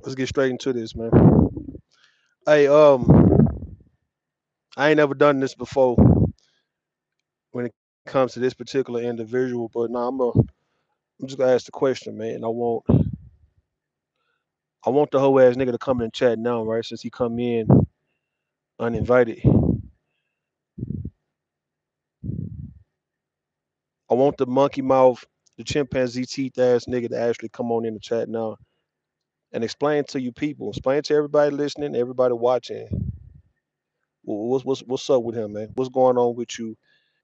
Let's get straight into this, man. Hey, I ain't never done this before when it comes to this particular individual, but now I'm just gonna ask the question, man. I want the whole ass nigga to come in and chat now, right? Since he come in uninvited. I want the monkey mouth, the chimpanzee teeth ass nigga to actually come on in the chat now and explain to you people, explain to everybody listening, everybody watching, what's up with him, man? What's going on with you?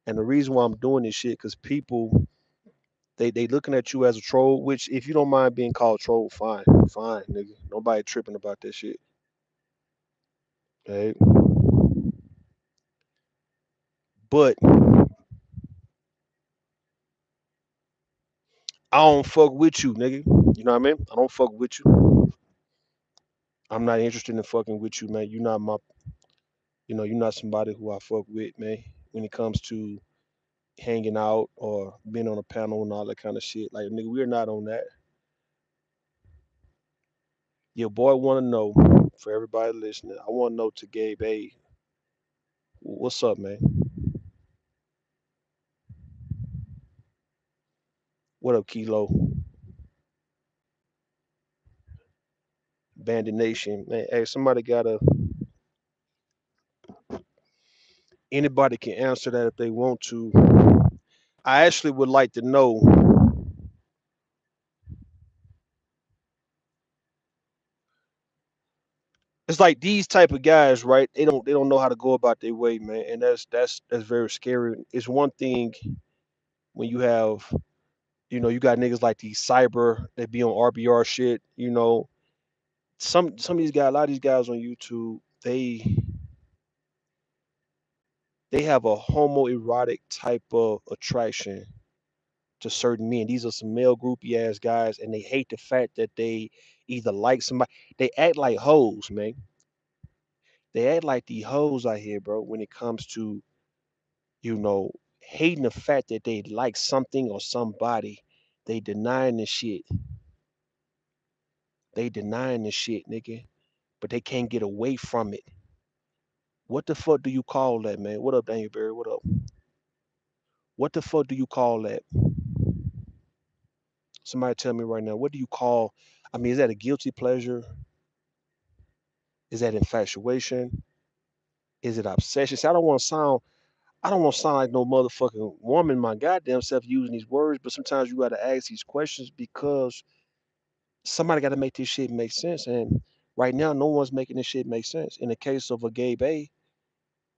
And the reason why I'm doing this shit, because people they looking at you as a troll, which if you don't mind being called troll, fine, fine, nigga. Nobody tripping about that shit. Okay. But I don't fuck with you, nigga. You know what I mean? I don't fuck with you. I'm not interested in fucking with you, man. You're not my, you're not somebody who I fuck with, man. When it comes to hanging out or being on a panel and all that kind of shit, like nigga, we're not on that. Your boy want to know, for everybody listening, I want to know to Gabe A, what's up, man? What up, Kilo? Bandit Nation, man. Hey, somebody gotta. Anybody can answer that if they want to. I actually would like to know. It's like these type of guys, right? They don't know how to go about their way, man, and that's very scary. It's one thing when you have, you got niggas like these cyber that be on RBR shit. Some of these guys, a lot of these guys on YouTube, they have a homoerotic type of attraction to certain men. These are some male groupie ass guys, and they hate the fact that they either like somebody. They act like hoes, man. They act like the hoes out here, bro. When it comes to you know hating the fact that they like something or somebody, they denying the shit. They denying the shit, nigga. But they can't get away from it. What the fuck do you call that, man? What up, Daniel Berry? What up? What the fuck do you call that? Somebody tell me right now. What do you call? I mean, is that a guilty pleasure? Is that infatuation? Is it obsession? See, I don't want to sound like no motherfucking woman, my goddamn self using these words, but sometimes you gotta ask these questions because somebody gotta make this shit make sense. And right now, no one's making this shit make sense. In the case of a Gabe A,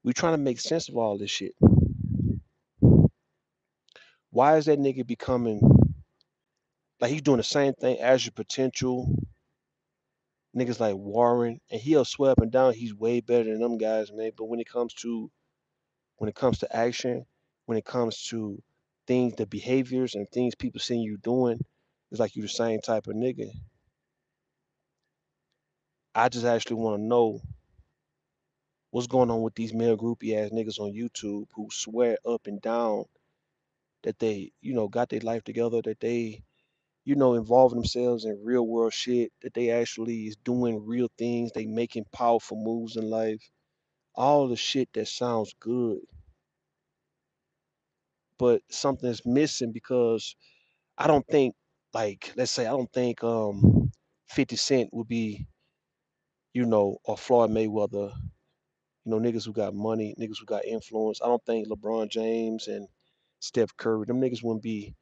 we trying to make sense of all this shit. Why is that nigga becoming like he's doing the same thing as your potential niggas like Warren, and he'll swear up and down he's way better than them guys, man. But when it comes to action, when it comes to things, the behaviors and things people seeing you doing, it's like you the same type of nigga. I just actually want to know what's going on with these male groupie ass niggas on YouTube who swear up and down that they, got their life together, that they, involving themselves in real world shit, that they actually is doing real things, they making powerful moves in life, all the shit that sounds good, but something's missing because I don't think, like, let's say, I don't think 50 Cent would be, or Floyd Mayweather, niggas who got money, niggas who got influence. I don't think LeBron James and Steph Curry, them niggas wouldn't be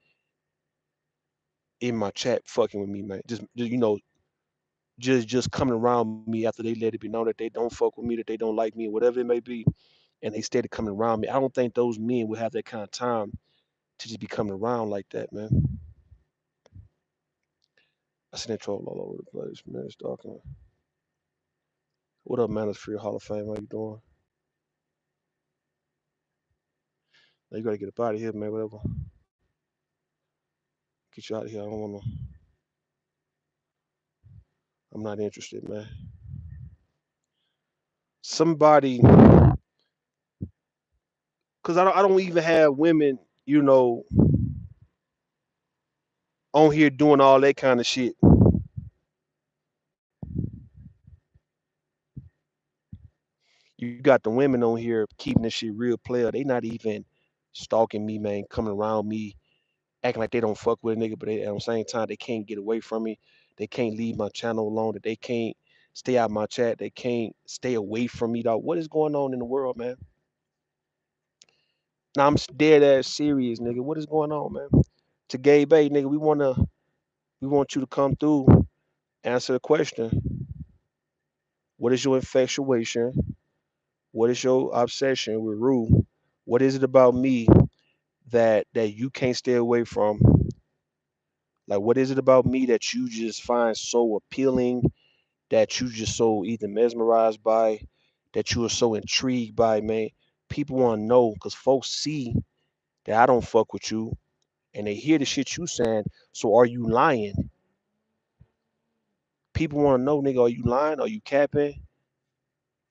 in my chat fucking with me, man. Just just coming around me after they let it be known that they don't fuck with me, that they don't like me, or whatever it may be, and they started coming around me. I don't think those men would have that kind of time to just be coming around like that, man. I seen that troll all over the place, man. It's talking. What up, Manosphere Hall of Fame? How you doing? Now you gotta get up out of here, man. Whatever. Get you out of here. I don't wanna. I'm not interested, man. Somebody, cause I don't even have women, you know, on here doing all that kind of shit. You got the women on here keeping this shit real player. They not even stalking me, man, coming around me, acting like they don't fuck with a nigga, but at the same time they can't get away from me. They can't leave my channel alone. That they can't stay out my chat. They can't stay away from me, dog. What is going on in the world, man? Now I'm dead ass serious, nigga. What is going on, man? To Gabe A, nigga, we want you to come through, answer the question. What is your infatuation? What is your obsession with Rue? What is it about me that you can't stay away from? Like, what is it about me that you just find so appealing, that you just so either mesmerized by, that you are so intrigued by, man? People want to know because folks see that I don't fuck with you and they hear the shit you saying. So are you lying? People want to know, nigga, are you lying? Are you capping?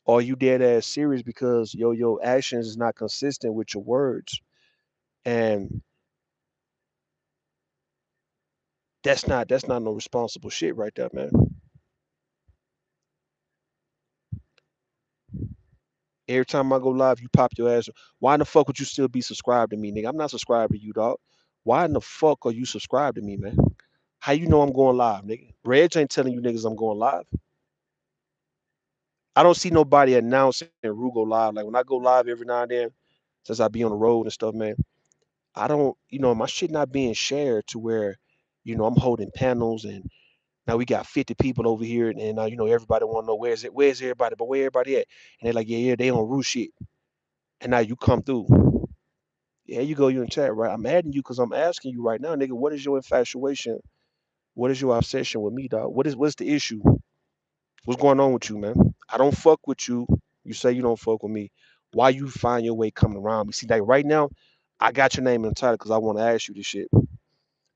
Are you dead ass serious because your actions is not consistent with your words? And that's not no responsible shit right there, man. Every time I go live, you pop your ass. Why in the fuck would you still be subscribed to me, nigga? I'm not subscribed to you, dog. Why in the fuck are you subscribed to me, man? How you know I'm going live, nigga? Reg ain't telling you niggas I'm going live. I don't see nobody announcing Rugo live. Like when I go live every now and then, since I be on the road and stuff, man, I don't, my shit not being shared to where, I'm holding panels and now we got 50 people over here and now, everybody want to know where's everybody, but where everybody at? And they're like, yeah, they on Rue shit. And now you come through. Yeah, you go, you in chat, right? I'm adding you because I'm asking you right now, nigga, what is your infatuation? What is your obsession with me, dog? What's the issue? What's going on with you, man? I don't fuck with you. You say you don't fuck with me. Why you find your way coming around me? See, like right now, I got your name in the title because I want to ask you this shit.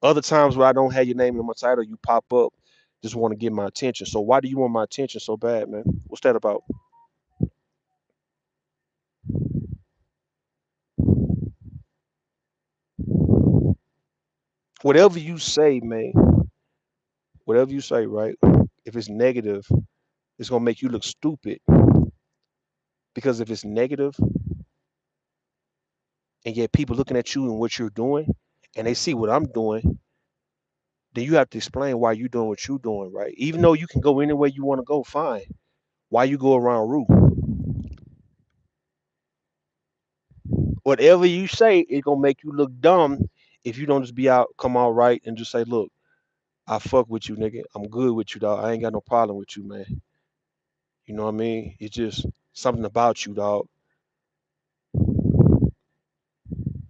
Other times where I don't have your name in my title, you pop up, just want to get my attention. So why do you want my attention so bad, man? What's that about? Whatever you say, man, whatever you say, right? If it's negative, it's gonna make you look stupid. Because if it's negative and yet people looking at you and what you're doing and they see what I'm doing, then you have to explain why you're doing what you're doing, right? Even though you can go anywhere you want to go, fine. Why you go around Rue? Whatever you say, it's gonna make you look dumb if you don't just be out, come out right, and just say, look, I fuck with you, nigga. I'm good with you, dog. I ain't got no problem with you, man. You know what I mean? It's just something about you, dog.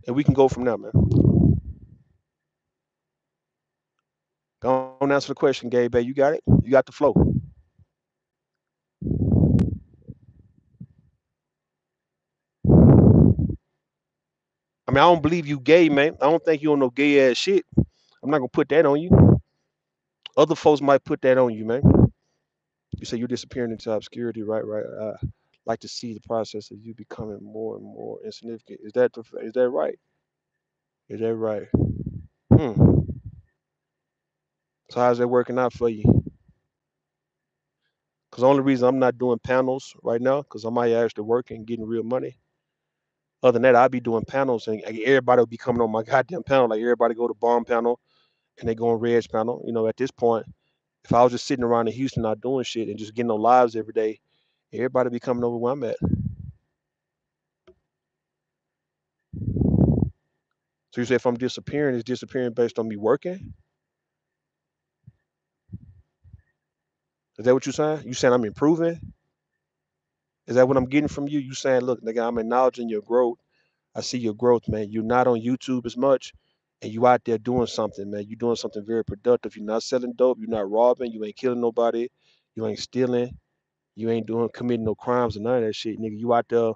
And we can go from there, man. Go on, answer the question, Gabe. You got it? You got the flow. I mean, I don't believe you gay, man. I don't think you on no gay ass shit. I'm not gonna put that on you. Other folks might put that on you, man. You say you're disappearing into obscurity, right? Right. Like to see the process of you becoming more and more insignificant. Is that right? Is that right? Hmm. So how's that working out for you? Because the only reason I'm not doing panels right now, because I'm out here actually working, getting real money. Other than that, I'll be doing panels and everybody will be coming on my goddamn panel. Like everybody go to bomb panel and they go on Red's panel. At this point, if I was just sitting around in Houston not doing shit and just getting on lives every day, everybody be coming over where I'm at. So you say if I'm disappearing, it's disappearing based on me working? Is that what you're saying? You saying I'm improving? Is that what I'm getting from you? You saying, look, nigga, I'm acknowledging your growth. I see your growth, man. You're not on YouTube as much, and you out there doing something, man. You're doing something very productive. You're not selling dope. You're not robbing. You ain't killing nobody. You ain't stealing. You ain't committing no crimes or none of that shit, nigga. You out there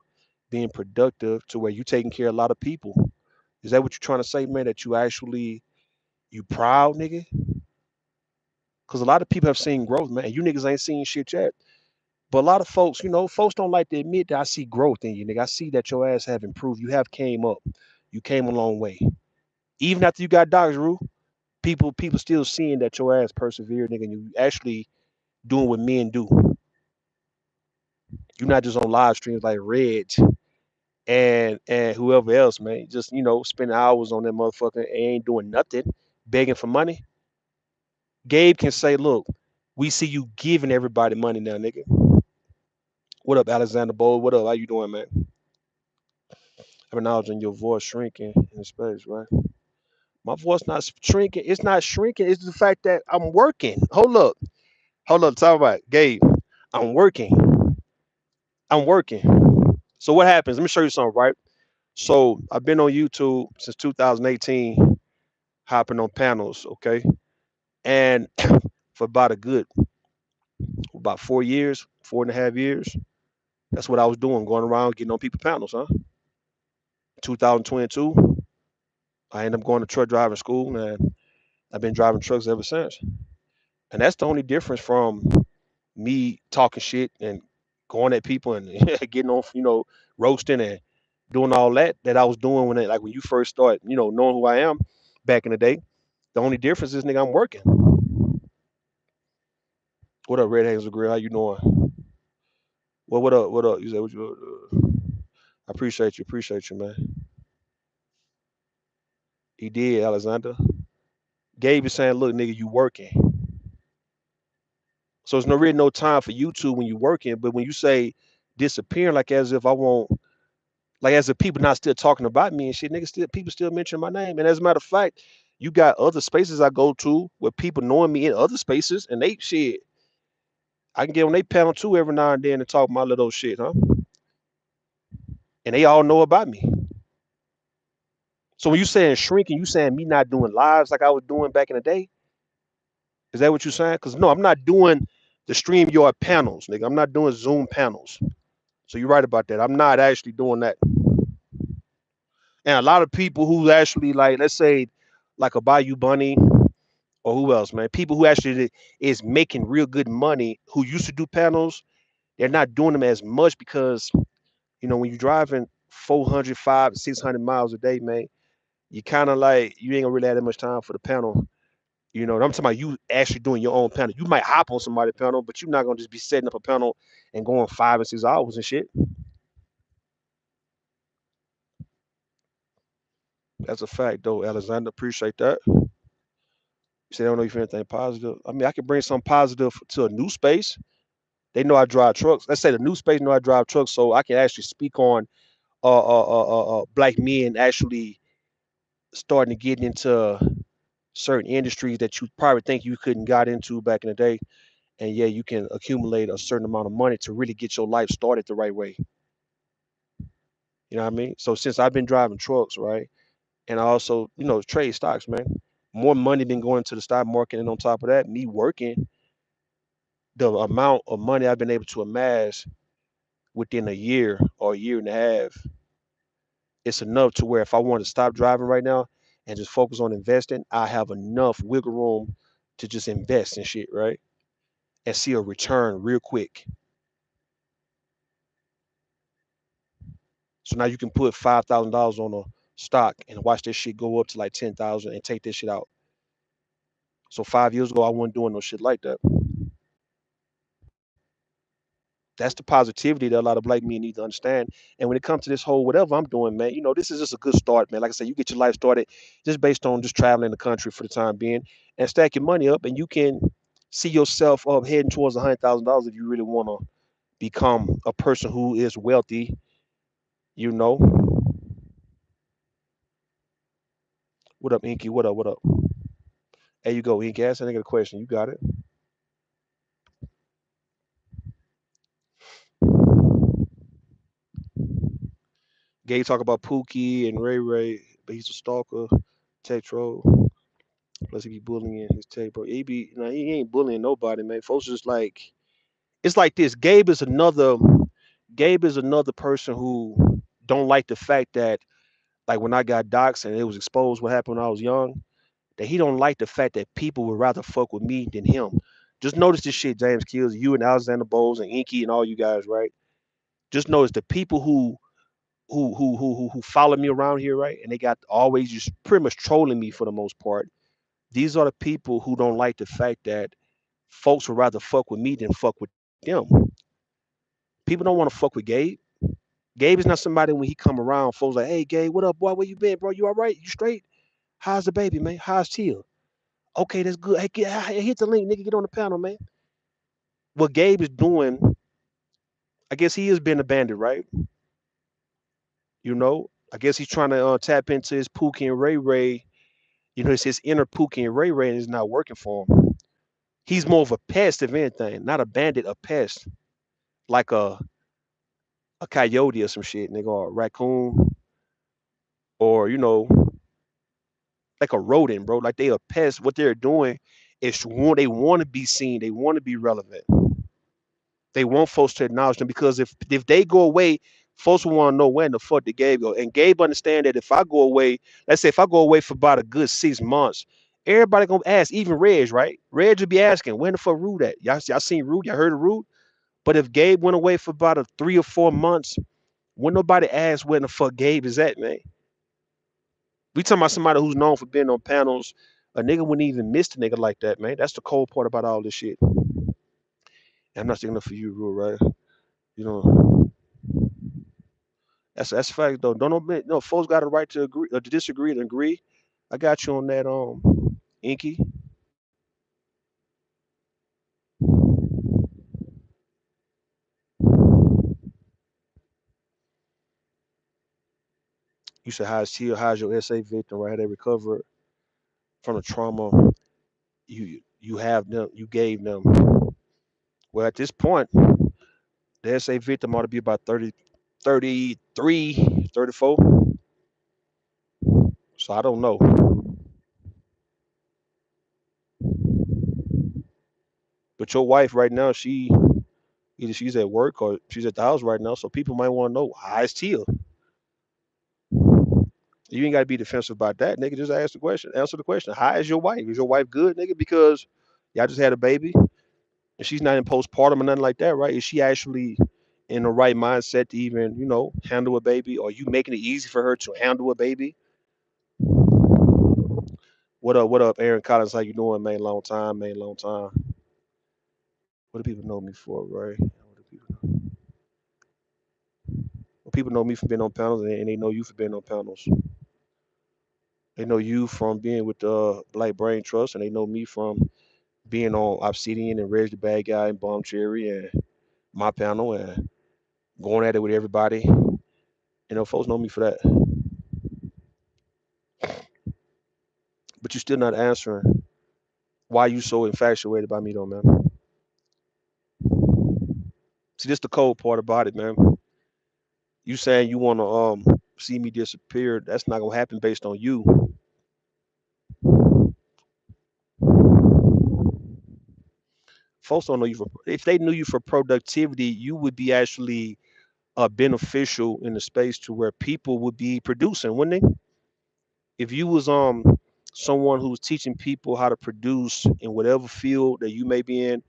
being productive to where you taking care of a lot of people. Is that what you're trying to say, man? That you proud, nigga? Because a lot of people have seen growth, man. And you niggas ain't seen shit yet. But a lot of folks, folks don't like to admit that I see growth in you, nigga. I see that your ass have improved. You have came up. You came a long way. Even after you got dogs, Rue, people still seeing that your ass persevered, nigga, and you actually doing what men do. You're not just on live streams like Red and whoever else, man. Just spend hours on that motherfucker and ain't doing nothing, begging for money. Gabe can say, "Look, we see you giving everybody money now, nigga. What up, Alexander Bowl? What up? How you doing, man? I'm acknowledging your voice shrinking in space, right? My voice not shrinking. It's not shrinking. It's the fact that I'm working. Hold up. Talk about it. Gabe. I'm working. I'm working. So what happens? Let me show you something, right? So I've been on YouTube since 2018, hopping on panels, okay? And for about 4 years, 4.5 years, that's what I was doing, going around getting on people panels, huh? 2022, I ended up going to truck driving school, and I've been driving trucks ever since. And that's the only difference from me talking shit and going at people and getting on, roasting and doing all that I was doing when you first start, knowing who I am back in the day. The only difference is, nigga, I'm working. What up, Red Hazel Grill? How you doing? Well, what up? What up? You say what you? I appreciate you, man. He did, Alexander. Gabe is saying, look, nigga, you working. So there's no really no time for YouTube when you working. But when you say disappearing, like as if I won't, like as if people not still talking about me and shit, nigga, still people still mention my name. And as a matter of fact, you got other spaces I go to where people knowing me in other spaces, and they shit. I can get on their panel too every now and then and talk my little shit, huh? And they all know about me. So when you saying shrinking, you saying me not doing lives like I was doing back in the day? Is that what you're saying? Because no, I'm not doing the StreamYard panels, nigga. I'm not doing Zoom panels. So you're right about that. I'm not actually doing that. And a lot of people who actually like, let's say, like a Bayou Bunny or who else, man? People who actually is making real good money who used to do panels, they're not doing them as much because when you're driving 400, 500, 600 miles a day, man, you kind of like you ain't gonna really have that much time for the panel. I'm talking about you actually doing your own panel. You might hop on somebody's panel, but you're not gonna just be setting up a panel and going 5 and 6 hours and shit. That's a fact, though, Alexander. Appreciate that. You say I don't know if anything positive. I mean, I can bring some positive to a new space. They know I drive trucks. Let's say the new space know I drive trucks, so I can actually speak on black men actually starting to get into certain industries that you probably think you couldn't got into back in the day. And yeah, you can accumulate a certain amount of money to really get your life started the right way. You know what I mean? So since I've been driving trucks, right, and I also, trade stocks, man, more money been going to the stock market, and on top of that, me working, the amount of money I've been able to amass within a year or a year and a half, it's enough to where if I want to stop driving right now and just focus on investing, I have enough wiggle room to just invest in shit, right, and see a return real quick. So now you can put $5,000 on a stock and watch this shit go up to like 10,000 and take this shit out. So 5 years ago, I wasn't doing no shit like that. That's the positivity that a lot of black men need to understand. And when it comes to this whole whatever I'm doing, man, this is just a good start, man. Like I said, you get your life started just based on just traveling the country for the time being and stack your money up, and you can see yourself up heading towards $100,000 if you really want to become a person who is wealthy. You know, what up, Inky? What up? What up? There you go, Inky. Ask that nigga a question. You got it. Gay talk about Pookie and Ray Ray, but he's a stalker. Tetro. Plus he be bullying his tape, bro. He ain't bullying nobody, man. Folks just like it's like this. Gabe is another person who don't like the fact that like when I got doxxed and it was exposed what happened when I was young, that he don't like the fact that people would rather fuck with me than him. Just notice this shit, James Kills, you and Alexander Bowles and Inky and all you guys, right? Just notice the people who follow me around here, right? And they got always just pretty much trolling me for the most part. These are the people who don't like the fact that folks would rather fuck with me than fuck with them. People don't want to fuck with Gabe. Gabe is not somebody when he come around, folks like, hey Gabe, what up, boy? Where you been, bro? You all right? You straight? How's the baby, man? How's Tia? Okay, that's good. Hey, hit the link, nigga. Get on the panel, man. What Gabe is doing, I guess he is being abandoned, right? I guess he's trying to tap into his Pookie and Ray Ray. It's his inner Pookie and Ray Ray, and it's not working for him. He's more of a pest, if anything, not a bandit, a pest, like a coyote or some shit, nigga, or a raccoon, or like a rodent, bro. Like they a pest. What they're doing is they want to be seen, they want to be relevant. They want folks to acknowledge them because if they go away, folks will want to know when the fuck did Gabe go. And Gabe understand that if I go away, let's say if I go away for about a good 6 months, everybody gonna ask, even Reg, right? Reg will be asking, when the fuck Rude at? Y'all seen Rude? Y'all heard of Rude? But if Gabe went away for about a 3 or 4 months, when nobody asks when the fuck Gabe is at, man. We talking about somebody who's known for being on panels. A nigga wouldn't even miss the nigga like that, man. That's the cold part about all this shit. I'm not sticking up for you, Rule, right? You know, that's a fact though. Don't admit, no, folks got a right to agree or to disagree and agree. I got you on that, Inky. You said how's your SA victim, right? They recovered from the trauma you gave them. Well, at this point, the SA victim ought to be about 30, 33, 34. So I don't know. But your wife right now, either she's at work or she's at the house right now. So people might want to know how is Tia. You ain't got to be defensive about that, nigga. Just ask the question. Answer the question. How is your wife? Is your wife good, nigga? Because y'all just had a baby and she's not in postpartum or nothing like that, right? Is she actually in the right mindset to even, handle a baby? Or you making it easy for her to handle a baby? What up, Aaron Collins? How you doing, man? Long time, man. Long time. What do people know me for, right? People know me from being on panels, and they know you for being on panels. They know you from being with the Black Brain Trust, and they know me from being on Obsidian and Reg the Bad Guy and Bomb Cherry and my panel and going at it with everybody. Folks know me for that. But you're still not answering why you so infatuated by me, though, man. See, this the cold part about it, man. You saying you want to see me disappear? That's not gonna happen based on you. Folks don't know you for. If they knew you for productivity, you would be actually beneficial in the space to where people would be producing, wouldn't they? If you was someone who's teaching people how to produce in whatever field that you may be in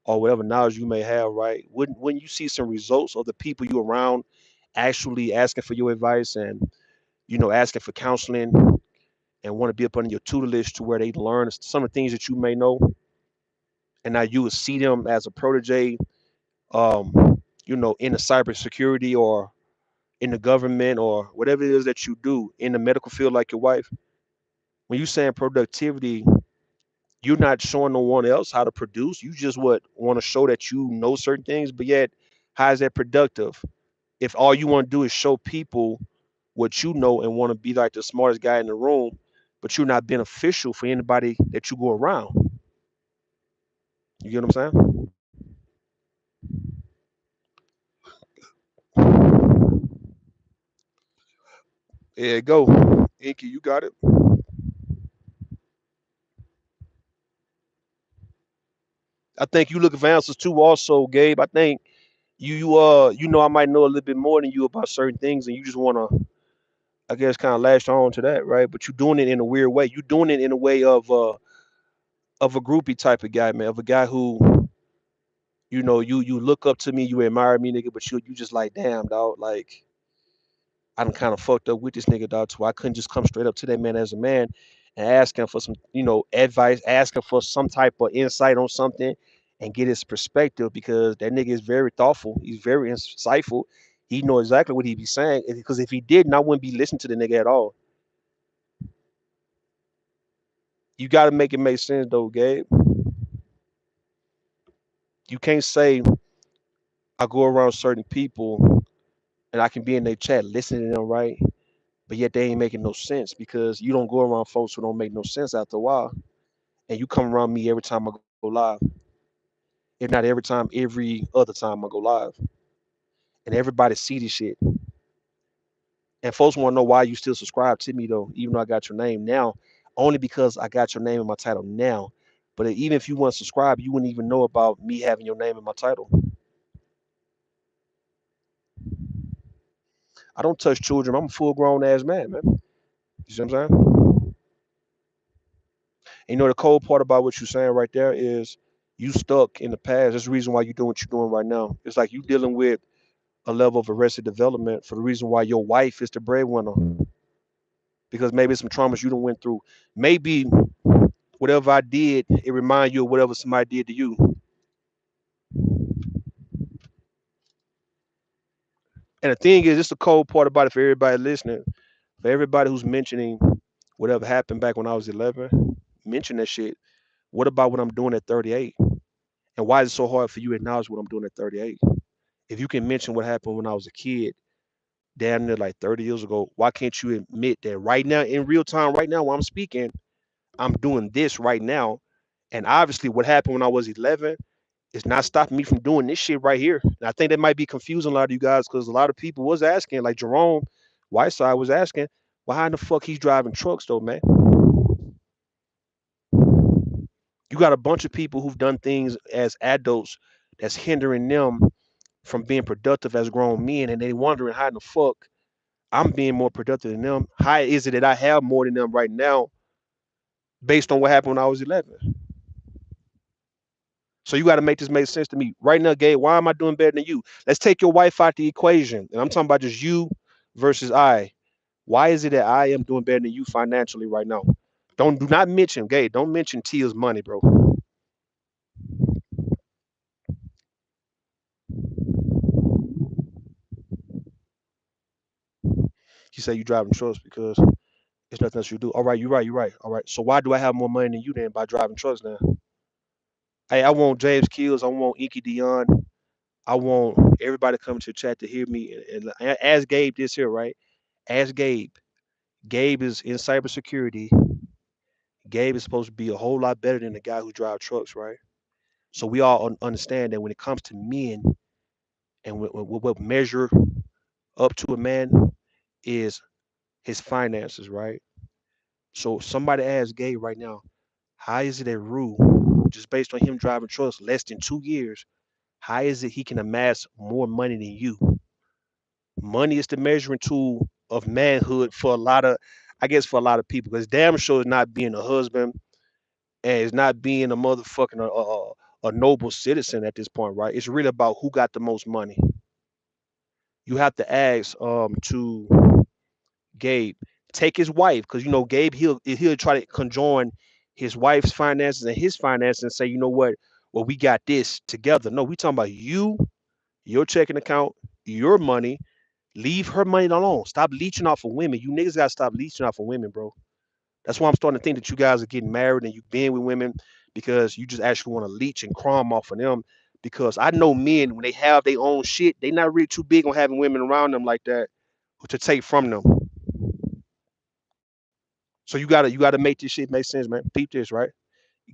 or whatever knowledge you may have, right? Wouldn't you see some results of the people you around actually asking for your advice and asking for counseling and want to be up under your tutelage to where they learn some of the things that you may know, and now you would see them as a protege, in the cybersecurity or in the government or whatever it is that you do in the medical field, like your wife. When you saying productivity, you're not showing no one else how to produce. You just want to show that you know certain things, but yet how is that productive? If all you want to do is show people what you know and want to be like the smartest guy in the room, but you're not beneficial for anybody that you go around. You get what I'm saying? There you go. Inky, you got it. I think you looking for answers too also, Gabe. I think I might know a little bit more than you about certain things and you just wanna I guess kind of latch on to that, right? But you're doing it in a weird way. You're doing it in a way of a groupie type of guy, man, of a guy who, you look up to me, you admire me, nigga, but you just like, damn, dog, like I done kind of fucked up with this nigga, dog, so I couldn't just come straight up to that man as a man and ask him for some, advice, ask him for some type of insight on something, and get his perspective because that nigga is very thoughtful. He's very insightful. He know exactly what he be saying. Because if he didn't, I wouldn't be listening to the nigga at all. You got to make it make sense though, Gabe. You can't say I go around certain people and I can be in their chat listening to them, right? But yet they ain't making no sense because you don't go around folks who don't make no sense after a while. And you come around me every time I go live. If not every time, every other time I go live. And everybody see this shit. And folks want to know why you still subscribe to me though, even though I got your name now, only because I got your name in my title now. But even if you want to subscribe, you wouldn't even know about me having your name in my title. I don't touch children. I'm a full grown ass man, man. You see what I'm saying? And you know the cold part about what you're saying right there is you stuck in the past. That's the reason why you're doing what you're doing right now. It's like you dealing with a level of arrested development for the reason why your wife is the breadwinner. Because maybe some traumas you done went through. Maybe whatever I did, it remind you of whatever somebody did to you. And the thing is, it's the cold part about it for everybody listening. For everybody who's mentioning whatever happened back when I was 11, mention that shit. What about what I'm doing at 38? And why is it so hard for you to acknowledge what I'm doing at 38? If you can mention what happened when I was a kid, down there like 30 years ago, why can't you admit that right now, in real time, right now, while I'm speaking, I'm doing this right now? And obviously, what happened when I was 11 is not stopping me from doing this shit right here. And I think that might be confusing a lot of you guys because a lot of people was asking, like Jerome Whiteside was asking, why in the fuck he's driving trucks though, man? You got a bunch of people who've done things as adults that's hindering them from being productive as grown men, and they wondering how in the fuck I'm being more productive than them. How is it that I have more than them right now based on what happened when I was 11? So you got to make this make sense to me. Right now, Gabe, why am I doing better than you? Let's take your wife out the equation. And I'm talking about just you versus I. Why is it that I am doing better than you financially right now? Do not mention, Gabe, don't mention Tia's money, bro. You say you driving trucks because it's nothing else you do. All right, you're right, you're right. All right. So why do I have more money than you then by driving trucks now? Hey, I want James Kills, I want Inky Dion, I want everybody coming to chat to hear me and ask Gabe this here, right? Ask Gabe. Gabe is in cybersecurity. Gabe is supposed to be a whole lot better than the guy who drives trucks, right? So we all understand that when it comes to men and what measure up to a man is his finances, right? So somebody ask Gabe right now, how is it that Rue, just based on him driving trucks less than 2 years, how is it he can amass more money than you? Money is the measuring tool of manhood for a lot of, I guess, for a lot of people. Because damn sure is not being a husband and it's not being a motherfucking a noble citizen at this point, right? It's really about who got the most money. You have to ask to Gabe, take his wife, because you know Gabe he'll try to conjoin his wife's finances and his finances and say, you know what, well we got this together. No, we talking about you, your checking account, your money. Leave her money alone. Stop leeching off of women. You niggas gotta stop leeching off of women, bro. That's why I'm starting to think that you guys are getting married and you being with women because you just actually want to leech and crumb off of them. Because I know men when they have their own shit, they not really too big on having women around them like that to take from them. So you gotta make this shit make sense, man. Peep this, right?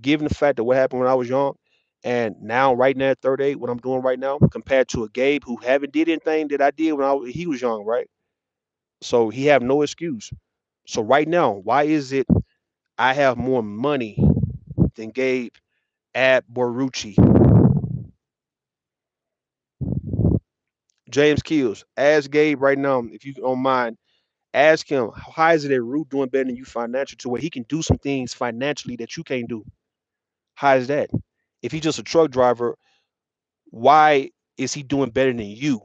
Given the fact that what happened when I was young, and now right now at 38, what I'm doing right now, compared to a Gabe who haven't did anything that I did when he was young, right? So he have no excuse. So right now, why is it I have more money than Gabe at Borucci? James Kills. Ask Gabe right now, if you don't mind. Ask him, how is it that Root doing better than you financially to where he can do some things financially that you can't do? How is that? If he's just a truck driver, why is he doing better than you?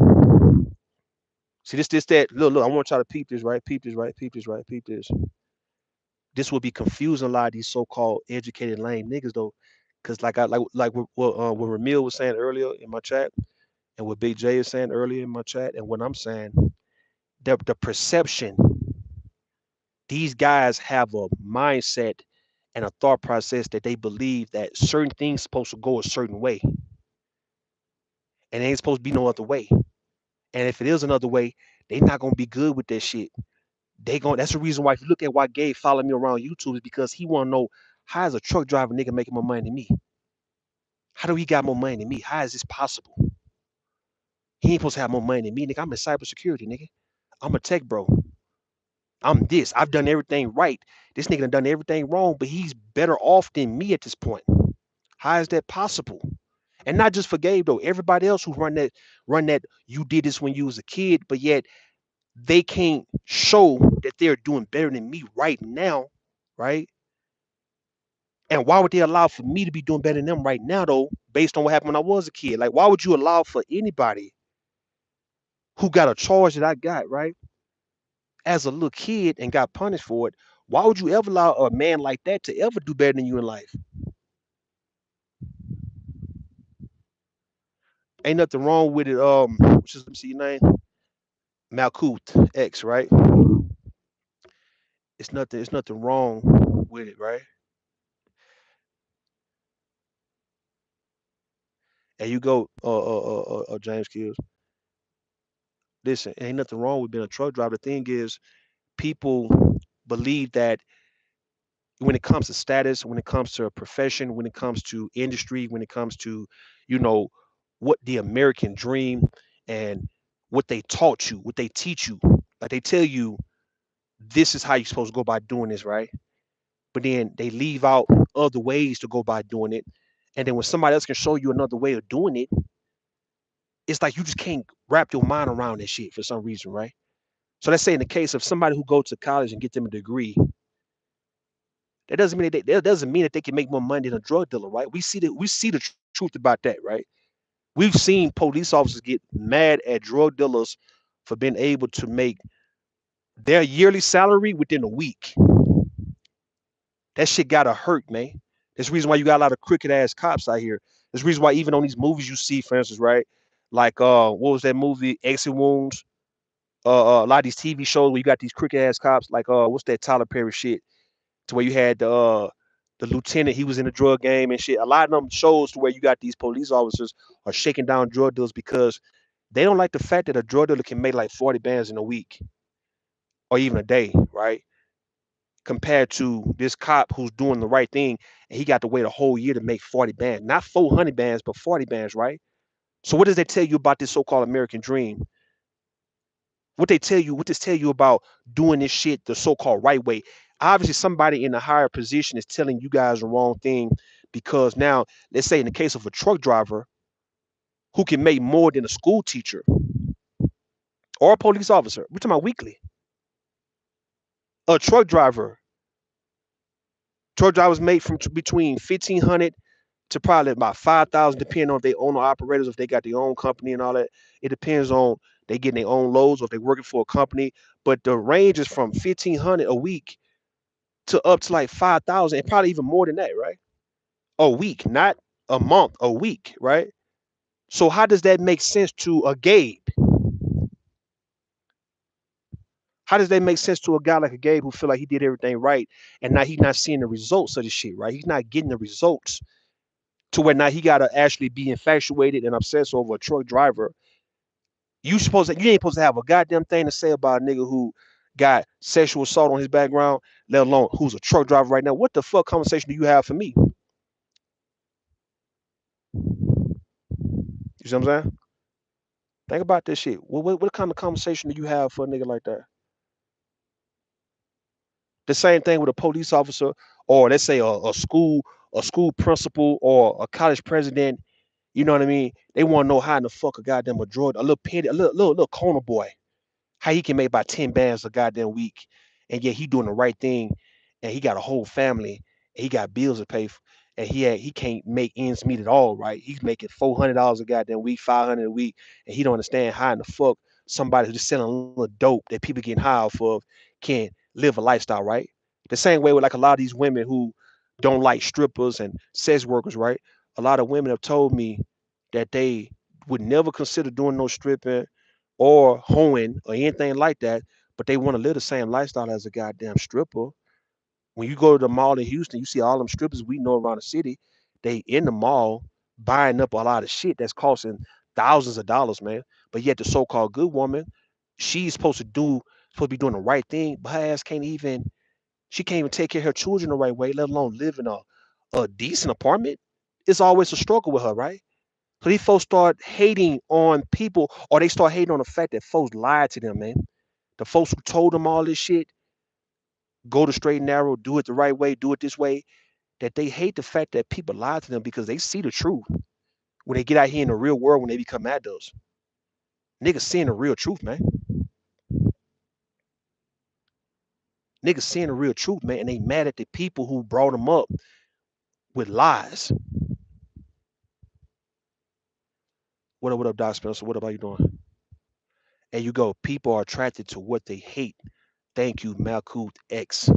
See, this, that. Look, I want y'all to peep this, right? Peep this, right? Peep this, right? Peep this. This will be confusing a lot of these so-called educated lame niggas, though. Cause what Ramil was saying earlier in my chat, and what Big J is saying earlier in my chat, and what I'm saying, the perception, these guys have a mindset and a thought process that they believe that certain things supposed to go a certain way, and it ain't supposed to be no other way. And if it is another way, they not gonna be good with that shit. They going That's the reason why if you look at why Gabe followed me around YouTube is because he wanna know how is a truck driver nigga making more money than me? How do he got more money than me? How is this possible? He ain't supposed to have more money than me, nigga. I'm in cybersecurity, nigga. I'm a tech bro. I'm this. I've done everything right. This nigga done everything wrong, but he's better off than me at this point. How is that possible? And not just for Gabe though. Everybody else who run that you did this when you was a kid, but yet they can't show that they're doing better than me right now, right? And why would they allow for me to be doing better than them right now though, based on what happened when I was a kid? Like, why would you allow for anybody who got a charge that I got, right? As a little kid and got punished for it, why would you ever allow a man like that to ever do better than you in life? Ain't nothing wrong with it. Which is let me see your name, Malkuth X, right? It's nothing wrong with it, right? And you go, James Kills. Listen, ain't nothing wrong with being a truck driver. The thing is, people believe that when it comes to status, when it comes to a profession, when it comes to industry, when it comes to, you know, what the American dream and what they taught you, what they teach you, like they tell you this is how you're supposed to go about doing this, right? But then they leave out other ways to go by doing it. And then when somebody else can show you another way of doing it, it's like you just can't wrap your mind around that shit for some reason, right? So let's say in the case of somebody who goes to college and get them a degree, that doesn't mean that they can make more money than a drug dealer, right? We see the truth about that, right? We've seen police officers get mad at drug dealers for being able to make their yearly salary within a week. That shit gotta hurt, man. That's the reason why you got a lot of crooked ass cops out here. That's the reason why even on these movies you see, for instance, right? Like what was that movie? Exit Wounds. A lot of these TV shows where you got these crooked ass cops, like what's that Tyler Perry shit? To where you had the lieutenant, he was in the drug game and shit. A lot of them shows to where you got these police officers are shaking down drug dealers because they don't like the fact that a drug dealer can make like 40 bands in a week or even a day, right? Compared to this cop who's doing the right thing and he got to wait a whole year to make 40 bands, not 400 bands, but 40 bands, right? So what does that tell you about this so-called American dream? What does tell you about doing this shit the so-called right way? Obviously, somebody in a higher position is telling you guys the wrong thing because now, let's say in the case of a truck driver who can make more than a school teacher or a police officer, we're talking about weekly. A truck drivers make from between 1,500 to probably about 5,000, depending on if they own or operators, if they got their own company and all that. It depends on they getting their own loads or if they're working for a company. But the range is from 1,500 a week to up to like 5,000 and probably even more than that, right? A week, not a month, a week, right? So how does that make sense to a Gabe? How does that make sense to a guy like a Gabe who feel like he did everything right and now he's not seeing the results of the shit, right? He's not getting the results to where now he gotta actually be infatuated and obsessed over a truck driver. You ain't supposed to have a goddamn thing to say about a nigga who got sexual assault on his background, let alone who's a truck driver right now. What the fuck conversation do you have for me? You see what I'm saying? Think about this shit. What kind of conversation do you have for a nigga like that? The same thing with a police officer, or let's say a school principal or a college president. You know what I mean? They want to know how in the fuck a goddamn a little petty, a little corner boy, how he can make about 10 bands a goddamn week, and yet he doing the right thing, and he got a whole family, and he got bills to pay, and he can't make ends meet at all, right? He's making $400 a goddamn week, 500 a week, and he don't understand how in the fuck somebody who's just selling a little dope that people getting high off of can live a lifestyle, right? The same way with like a lot of these women who don't like strippers and sex workers, right? A lot of women have told me that they would never consider doing no stripping or hoeing or anything like that, but they want to live the same lifestyle as a goddamn stripper. When you go to the mall in Houston, you see all them strippers we know around the city. They in the mall buying up a lot of shit that's costing thousands of dollars, man. But yet the so-called good woman, she's supposed to be doing the right thing, but her ass can't even she can't even take care of her children the right way, let alone live in a decent apartment. It's always a struggle with her, right? So these folks start hating on people, or they start hating on the fact that folks lied to them, man. The folks who told them all this shit, go the straight and narrow, do it the right way, do it this way, that they hate the fact that people lie to them because they see the truth when they get out here in the real world when they become adults. Niggas seeing the real truth, man. Niggas seeing the real truth, man, and they mad at the people who brought them up with lies. What up, Doc Spencer? What about you doing? And you go, people are attracted to what they hate. Thank you, Malkuth X.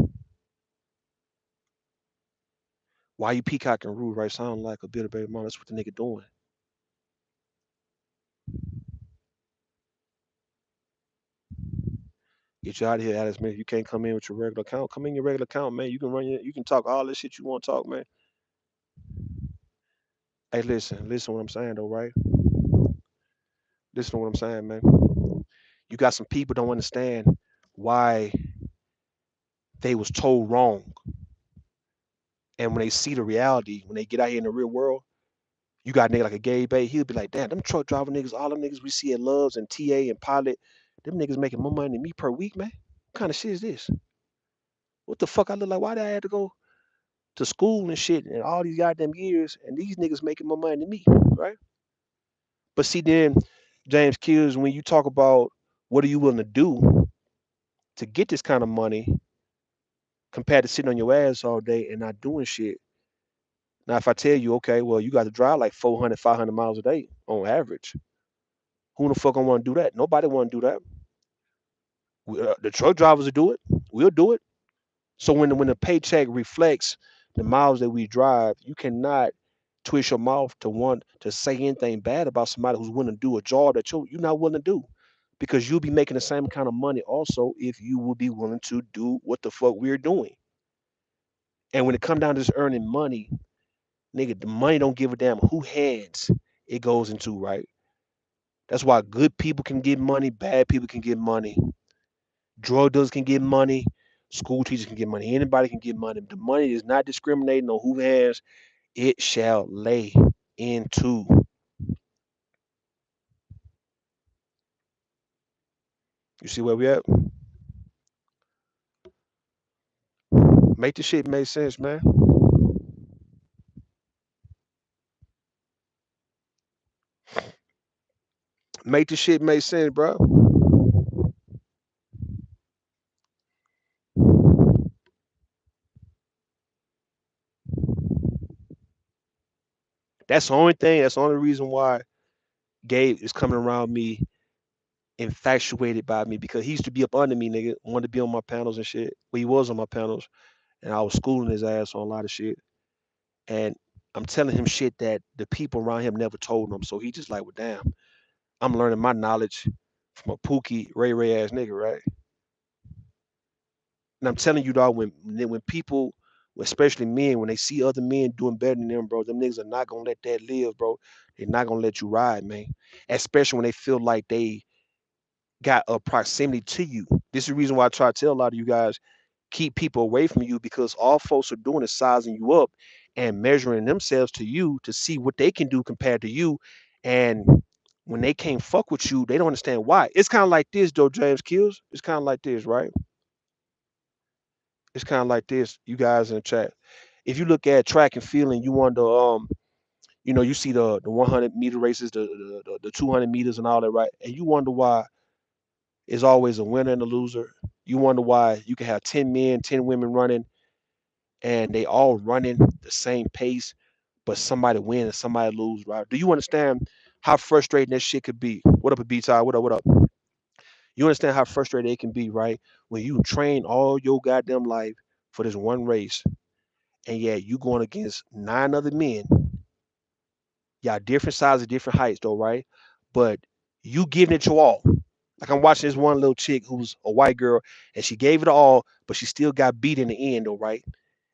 Why you peacocking rude, right? Sound like a bit of baby mom. That's what the nigga doing. Get you out of here, Alex, man. You can't come in with your regular account. Come in your regular account, man. You can talk all this shit you want to talk, man. Hey, listen what I'm saying though, right? Listen to what I'm saying, man. You got some people don't understand why they was told wrong. And when they see the reality, when they get out here in the real world, you got a nigga like a Gabe A, he'll be like, damn, them truck driver niggas, all them niggas we see at Loves and TA and Pilot, them niggas making more money than me per week, man. What kind of shit is this? What the fuck I look like? Why did I have to go to school and shit and all these goddamn years and these niggas making more money than me, right? But see then, James Kills, when you talk about what are you willing to do to get this kind of money compared to sitting on your ass all day and not doing shit. Now, if I tell you, okay, well, you got to drive like 400, 500 miles a day on average, who the fuck gonna want to do that? Nobody want to do that. The truck drivers will do it. We'll do it. So when the paycheck reflects the miles that we drive, you cannot twist your mouth to want to say anything bad about somebody who's willing to do a job that you're not willing to do. Because you'll be making the same kind of money also if you will be willing to do what the fuck we're doing. And when it come down to just earning money, nigga, the money don't give a damn who hands it goes into, right? That's why good people can get money, bad people can get money, drug dealers can get money, school teachers can get money, anybody can get money. The money is not discriminating on who has, it shall lay into. You see where we at? Make the shit make sense, man. Make the shit make sense, bro. That's the only thing. That's the only reason why Gabe is coming around me infatuated by me because he used to be up under me, nigga. Wanted to be on my panels and shit. Well, he was on my panels, and I was schooling his ass on a lot of shit. And I'm telling him shit that the people around him never told him. So he just like, well, damn, I'm learning my knowledge from a Pookie Ray ass nigga, right? And I'm telling you, dog, when people, especially men, when they see other men doing better than them, bro, them niggas are not gonna let that live, bro. They're not gonna let you ride, man. Especially when they feel like they got a proximity to you. This is the reason why I try to tell a lot of you guys keep people away from you because all folks are doing is sizing you up and measuring themselves to you to see what they can do compared to you. And when they can't fuck with you, they don't understand why. It's kind of like this, though, James Kills. It's kind of like this, right? It's kind of like this, you guys in the chat. If you look at track and field and you wonder, you see the 100-meter races, the 200 meters and all that, right? And you wonder why it's always a winner and a loser. You wonder why you can have 10 men, 10 women running and they all running the same pace, but somebody win and somebody lose, right? Do you understand how frustrating that shit could be? What up, B Ty? What up? What up? You understand how frustrated it can be, right? When you train all your goddamn life for this one race, and yet you going against 9 other men. Y'all different sizes, different heights, though, right? But you giving it your all. Like I'm watching this one little chick who's a white girl, and she gave it all, but she still got beat in the end, though, right?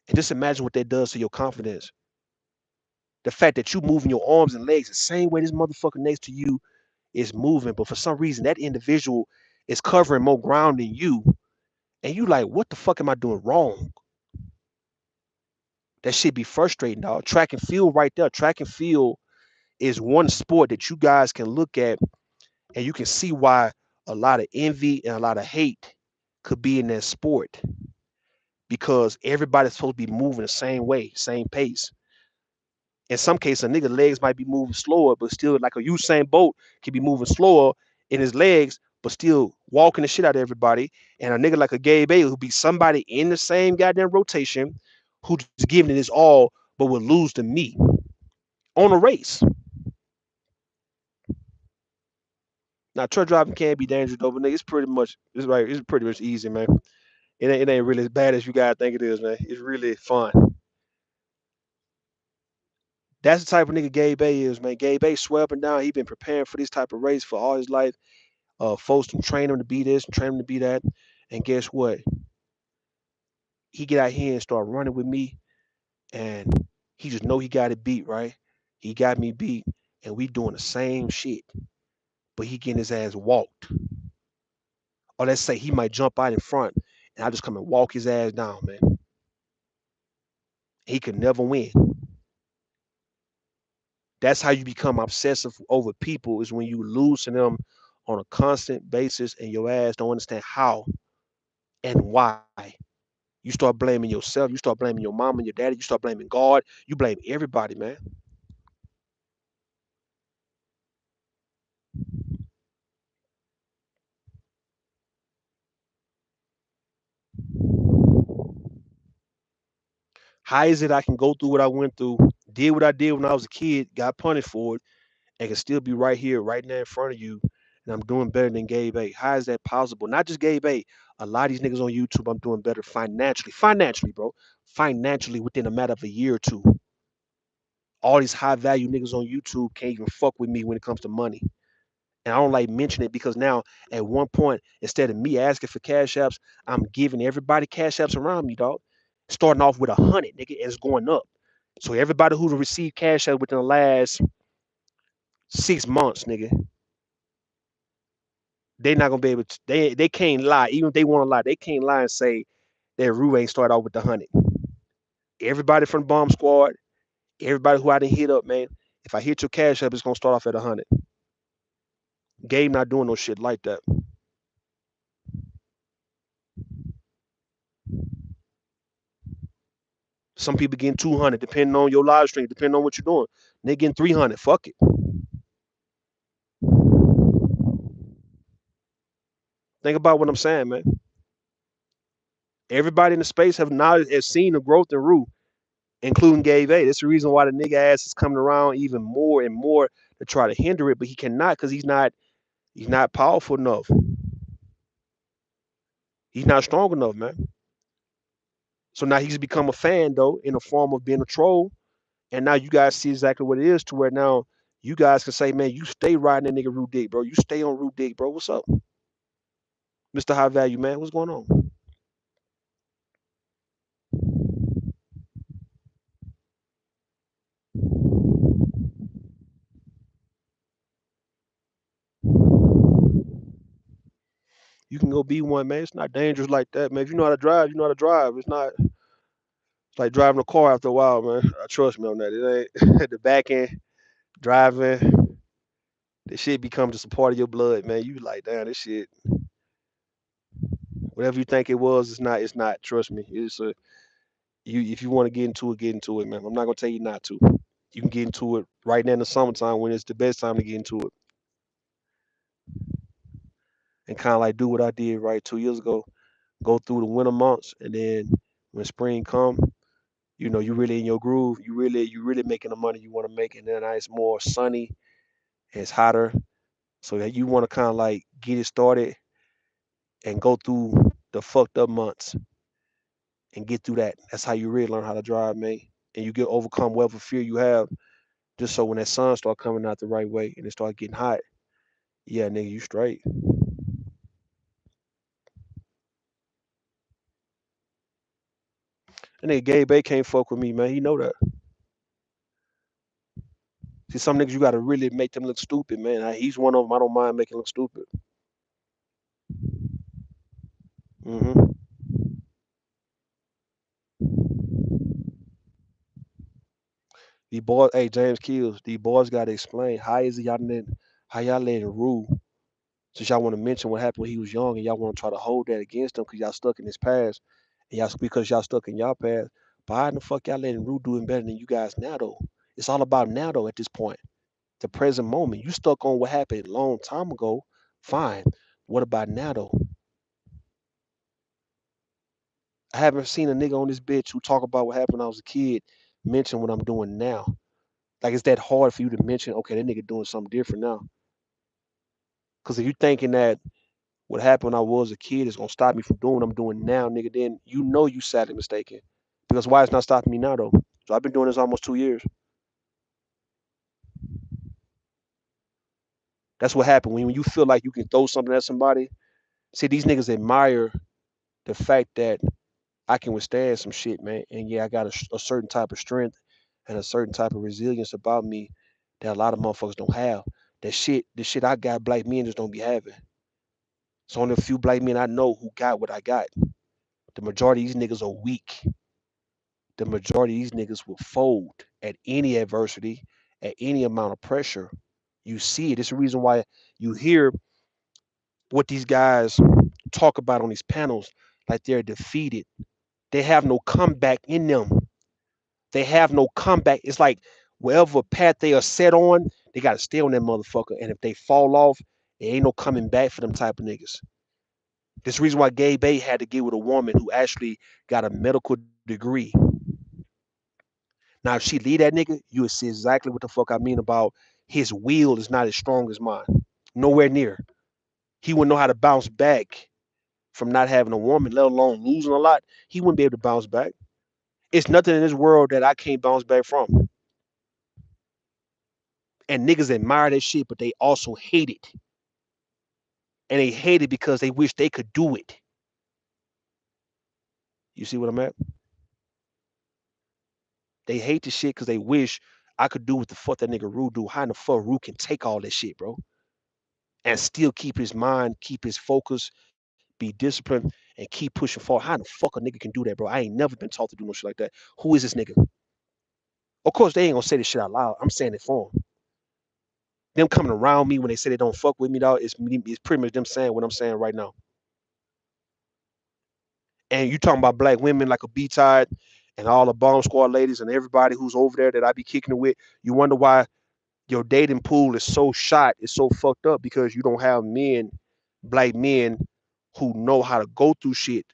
And just imagine what that does to your confidence. The fact that you moving your arms and legs the same way this motherfucker next to you is moving, but for some reason that individual is covering more ground than you, and you like, what the fuck am I doing wrong? That should be frustrating, dog. Track and field right there. Track and field is one sport that you guys can look at and you can see why a lot of envy and a lot of hate could be in that sport because everybody's supposed to be moving the same way, same pace. In some cases, a nigga legs might be moving slower, but still like a Usain Bolt can be moving slower in his legs, but still walking the shit out of everybody. And a nigga like a Gabe A who be somebody in the same goddamn rotation who's giving it his all, but will lose to me on a race. Now truck driving can be dangerous though, but nigga, it's right. It's pretty much easy, man. It ain't really as bad as you guys think it is, man. It's really fun. That's the type of nigga Gabe A is, man. Gabe A swear up and down. He been preparing for this type of race for all his life. Folks to train him to be this and train him to be that. And guess what? He get out here and start running with me, and he just know he got it beat, right? He got me beat, and we doing the same shit, but he getting his ass walked. Or let's say he might jump out in front, and I just come and walk his ass down, man. He could never win. That's how you become obsessive over people is when you lose to them on a constant basis and your ass don't understand how and why. You start blaming yourself, you start blaming your mom and your daddy, you start blaming God, you blame everybody, man. How is it I can go through what I went through, did what I did when I was a kid, got punished for it, and can still be right here, right now in front of you, and I'm doing better than Gabe A? How is that possible? Not just Gabe A. A lot of these niggas on YouTube, I'm doing better financially. Financially, bro. Financially within a matter of a year or two. All these high value niggas on YouTube can't even fuck with me when it comes to money. And I don't like mentioning it because now at one point, instead of me asking for cash apps, I'm giving everybody cash apps around me, dog. Starting off with 100, nigga, and it's going up. So everybody who's received cash app within the last 6 months, nigga, they not gonna be able to. They can't lie, even if they want to lie. They can't lie and say that Rue ain't started off with the 100. Everybody from the bomb squad, everybody who I didn't hit up, man. If I hit your cash app, it's gonna start off at 100. Game not doing no shit like that. Some people getting 200, depending on your live stream, depending on what you're doing. They getting 300. Fuck it. Think about what I'm saying, man. Everybody in the space have now has seen the growth in Rue, including Gabe A. That's the reason why the nigga ass is coming around even more and more to try to hinder it, but he cannot because he's not powerful enough. He's not strong enough, man. So now he's become a fan though, in the form of being a troll. And now you guys see exactly what it is to where now you guys can say, man, you stay riding that nigga Rue Dick, bro. You stay on Rue Dick, bro. What's up? Mr. High Value, man. What's going on? You can go be one, man. It's not dangerous like that, man. If you know how to drive, you know how to drive. It's like driving a car after a while, man. Trust me on that. It ain't the back end driving. The shit becomes just a part of your blood, man. You like, damn, this shit. Whatever you think it was, it's not. It's not. Trust me. It's you. If you want to get into it, man. I'm not gonna tell you not to. You can get into it right now in the summertime when it's the best time to get into it, and kind of like do what I did right 2 years ago. Go through the winter months, and then when spring come, you really in your groove. You really making the money you want to make, and then it's more sunny, it's hotter, so that you want to kind of like get it started and go through the fucked up months and get through that. That's how you really learn how to drive, man. And you get overcome whatever fear you have, just so when that sun start coming out the right way and it start getting hot, yeah, nigga, you straight. And nigga Gabe A can't fuck with me, man. He know that. See, some niggas you gotta really make them look stupid, man. He's one of them. I don't mind making look stupid. hmm The boys, hey James Kills, the boys gotta explain how y'all letting Rue, since y'all want to mention what happened when he was young and y'all want to try to hold that against him because y'all stuck in his past and y'all because y'all stuck in y'all past. But how in the fuck y'all letting Rue doing better than you guys now though? It's all about now though at this point. The present moment. You stuck on what happened a long time ago. Fine. What about now though? I haven't seen a nigga on this bitch who talk about what happened when I was a kid mention what I'm doing now. Like it's that hard for you to mention, okay, that nigga doing something different now. Cause if you thinking that what happened when I was a kid is gonna stop me from doing what I'm doing now, nigga, then you know you sadly mistaken. Because why it's not stopping me now though? So I've been doing this almost 2 years. That's what happened when you feel like you can throw something at somebody. See, these niggas admire the fact that I can withstand some shit, man. And yeah, I got a certain type of strength and a certain type of resilience about me that a lot of motherfuckers don't have. The shit I got, black men just don't be having. So only a few black men I know who got what I got. The majority of these niggas are weak. The majority of these niggas will fold at any adversity, at any amount of pressure. You see it. It's the reason why you hear what these guys talk about on these panels like they're defeated. They have no comeback in them. They have no comeback. It's like wherever path they are set on, they got to stay on that motherfucker. And if they fall off, there ain't no coming back for them type of niggas. This reason why Gabe A had to get with a woman who actually got a medical degree. Now, if she leave that nigga, you would see exactly what the fuck I mean about his will is not as strong as mine. Nowhere near. He wouldn't know how to bounce back from not having a woman, let alone losing a lot. He wouldn't be able to bounce back. It's nothing in this world that I can't bounce back from. And niggas admire that shit, but they also hate it. And they hate it because they wish they could do it. You see what I'm at? They hate the shit because they wish I could do what the fuck that nigga Rue do. How in the fuck Rue can take all that shit, bro? And still keep his mind, keep his focus, be disciplined, and keep pushing forward. How the fuck a nigga can do that, bro? I ain't never been taught to do no shit like that. Who is this nigga? Of course, they ain't gonna say this shit out loud. I'm saying it for them. Them coming around me when they say they don't fuck with me, dog, it's pretty much them saying what I'm saying right now. And you talking about black women like a B-Tide and all the bomb squad ladies and everybody who's over there that I be kicking it with. You wonder why your dating pool is so shot, it's so fucked up because you don't have men, black men, who know how to go through shit.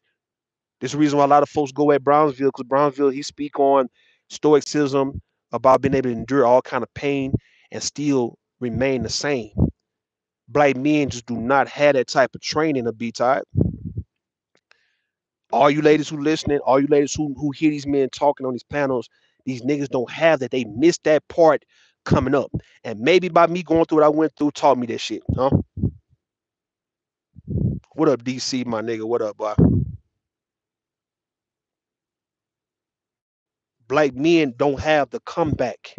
There's a reason why a lot of folks go at Brownsville because Brownsville he speak on stoicism about being able to endure all kind of pain and still remain the same. Black men just do not have that type of training to be tied. All you ladies who listening, all you ladies who hear these men talking on these panels, these niggas don't have that. They missed that part coming up. And maybe by me going through what I went through taught me that shit. Huh? What up, DC, my nigga? What up, boy? Black men don't have the comeback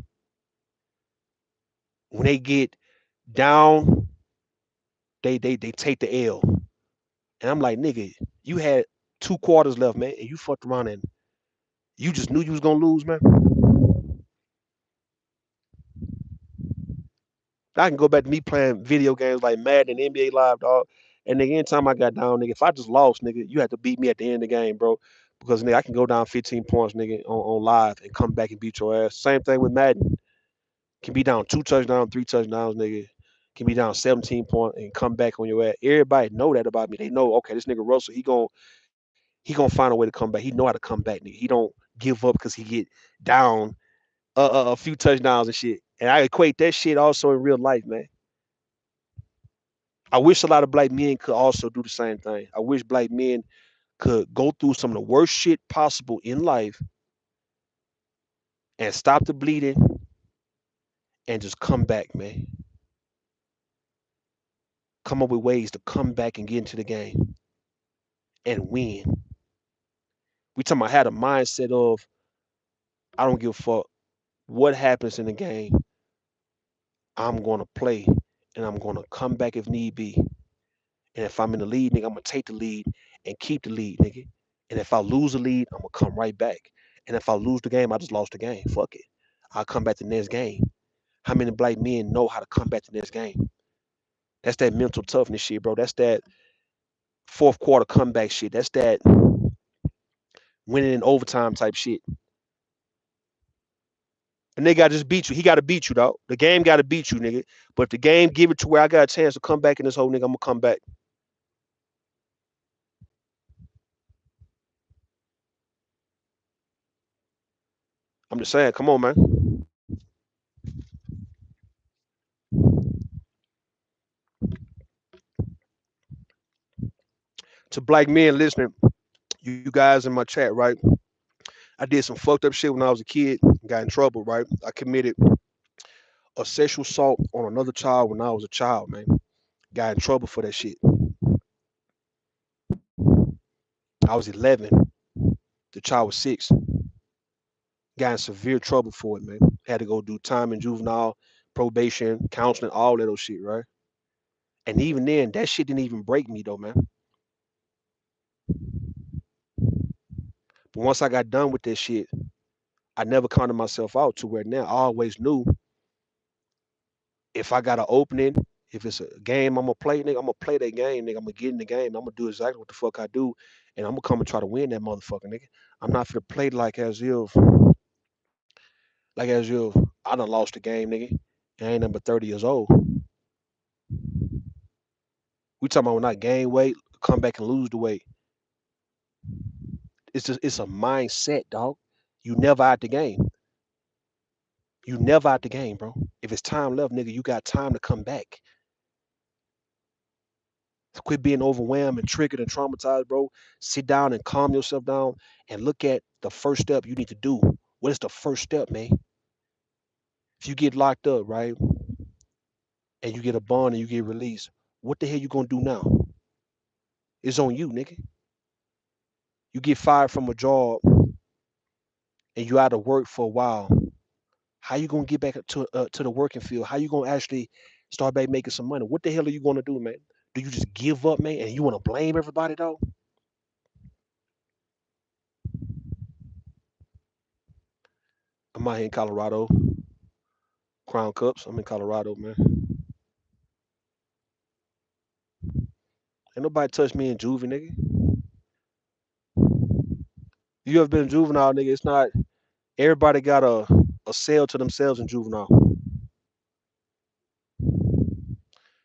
when they get down. They take the L, and I'm like, nigga, you had 2 quarters left, man, and you fucked around and you just knew you was gonna lose, man. I can go back to me playing video games like Madden and NBA Live, dog. And nigga, anytime I got down, nigga, if I just lost, nigga, you had to beat me at the end of the game, bro. Because nigga, I can go down 15 points, nigga, on live and come back and beat your ass. Same thing with Madden. Can be down 2 touchdowns, 3 touchdowns, nigga. Can be down 17 points and come back on your ass. Everybody know that about me. They know, okay, this nigga Russell, he gonna find a way to come back. He know how to come back, nigga. He don't give up because he get down a few touchdowns and shit. And I equate that shit also in real life, man. I wish a lot of black men could also do the same thing. I wish black men could go through some of the worst shit possible in life and stop the bleeding and just come back, man. Come up with ways to come back and get into the game and win. We talking about had a mindset of I don't give a fuck what happens in the game. I'm gonna play and I'm gonna come back if need be. And if I'm in the lead, nigga, I'm gonna take the lead and keep the lead, nigga. And if I lose the lead, I'm gonna come right back. And if I lose the game, I just lost the game. Fuck it. I'll come back to the next game. How many black men know how to come back to the next game? That's that mental toughness shit, bro. That's that fourth quarter comeback shit. That's that winning in overtime type shit. A nigga gotta just beat you. He gotta beat you, dog. The game gotta beat you, nigga. But if the game give it to where I got a chance to come back in this whole nigga, I'm gonna come back. I'm just saying, come on, man. To black men listening, you guys in my chat, right? I did some fucked up shit when I was a kid, got in trouble, right? I committed a sexual assault on another child when I was a child, man. Got in trouble for that shit. I was 11. The child was 6. Got in severe trouble for it, man. Had to go do time in juvenile, probation, counseling, all that old shit, right? And even then, that shit didn't even break me though, man. But once I got done with that shit, I never counted myself out to where now I always knew if I got an opening, if it's a game I'm gonna play, nigga, I'm gonna play that game, nigga. I'm gonna get in the game. I'm gonna do exactly what the fuck I do, and I'm gonna come and try to win that motherfucker, nigga. I'm not gonna play like as if I done lost the game, nigga. And I ain't number 30 years old. We talking about when I gain weight, come back and lose the weight. It's a mindset, dog. You never out the game. You never out the game, bro. If it's time left, nigga, you got time to come back. Quit being overwhelmed and triggered and traumatized, bro. Sit down and calm yourself down and look at the first step you need to do. What is the first step, man? If you get locked up, right, and you get a bond and you get released, what the hell you gonna do now? It's on you, nigga. You get fired from a job and you out of work for a while. How you gonna get back to the working field? How you gonna actually start back making some money? What the hell are you gonna do, man? Do you just give up, man, and you wanna blame everybody though? I'm out here in Colorado, Crown Cups. I'm in Colorado, man. Ain't nobody touched me in juvie, nigga. You ever been in juvenile, nigga? It's not everybody got a cell to themselves in juvenile.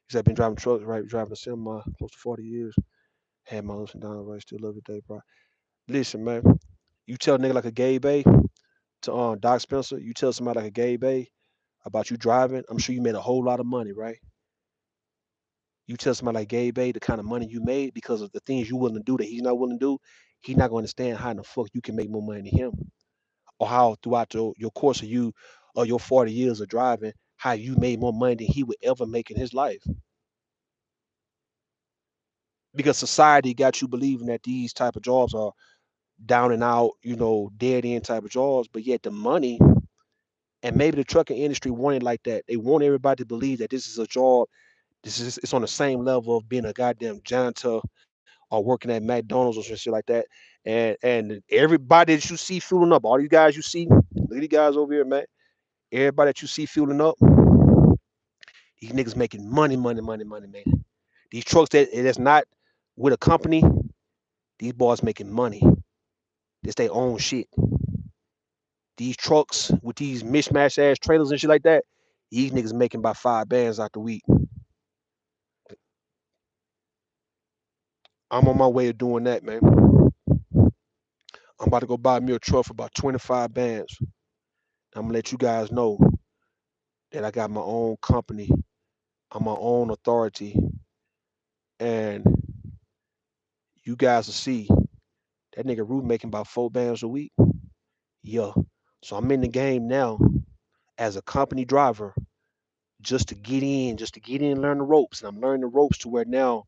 Cause I've been driving trucks, right? Driving a semi close to 40 years. Had my ups and downs, right? Still love it day, bro. Listen, man. You tell a nigga like a Gabe A to Doc Spencer, you tell somebody like a Gabe A about you driving, I'm sure you made a whole lot of money, right? You tell somebody like Gabe A the kind of money you made because of the things you willing to do that he's not willing to do, he's not going to understand how in the fuck you can make more money than him. Or how throughout your course of you or your 40 years of driving, how you made more money than he would ever make in his life. Because society got you believing that these type of jobs are down and out, dead end type of jobs, but yet the money and maybe the trucking industry want it like that. They want everybody to believe that this is a job. This is it's on the same level of being a goddamn janitor or working at McDonald's or some shit like that. And everybody that you see fueling up, all these guys you see, look at these guys over here, man. Everybody that you see fueling up, these niggas making money, money, money, money, man. These trucks that's not with a company, these boys making money. It's their own shit. These trucks with these mishmash ass trailers and shit like that, these niggas making about 5 bands out the week. I'm on my way of doing that, man. I'm about to go buy me a truck for about 25 bands. I'm gonna let you guys know that I got my own company. I'm my own authority, and you guys will see. That nigga Rue making about 4 bands a week. Yeah. So I'm in the game now as a company driver just to get in and learn the ropes. And I'm learning the ropes to where now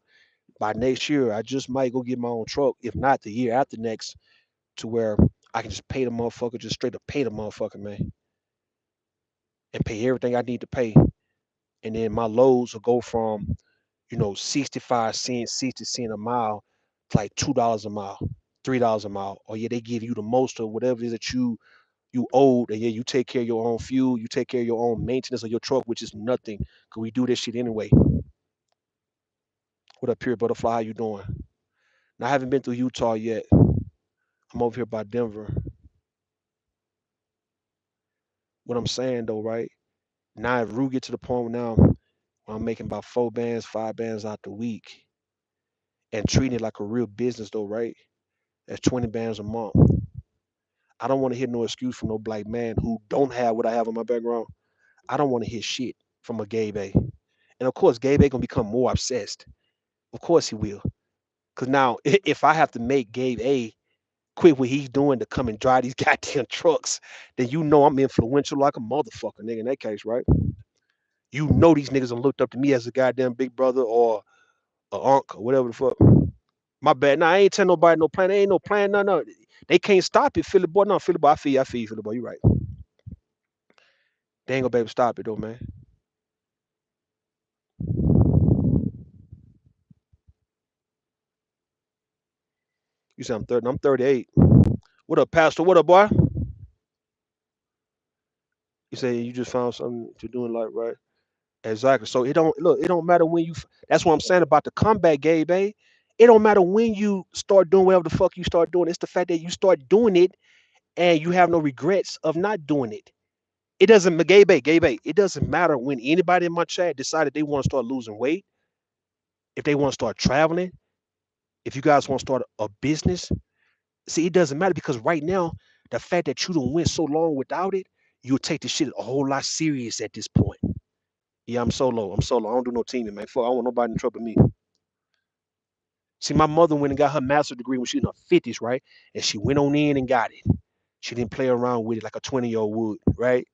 by next year I just might go get my own truck, if not the year after next, to where I can just pay the motherfucker, just straight up pay the motherfucker, man, and pay everything I need to pay. And then my loads will go from, 65 cents, 60 cents a mile to like $2 a mile, $3 a mile. Or yeah, they give you the most of whatever it is that you owed, and yeah, you take care of your own fuel, you take care of your own maintenance of your truck, which is nothing, cause we do this shit anyway. What up, Pure Butterfly? How you doing? Now, I haven't been through Utah yet. I'm over here by Denver. What I'm saying though, right? Now if Rue get to the point now where I'm making about 4 bands, 5 bands out the week and treating it like a real business though, right? That's 20 bands a month. I don't want to hear no excuse from no black man who don't have what I have in my background. I don't want to hear shit from a Gabe A. And of course, Gabe A gonna become more obsessed. Of course he will. Cause now if I have to make Gabe A quit what he's doing to come and drive these goddamn trucks, then I'm influential like a motherfucker, nigga, in that case, right? These niggas have looked up to me as a goddamn big brother or a uncle, or whatever the fuck. My bad. Nah, I ain't tell nobody no plan. There ain't no plan. No, no. They can't stop it, Philly boy. No, Philly boy. I feel you, Philly boy. You right. They ain't gonna be able to stop it though, man. You say I'm 30. I'm 38. What up, Pastor? What up, boy? You say you just found something to do in life, right? Exactly. So it don't look. It don't matter when you. That's what I'm saying about the comeback, Gabe. Eh? It don't matter when you start doing whatever the fuck you start doing. It's the fact that you start doing it and you have no regrets of not doing it. It doesn't, Gabe. It doesn't matter when anybody in my chat decided they want to start losing weight, if they want to start traveling, if you guys want to start a business. See, it doesn't matter because right now, the fact that you don't went so long without it, you'll take this shit a whole lot serious at this point. Yeah, I'm solo. I'm solo. I don't do no teaming, man. Fuck, I don't want nobody in trouble with me. See, my mother went and got her master's degree when she was in her 50s, right? And she went on in and got it. She didn't play around with it like a 20-year-old would, right?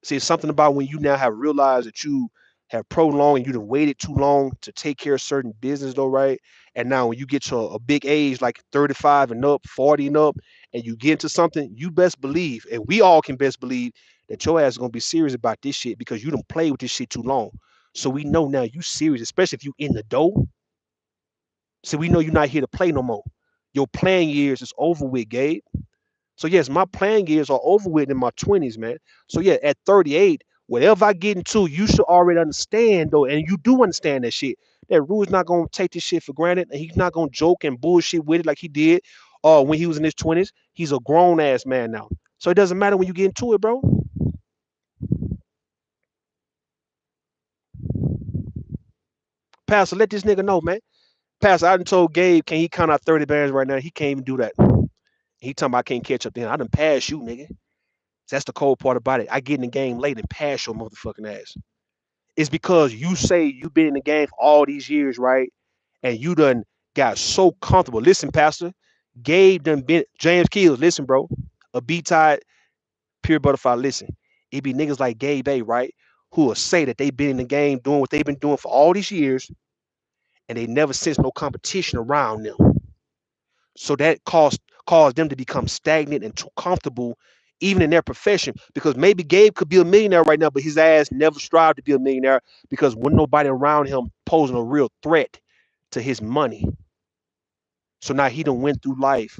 See, it's something about when you now have realized that you have prolonged and you've waited too long to take care of certain business, though, right? And now when you get to a big age, like 35 and up, 40 and up, and you get into something, you best believe, and we all can best believe that your ass is gonna be serious about this shit because you don't play with this shit too long. So we know now you serious, especially if you in the dough. So we know you're not here to play no more. Your playing years is over with, Gabe. So yes, my playing years are over with in my 20s, man. So yeah, at 38, whatever I get into, you should already understand though, and you do understand that shit. That Rue's not gonna take this shit for granted, and he's not gonna joke and bullshit with it like he did when he was in his 20s. He's a grown ass man now. So it doesn't matter when you get into it, bro. Pastor, let this nigga know, man. Pastor, I done told Gabe, can he count out 30 bands right now? He can't even do that. He talking about I can't catch up then. I done pass you, nigga. That's the cold part about it. I get in the game late and pass your motherfucking ass. It's because you say you've been in the game for all these years, right? And you done got so comfortable. Listen, Pastor, Gabe done been James Keels. Listen, bro, a B tide pure butterfly. Listen, it be niggas like Gabe A, right? Who will say that they been in the game doing what they've been doing for all these years, and they never sense no competition around them. So that caused them to become stagnant and too comfortable, even in their profession. Because maybe Gabe could be a millionaire right now, but his ass never strived to be a millionaire because when nobody around him posing a real threat to his money. So now he done went through life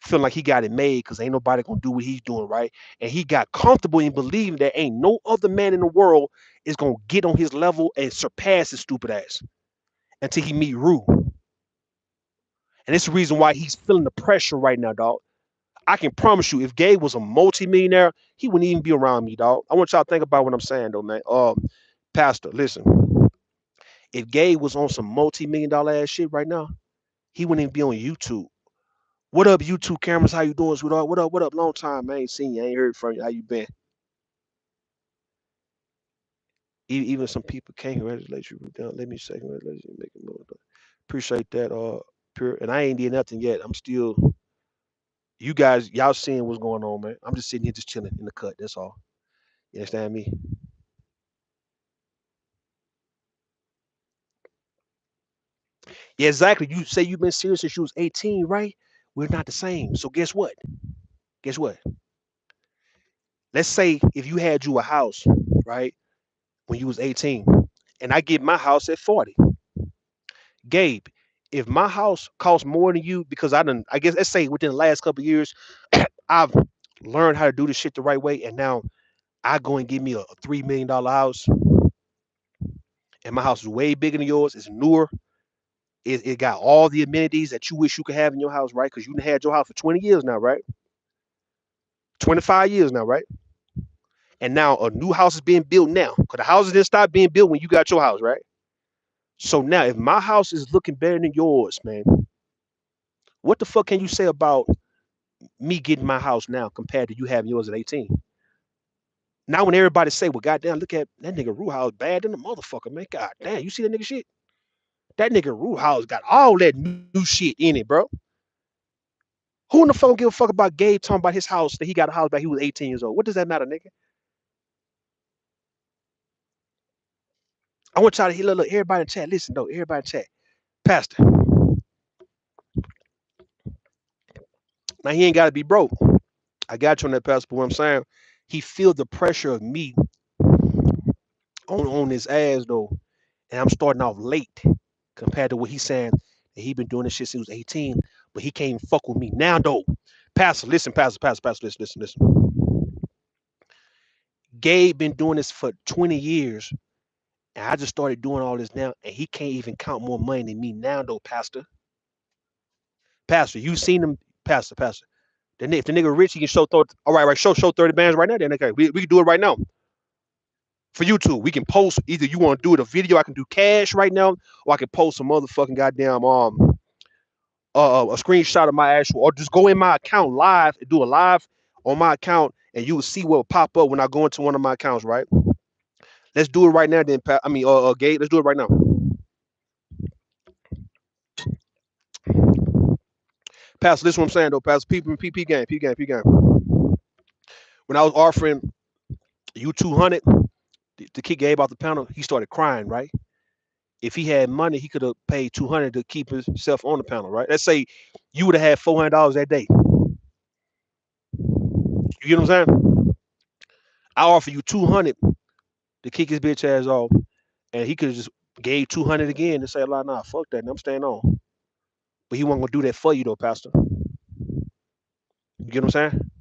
feeling like he got it made because ain't nobody gonna do what he's doing, right? And he got comfortable in believing that ain't no other man in the world is gonna get on his level and surpass his stupid ass until he meet Rue. And it's the reason why he's feeling the pressure right now, dog. I can promise you, if Gabe was a multi-millionaire, he wouldn't even be around me, dog. I want y'all to think about what I'm saying, though, man. Pastor, listen. If Gabe was on some multi-million-dollar ass shit right now, he wouldn't even be on YouTube. What up, YouTube cameras? How you doing, sweetheart? What up? What up? Long time, man. I ain't seen you. I ain't heard from you. How you been? Even some people can't congratulate you. Let me say congratulations. Make it more. Appreciate that. pure, and I ain't did nothing yet. I'm still, you guys, y'all seeing what's going on, man. I'm just sitting here just chilling in the cut. That's all. You understand me? Yeah, exactly. You say you've been serious since you was 18, right? We're not the same. So guess what? Guess what? Let's say if you had you a house, right, when you was 18, and I get my house at 40. Gabe, if my house costs more than you because I guess let's say within the last couple of years, I've learned how to do this shit the right way, and now I go and give me a $3 million house, and my house is way bigger than yours. It's newer. It got all the amenities that you wish you could have in your house, right? Because you had your house for 20 years now, right? 25 years now, right? And now a new house is being built now. Because the houses didn't stop being built when you got your house, right? So now if my house is looking better than yours, man, what the fuck can you say about me getting my house now compared to you having yours at 18? Now when everybody say, well, goddamn, look at that nigga Rue House bad than the motherfucker, man. God damn, you see that nigga shit? That nigga Rue House got all that new shit in it, bro. Who in the fuck give a fuck about Gabe talking about his house that he got a house back he was 18 years old? What does that matter, nigga? I want y'all to hear, look, everybody in chat, listen though, everybody in chat. Pastor, now he ain't got to be broke. I got you on that, Pastor, but what I'm saying, he feel the pressure of me on his ass though, and I'm starting off late compared to what he's saying that he been doing this shit since he was 18, but he can't even fuck with me now though. Pastor, listen, Pastor, listen. Gabe been doing this for 20 years, and I just started doing all this now, and he can't even count more money than me now though, Pastor. Pastor, you seen him, Pastor. If the nigga rich, he can show 30. All right, show 30 bands right now. Then okay, we can do it right now for YouTube. We can post either you want to do it a video. I can do cash right now, or I can post some motherfucking goddamn a screenshot of my actual, or just go in my account live and do a live on my account, and you will see what will pop up when I go into one of my accounts. Right? Let's do it right now. Then Gabe, let's do it right now. Pastor, this is what I'm saying though. Pastor, PP game. When I was offering you 200 to kick Gabe off the panel, he started crying. Right? If he had money, he could have paid 200 to keep himself on the panel, right? Let's say you would have had $400 that day. You get what I'm saying? I offer you 200 to kick his bitch ass off, and he could have just gave 200 again and say, nah, fuck that, and I'm staying on. But he wasn't gonna do that for you though, Pastor. You get what I'm saying?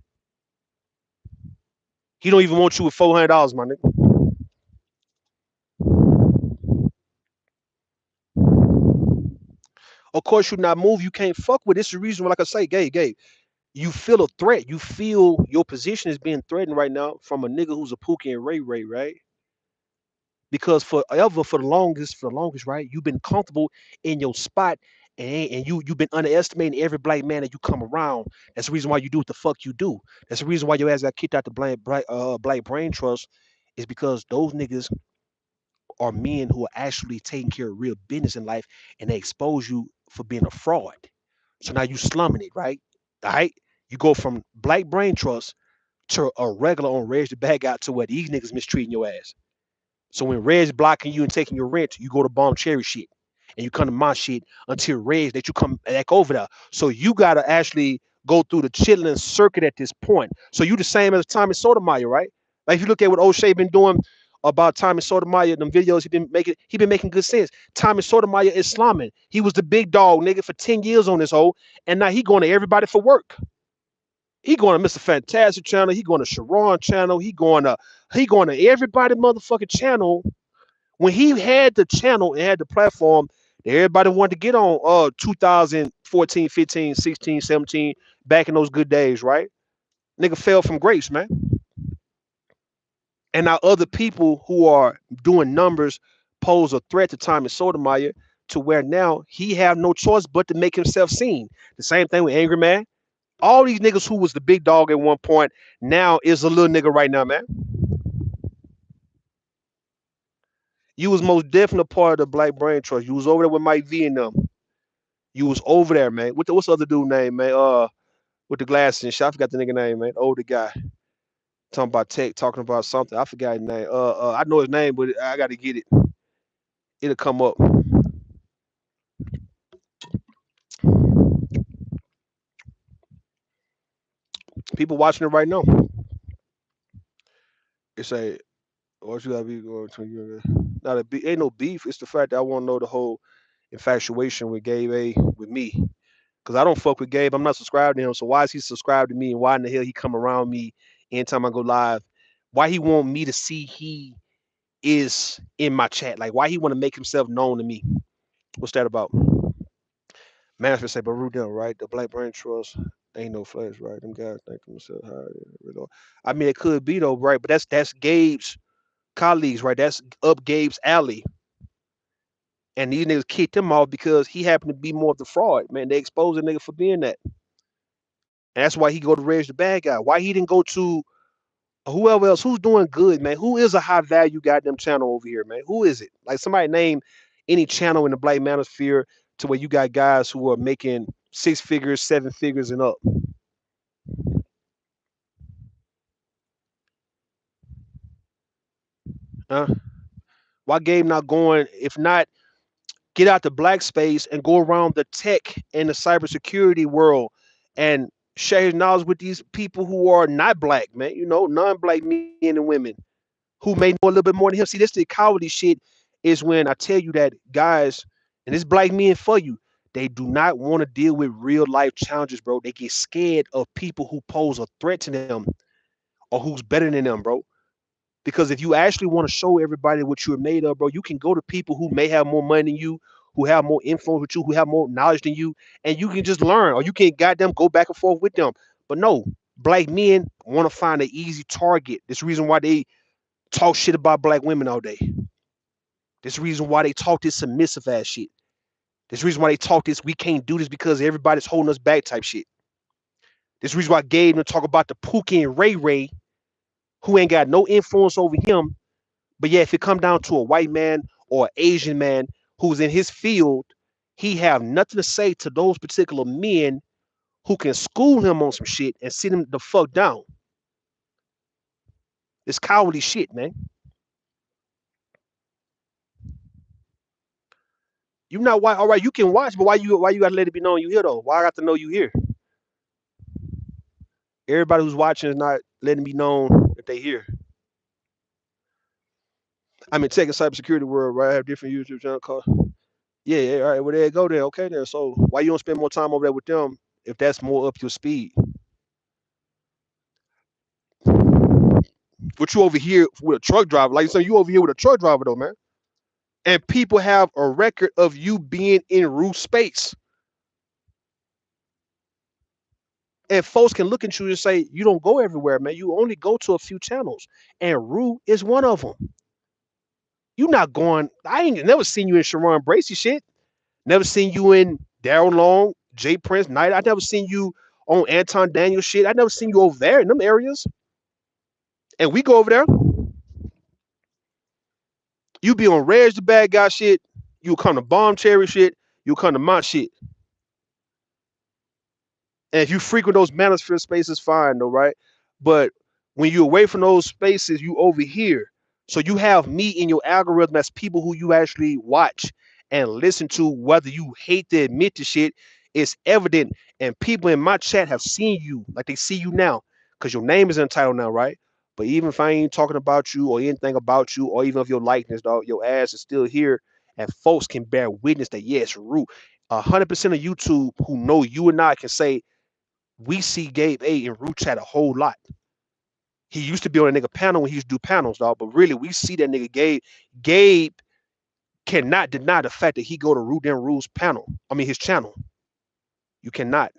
He don't even want you with $400, my nigga. Of course, you not move. You can't fuck with. This is the reason why, like I say, Gabe, you feel a threat. You feel your position is being threatened right now from a nigga who's a Pookie and Ray, right? Because for the longest, right, you've been comfortable in your spot, and you've been underestimating every black man that you come around. That's the reason why you do what the fuck you do. That's the reason why your ass got kicked out the black brain trust, is because those niggas are men who are actually taking care of real business in life, and they expose you for being a fraud. So now you slumming it, right? All right, you go from black brain trust to a regular on Reg the Bad Guy to what these niggas mistreating your ass. So when Red's blocking you and taking your rent, you go to Bomb Cherry shit. And you come to my shit until Red that you come back over there. So you gotta actually go through the chitlin circuit at this point. So you the same as Tommy Sotomayor, right? Like if you look at what O'Shea been doing about Tommy Sotomayor, them videos he been making good sense. Tommy Sotomayor is slumming. He was the big dog nigga for 10 years on this hole, and now he going to everybody for work. He going to Mr. Fantastic channel. He going to Sharon channel. He going to everybody motherfucking channel. When he had the channel and had the platform that everybody wanted to get on 2014, 15, 16, 17, back in those good days, right? Nigga fell from grace, man. And now other people who are doing numbers pose a threat to Tommy Sotomayor, to where now he have no choice but to make himself seen. The same thing with Angry Man. All these niggas who was the big dog at one point now is a little nigga right now, man. You was most definitely part of the Black Brain Trust. You was over there with Mike V and them. You was over there, man. What's the other dude name, man? With the glasses and shit. I forgot the nigga name, man. The older guy talking about tech, talking about something. I forgot his name. I know his name, but I got to get it. It'll come up. People watching it right now. It's a what you gotta be going to you. Not a beef. Ain't no beef. It's the fact that I want to know the whole infatuation with Gabe A with me. Cause I don't fuck with Gabe. I'm not subscribed to him. So why is he subscribed to me? And why in the hell he come around me anytime I go live? Why he want me to see he is in my chat? Like why he want to make himself known to me? What's that about? Management say, but root them, right? The Black Brain Trust ain't no flesh, right? Them guys think themselves higher. I mean, it could be though, right? But that's Gabe's colleagues, right? That's up Gabe's alley. And these niggas kicked him off because he happened to be more of the fraud, man. They exposed the nigga for being that. And that's why he go to Reg the bad guy. Why he didn't go to whoever else who's doing good, man? Who is a high value goddamn channel over here, man? Who is it? Like somebody name any channel in the Black Manosphere to where you got guys who are making 6 figures, 7 figures, and up. Huh? Why Gabe not going? If not, get out the black space and go around the tech and the cybersecurity world and share his knowledge with these people who are not black, man. You know, non-black men and women who may know a little bit more than him. See, this the cowardly shit is when I tell you that guys, and it's black men for you, they do not want to deal with real life challenges, bro. They get scared of people who pose a threat to them or who's better than them, bro. Because if you actually want to show everybody what you're made of, bro, you can go to people who may have more money than you, who have more influence with you, who have more knowledge than you, and you can just learn, or you can goddamn go back and forth with them. But no, black men want to find an easy target. This reason why they talk shit about black women all day. This reason why they talk this submissive ass shit. This reason why they talk this we can't do this because everybody's holding us back type shit. This reason why Gabe and talk about the Pookie and Ray Ray who ain't got no influence over him. But yeah, if it come down to a white man or an Asian man who's in his field, he have nothing to say to those particular men who can school him on some shit and sit him the fuck down. It's cowardly shit, man. You not why all right, you can watch, but why you gotta let it be known you here though? Why I got to know you here? Everybody who's watching is not letting me know that they here. I mean tech and cybersecurity world, right? I have different YouTube channel called. Yeah, yeah, all right. Well there you go there. Okay there. So why you don't spend more time over there with them if that's more up your speed? But you over here with a truck driver, like you said, you over here with a truck driver though, man. And people have a record of you being in roof space. And folks can look at you and say, you don't go everywhere, man. You only go to a few channels. And Rue is one of them. You not going, I ain't never seen you in Sharon Bracy shit. Never seen you in Daryl Long, Jay Prince, Knight. I never seen you on Anton Daniel shit. I never seen you over there in them areas. And we go over there. You be on Reg the bad guy shit. You come to Bomb Cherry shit. You come to my shit. And if you frequent those manosphere spaces, fine though, right? But when you're away from those spaces, you over here. So you have me in your algorithm as people who you actually watch and listen to, whether you hate to admit to shit, it's evident. And people in my chat have seen you, like they see you now, because your name is in the title now, right? But even if I ain't talking about you or anything about you, or even if your likeness, dog, your ass is still here, and folks can bear witness that yes, Root. 100% of YouTube who know you and I can say we see Gabe A in Root Chat a whole lot. He used to be on a nigga panel when he used to do panels, dog. But really, we see that nigga Gabe. Gabe cannot deny the fact that he go to Root and Rules panel. I mean his channel. You cannot.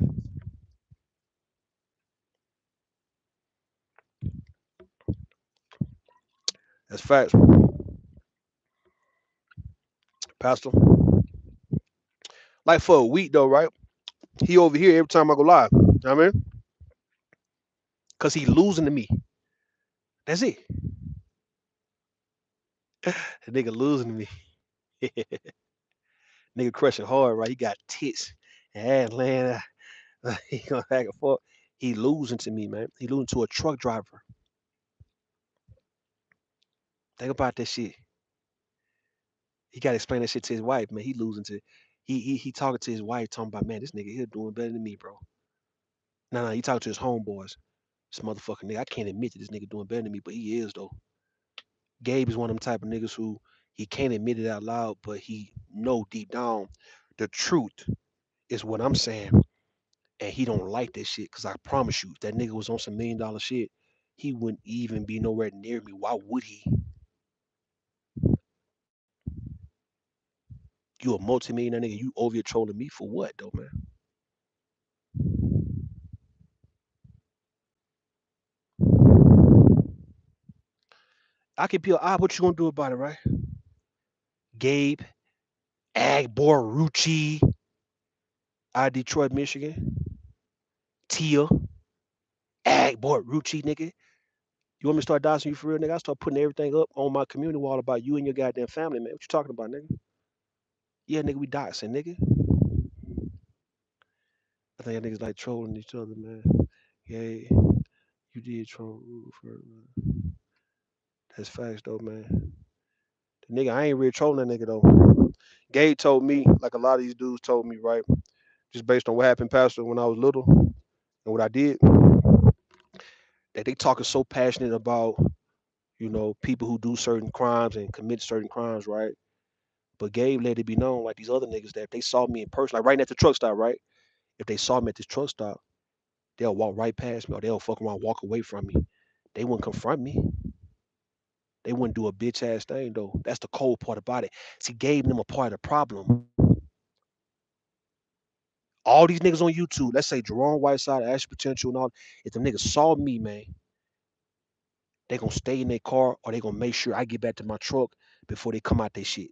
That's facts, Pastor. Like for a week though, right? He over here every time I go live. You know what I mean? Cause he losing to me. That's it. The nigga losing to me. Nigga crushing hard, right? He got tits. Yeah, man. He going back and forth. He losing to me, man. He losing to a truck driver. Think about that shit. He got to explain that shit to his wife, man. He losing to. He talking to his wife, talking about, man, this nigga here doing better than me, bro. No, he talking to his homeboys. This motherfucking nigga. I can't admit that this nigga doing better than me, but he is though. Gabe is one of them type of niggas who he can't admit it out loud, but he know deep down the truth is what I'm saying, and he don't like that shit. Cause I promise you, if that nigga was on some $1 million shit, he wouldn't even be nowhere near me. Why would he? You a multi-millionaire nigga. You over here trolling me for what though, man? I could be what you gonna do about it, right? Gabe Agborucci out of Detroit, Michigan. Tia Agborucci, nigga. You want me to start doxing you for real, nigga? I start putting everything up on my community wall about you and your goddamn family, man. What you talking about, nigga? Yeah, nigga, we doxing, nigga. I think that niggas like trolling each other, man. Yeah, you did troll for that's facts though, man. The nigga, I ain't really trolling that nigga though. Gabe told me, like a lot of these dudes told me, right? Just based on what happened, Pastor, when I was little and what I did, that they talking so passionate about, people who do certain crimes and commit certain crimes, right? But Gabe let it be known, like these other niggas, that if they saw me in person, like right at the truck stop, right? If they saw me at this truck stop, they'll walk right past me or they'll fuck around, walk away from me. They wouldn't confront me. They wouldn't do a bitch ass thing though. That's the cold part about it. See, Gabe them a part of the problem. All these niggas on YouTube, let's say Jerome Whiteside, Ash Potential, and all, if the niggas saw me, man, they gonna stay in their car or they gonna make sure I get back to my truck before they come out their shit.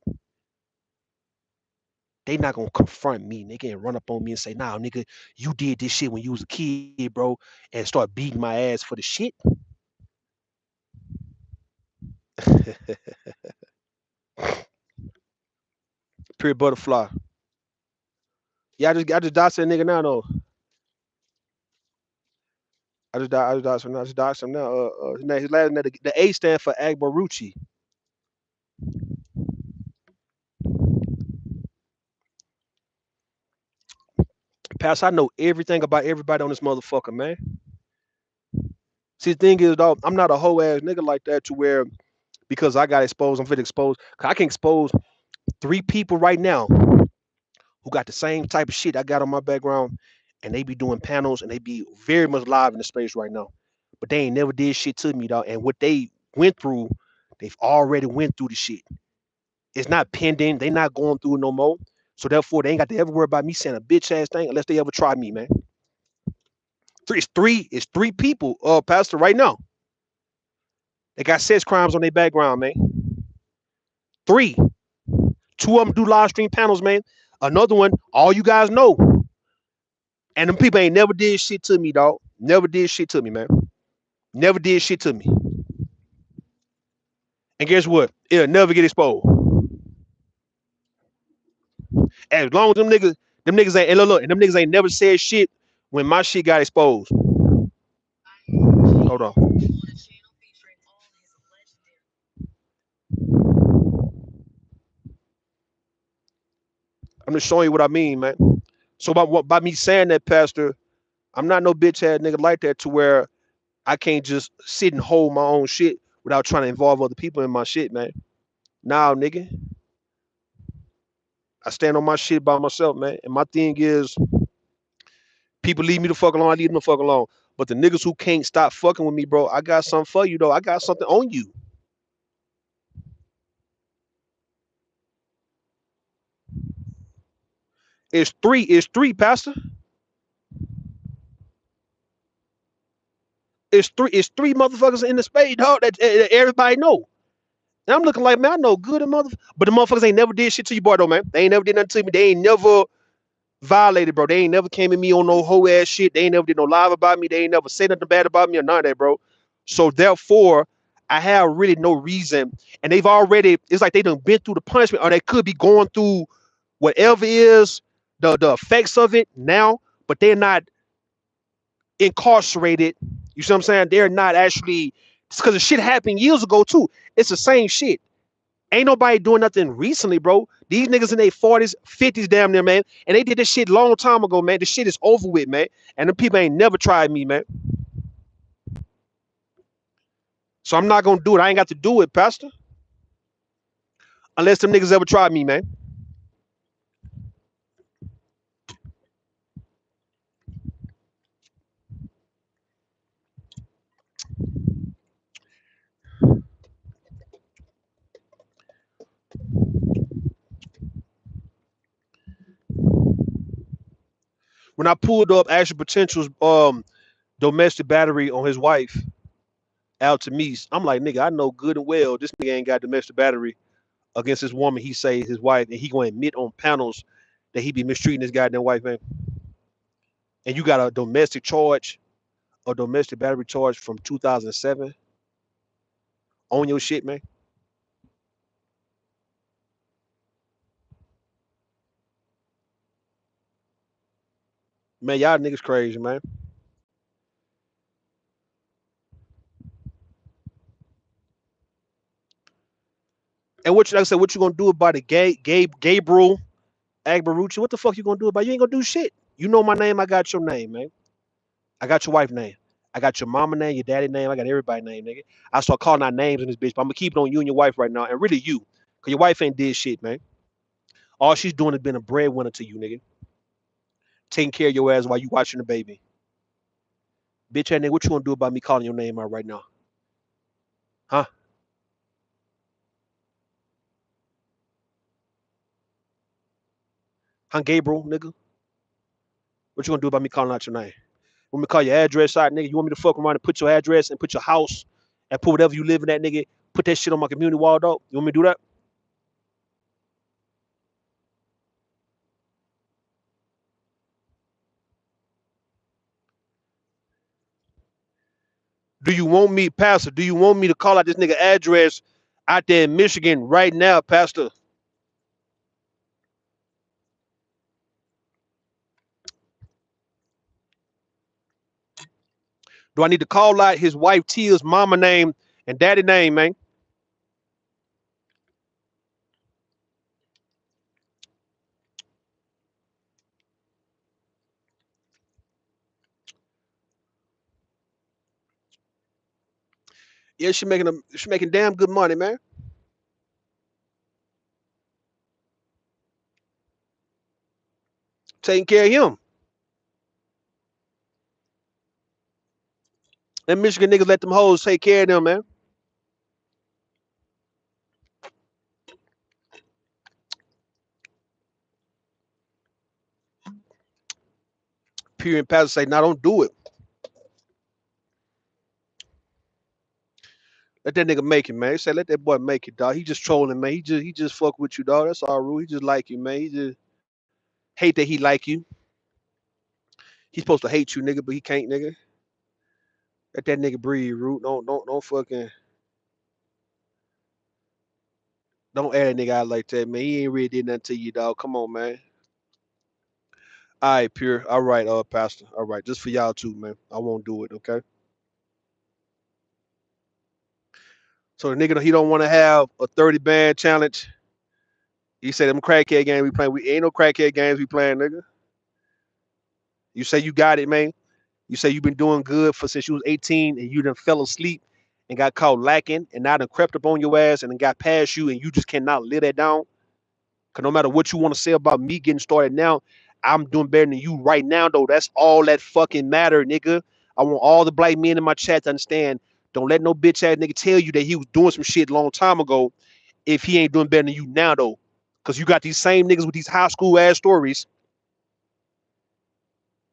They not gonna confront me, nigga, and run up on me and say, nah, nigga, you did this shit when you was a kid, bro, and start beating my ass for the shit. Pure butterfly. Yeah, I just doxed that nigga now though. I just doxed him now. His last name, the A stand for Agbarucci. Pass, I know everything about everybody on this motherfucker, man. See, the thing is, dog, I'm not a hoe ass nigga like that to where because I got exposed, I'm fit exposed. 'Cause I can expose 3 people right now who got the same type of shit I got on my background, and they be doing panels and they be very much live in the space right now. But they ain't never did shit to me, dog. And what they went through, they've already went through the shit. It's not pending. They not going through it no more. So therefore, they ain't got to ever worry about me saying a bitch ass thing unless they ever try me, man. It's three people, Pastor, right now. They got sex crimes on their background, man. Three. Two of them do live stream panels, man. Another one, all you guys know. And them people ain't never did shit to me, dog. Never did shit to me, man. Never did shit to me. And guess what? It'll never get exposed. As long as them niggas ain't, and look, and them niggas ain't never said shit when my shit got exposed. Hold on. I'm just showing you what I mean, man. So by me saying that, Pastor, I'm not no bitch ass nigga like that to where I can't just sit and hold my own shit without trying to involve other people in my shit, man. Now, nigga, I stand on my shit by myself, man. And my thing is, people leave me the fuck alone, I leave them the fuck alone. But the niggas who can't stop fucking with me, bro, I got something for you, though. I got something on you. It's three, Pastor. It's three motherfuckers in the spade, dog, that everybody know. And I'm looking like, man, I know good and but the motherfuckers ain't never did shit to you, boy, though, man. They ain't never did nothing to me. They ain't never violated, bro. They ain't never came at me on no whole ass shit. They ain't never did no live about me. They ain't never said nothing bad about me or none of that, bro. So therefore, I have really no reason. And it's like they done been through the punishment, or they could be going through whatever is the effects of it now, but they're not incarcerated. You see what I'm saying? They're not actually, because the shit happened years ago too. It's the same shit. Ain't nobody doing nothing recently, bro. These niggas in their 40s, 50s, damn near, man. And they did this shit long time ago, man. This shit is over with, man. And the people ain't never tried me, man. So I'm not gonna do it. I ain't got to do it, Pastor. Unless them niggas ever tried me, man. When I pulled up Action Potential's domestic battery on his wife out to me, I'm like, nigga, I know good and well this nigga ain't got domestic battery against this woman he say his wife, and he gonna admit on panels that he be mistreating his goddamn wife, man. And you got a domestic charge, a domestic battery charge from 2007 on your shit, man. Man, y'all niggas crazy, man. And what, like I said, what you gonna do about it, Gabriel Agbarucci? What the fuck you gonna do about it? You ain't gonna do shit. You know my name. I got your name, man. I got your wife name. I got your mama name, your daddy name. I got everybody name, nigga. I start calling out names in this bitch, but I'm gonna keep it on you and your wife right now, and really you, cause your wife ain't did shit, man. All she's doing is being a breadwinner to you, nigga. Taking care of your ass while you watching the baby. Bitch ass nigga, what you gonna do about me calling your name out right now? Huh? Huh, Gabriel, nigga? What you gonna do about me calling out your name? Want me to call your address out, nigga? You want me to fuck around and put your address and put your house and put whatever you live in that, nigga? Put that shit on my community wall, dog. You want me to do that? Do you want me, Pastor? Do you want me to call out this nigga address out there in Michigan right now, Pastor? Do I need to call out his wife Tia's mama name and daddy name, man? Yeah, she making damn good money, man. Taking care of him. And Michigan niggas let them hoes take care of them, man. Pure and Pastor say, nah, don't do it. Let that nigga make it, man. He said, let that boy make it, dog. He just trolling, man. He just fuck with you, dog. That's all, Rule. He just like you, man. He just hate that he like you. He's supposed to hate you, nigga, but he can't, nigga. Let that nigga breathe, Root. Don't fucking don't add a nigga out like that, man. He ain't really did nothing to you, dog. Come on, man. All right, Pure. All right, Pastor. All right, just for y'all too, man. I won't do it, okay? So the nigga he don't want to have a 30 band challenge. He said them crackhead games we playing. We ain't no crackhead games we playing, nigga. You say you got it, man. You say you've been doing good for since you was 18 and you done fell asleep and got caught lacking and now done crept up on your ass and then got past you and you just cannot live that down. Cause no matter what you want to say about me getting started now, I'm doing better than you right now, though. That's all that fucking matter, nigga. I want all the black men in my chat to understand. Don't let no bitch ass nigga tell you that he was doing some shit a long time ago if he ain't doing better than you now, though. Cause you got these same niggas with these high school ass stories.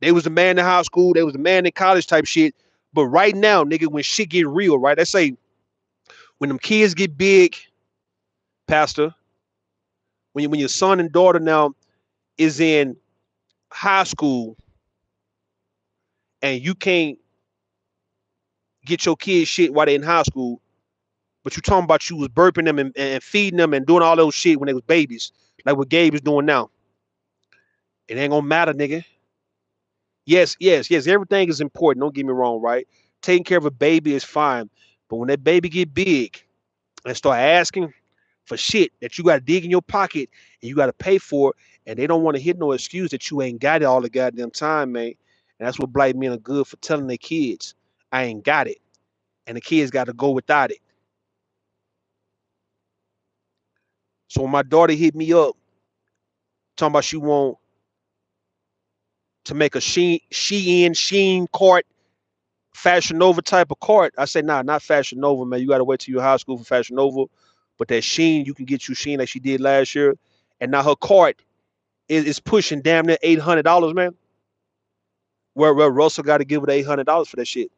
They was the man in high school, they was the man in college type shit. But right now, nigga, when shit get real, right? Let's say when them kids get big, Pastor, when your son and daughter now is in high school and you can't get your kids shit while they in high school, but you talking about you was burping them and feeding them and doing all those shit when they was babies, like what Gabe is doing now. It ain't gonna matter, nigga. Yes, yes, yes. Everything is important. Don't get me wrong, right? Taking care of a baby is fine, but when that baby get big and start asking for shit that you got to dig in your pocket and you got to pay for it, and they don't want to hit no excuse that you ain't got it all the goddamn time, man. And that's what black men are good for telling their kids, I ain't got it, and the kids got to go without it. So when my daughter hit me up talking about she want to make a Sheen cart, Fashion Nova type of cart, I say nah, not Fashion Nova, man. You got to wait till your high school for Fashion Nova, but that Sheen, you can get you Sheen like she did last year, and now her cart is pushing damn near $800, man. Where Russell got to give her $800 for that shit.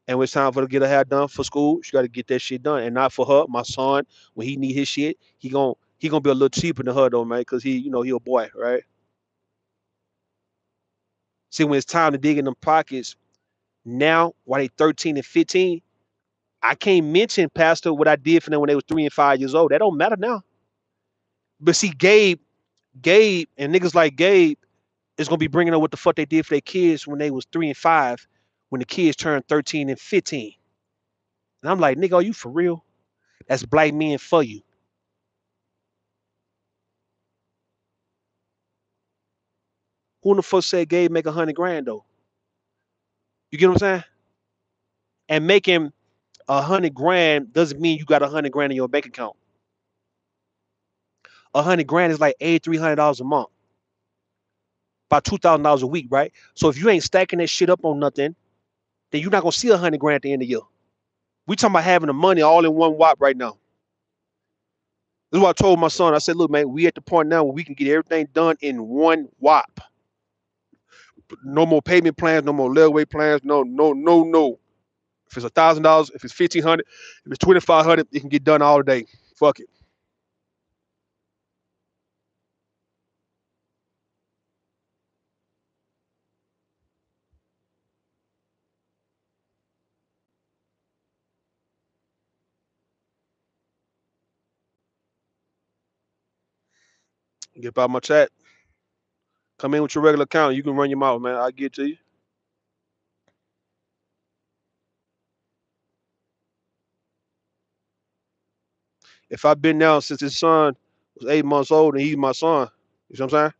And when it's time for her to get her hair done for school, she got to get that shit done. And not for her, my son, when he need his shit, he gonna be a little cheaper than her though, man, because he a boy, right? See, when it's time to dig in them pockets, now while they 13 and 15, I can't mention, Pastor, what I did for them when they was 3 and 5 years old. That don't matter now. But see, Gabe, and niggas like Gabe is gonna be bringing up what the fuck they did for their kids when they was 3 and 5, when the kids turned 13 and 15. And I'm like, nigga, are you for real? That's black men for you. Who in the fuck said Gabe make 100 grand though? You get what I'm saying? And making 100 grand doesn't mean you got 100 grand in your bank account. 100 grand is like $8,300 a month, about $2,000 a week, right? So if you ain't stacking that shit up on nothing, then you're not gonna see 100 grand at the end of the year. We talking about having the money all in one whop right now. This is what I told my son. I said, look, man, we at the point now where we can get everything done in one whop. No more payment plans, no more layaway plans. No, no, no, no. If it's $1,000, if it's 1,500, if it's 2,500, it can get done all day. Fuck it. Get by my chat. Come in with your regular account. You can run your mouth, man. I'll get to you. If I've been down since his son was 8 months old and he's my son, you know what I'm saying?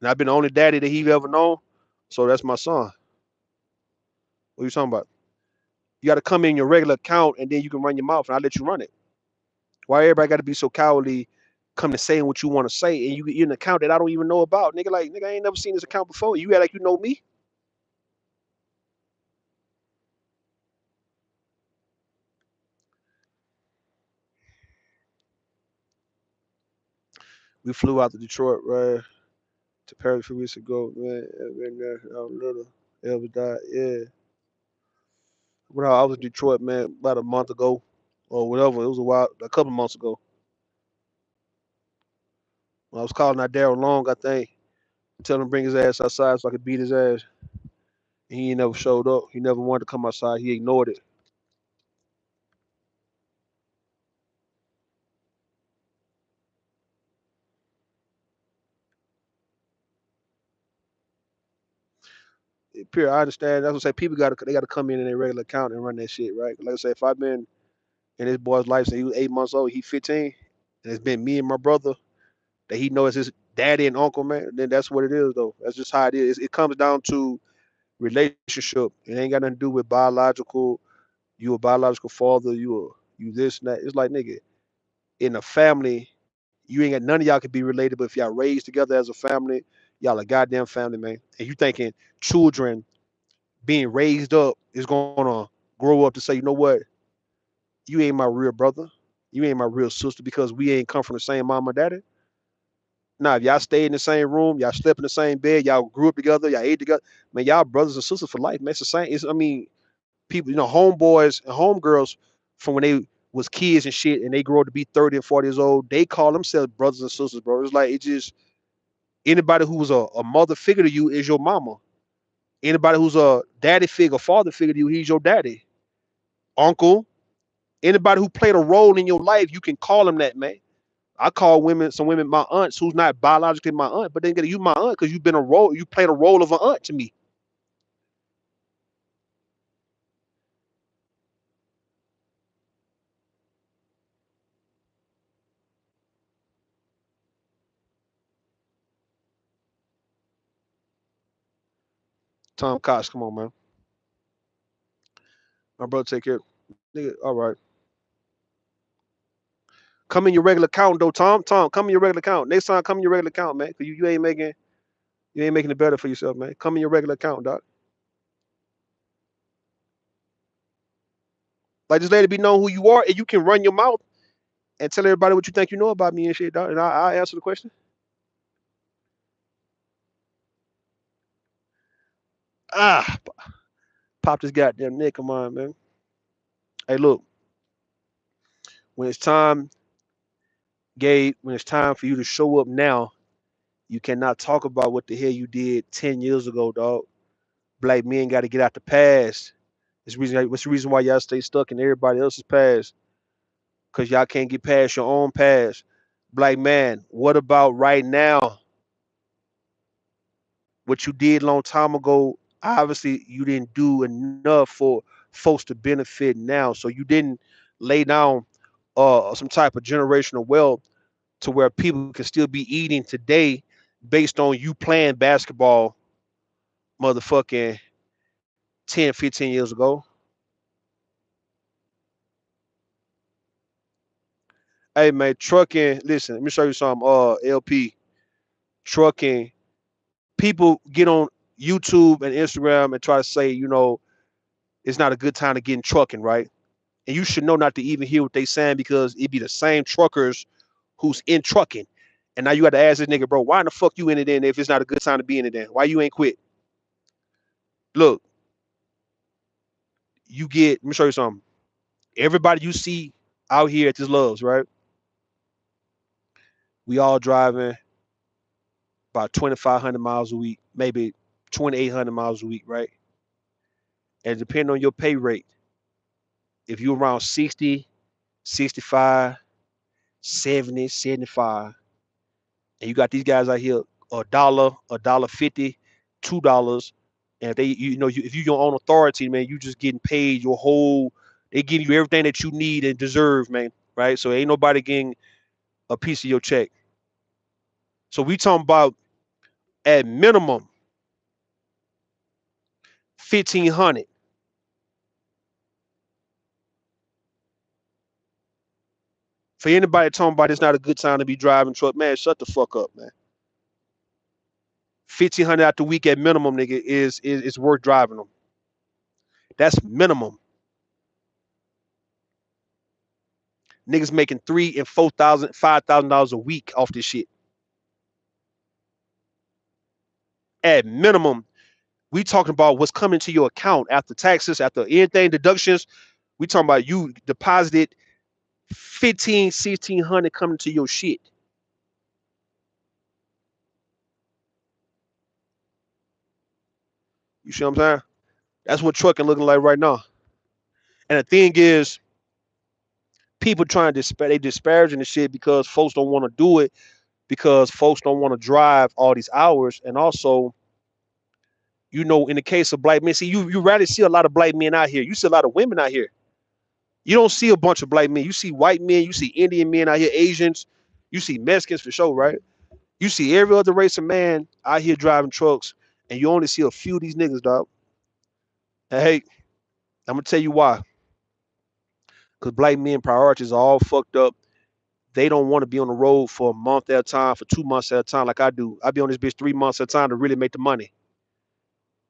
And I've been the only daddy that he's ever known, so that's my son. What are you talking about? You got to come in your regular account and then you can run your mouth and I'll let you run it. Why everybody got to be so cowardly, come to saying what you want to say, and you're an account that I don't even know about, nigga? Like, nigga, I ain't never seen this account before. You act like you know me. We flew out to Detroit, right, to Paris a few weeks ago. Man, I've been there. I was little. Elvis died. Yeah. When I was in Detroit, man, about a month ago, or whatever. It was a while, a couple of months ago. When I was calling out Daryl Long, I think, telling him to bring his ass outside so I could beat his ass. And he ain't never showed up. He never wanted to come outside. He ignored it. Period. I understand. That's what I say. People they gotta come in their regular account and run that shit, right? Like I said, if I've been in this boy's life since he was 8 months old, he 15, and it's been me and my brother that he knows his daddy and uncle, man, then that's what it is, though. That's just how it is. It comes down to relationship. It ain't got nothing to do with biological. You a biological father. You this and that. It's like, nigga, in a family, you ain't got none of y'all can be related, but if y'all raised together as a family, y'all a goddamn family, man. And you thinking children being raised up is gonna grow up to say, you know what, you ain't my real brother, you ain't my real sister because we ain't come from the same mom or daddy. Now, if y'all stayed in the same room, y'all slept in the same bed, y'all grew up together, y'all ate together, man, y'all brothers and sisters for life, man. It's the same. I mean, people, homeboys and homegirls from when they was kids and shit, and they grow up to be 30 and 40 years old, they call themselves brothers and sisters, bro. It's like, it just, anybody who was a mother figure to you is your mama. Anybody who's a daddy figure, father figure to you, he's your daddy. Uncle, anybody who played a role in your life, you can call him that, man. I call some women my aunts who's not biologically my aunt, but they get you my aunt because you played a role of an aunt to me. Tom Cox, come on, man. My brother, take care. Nigga, all right. Come in your regular account though, Tom. Tom, come in your regular account. Next time, come in your regular account, man. Cause you ain't making it better for yourself, man. Come in your regular account, doc. Like just let it be known who you are, and you can run your mouth and tell everybody what you think you know about me and shit, dog. And I answer the question. Ah, pop this goddamn neck, come on, man. Hey, look, when it's time, Gabe, when it's time for you to show up now, you cannot talk about what the hell you did 10 years ago, dog. Black men got to get out the past. What's the reason why y'all stay stuck in everybody else's past? Because y'all can't get past your own past. Black man, what about right now? What you did a long time ago, obviously you didn't do enough for folks to benefit now. So you didn't lay down some type of generational wealth to where people can still be eating today based on you playing basketball motherfucking 10, 15 years ago. Hey man, trucking, listen, let me show you something. LP, trucking, people get on YouTube and Instagram and try to say, it's not a good time to get in trucking, right? And you should know not to even hear what they saying because it be the same truckers who's in trucking. And now you got to ask this nigga, bro, why in the fuck you in it then if it's not a good time to be in it then? Why you ain't quit? Look, let me show you something. Everybody you see out here at this Loves, right? We all driving about 2,500 miles a week, maybe 2,800 miles a week, right? And depending on your pay rate, if you're around 60, 65, 70, 75, and you got these guys out here a dollar 50, $2, and if if you your own authority, man, you just getting paid your whole. They give you everything that you need and deserve, man. Right? So ain't nobody getting a piece of your check. So we talking about at minimum 1,500. For anybody talking about it's not a good time to be driving truck, man, shut the fuck up, man. 1,500 out the week at minimum, nigga, is worth driving them. That's minimum. Niggas making $3,000 and $4,000, $5,000 a week off this shit. At minimum, we talking about what's coming to your account after taxes, after anything, deductions. We talking about you deposited 15, 1,600 coming to your shit. You see what I'm saying? That's what trucking looking like right now. And the thing is, people trying to they disparaging the shit because folks don't want to do it because folks don't want to drive all these hours. And also, in the case of black men, see, you rarely see a lot of black men out here. You see a lot of women out here. You don't see a bunch of black men. You see white men, you see Indian men out here, Asians, you see Mexicans for sure, right? You see every other race of man out here driving trucks, and you only see a few of these niggas, dog. Hey, I'm gonna tell you why. Because black men priorities are all fucked up. They don't want to be on the road for a month at a time, for 2 months at a time, like I do. I be on this bitch 3 months at a time to really make the money.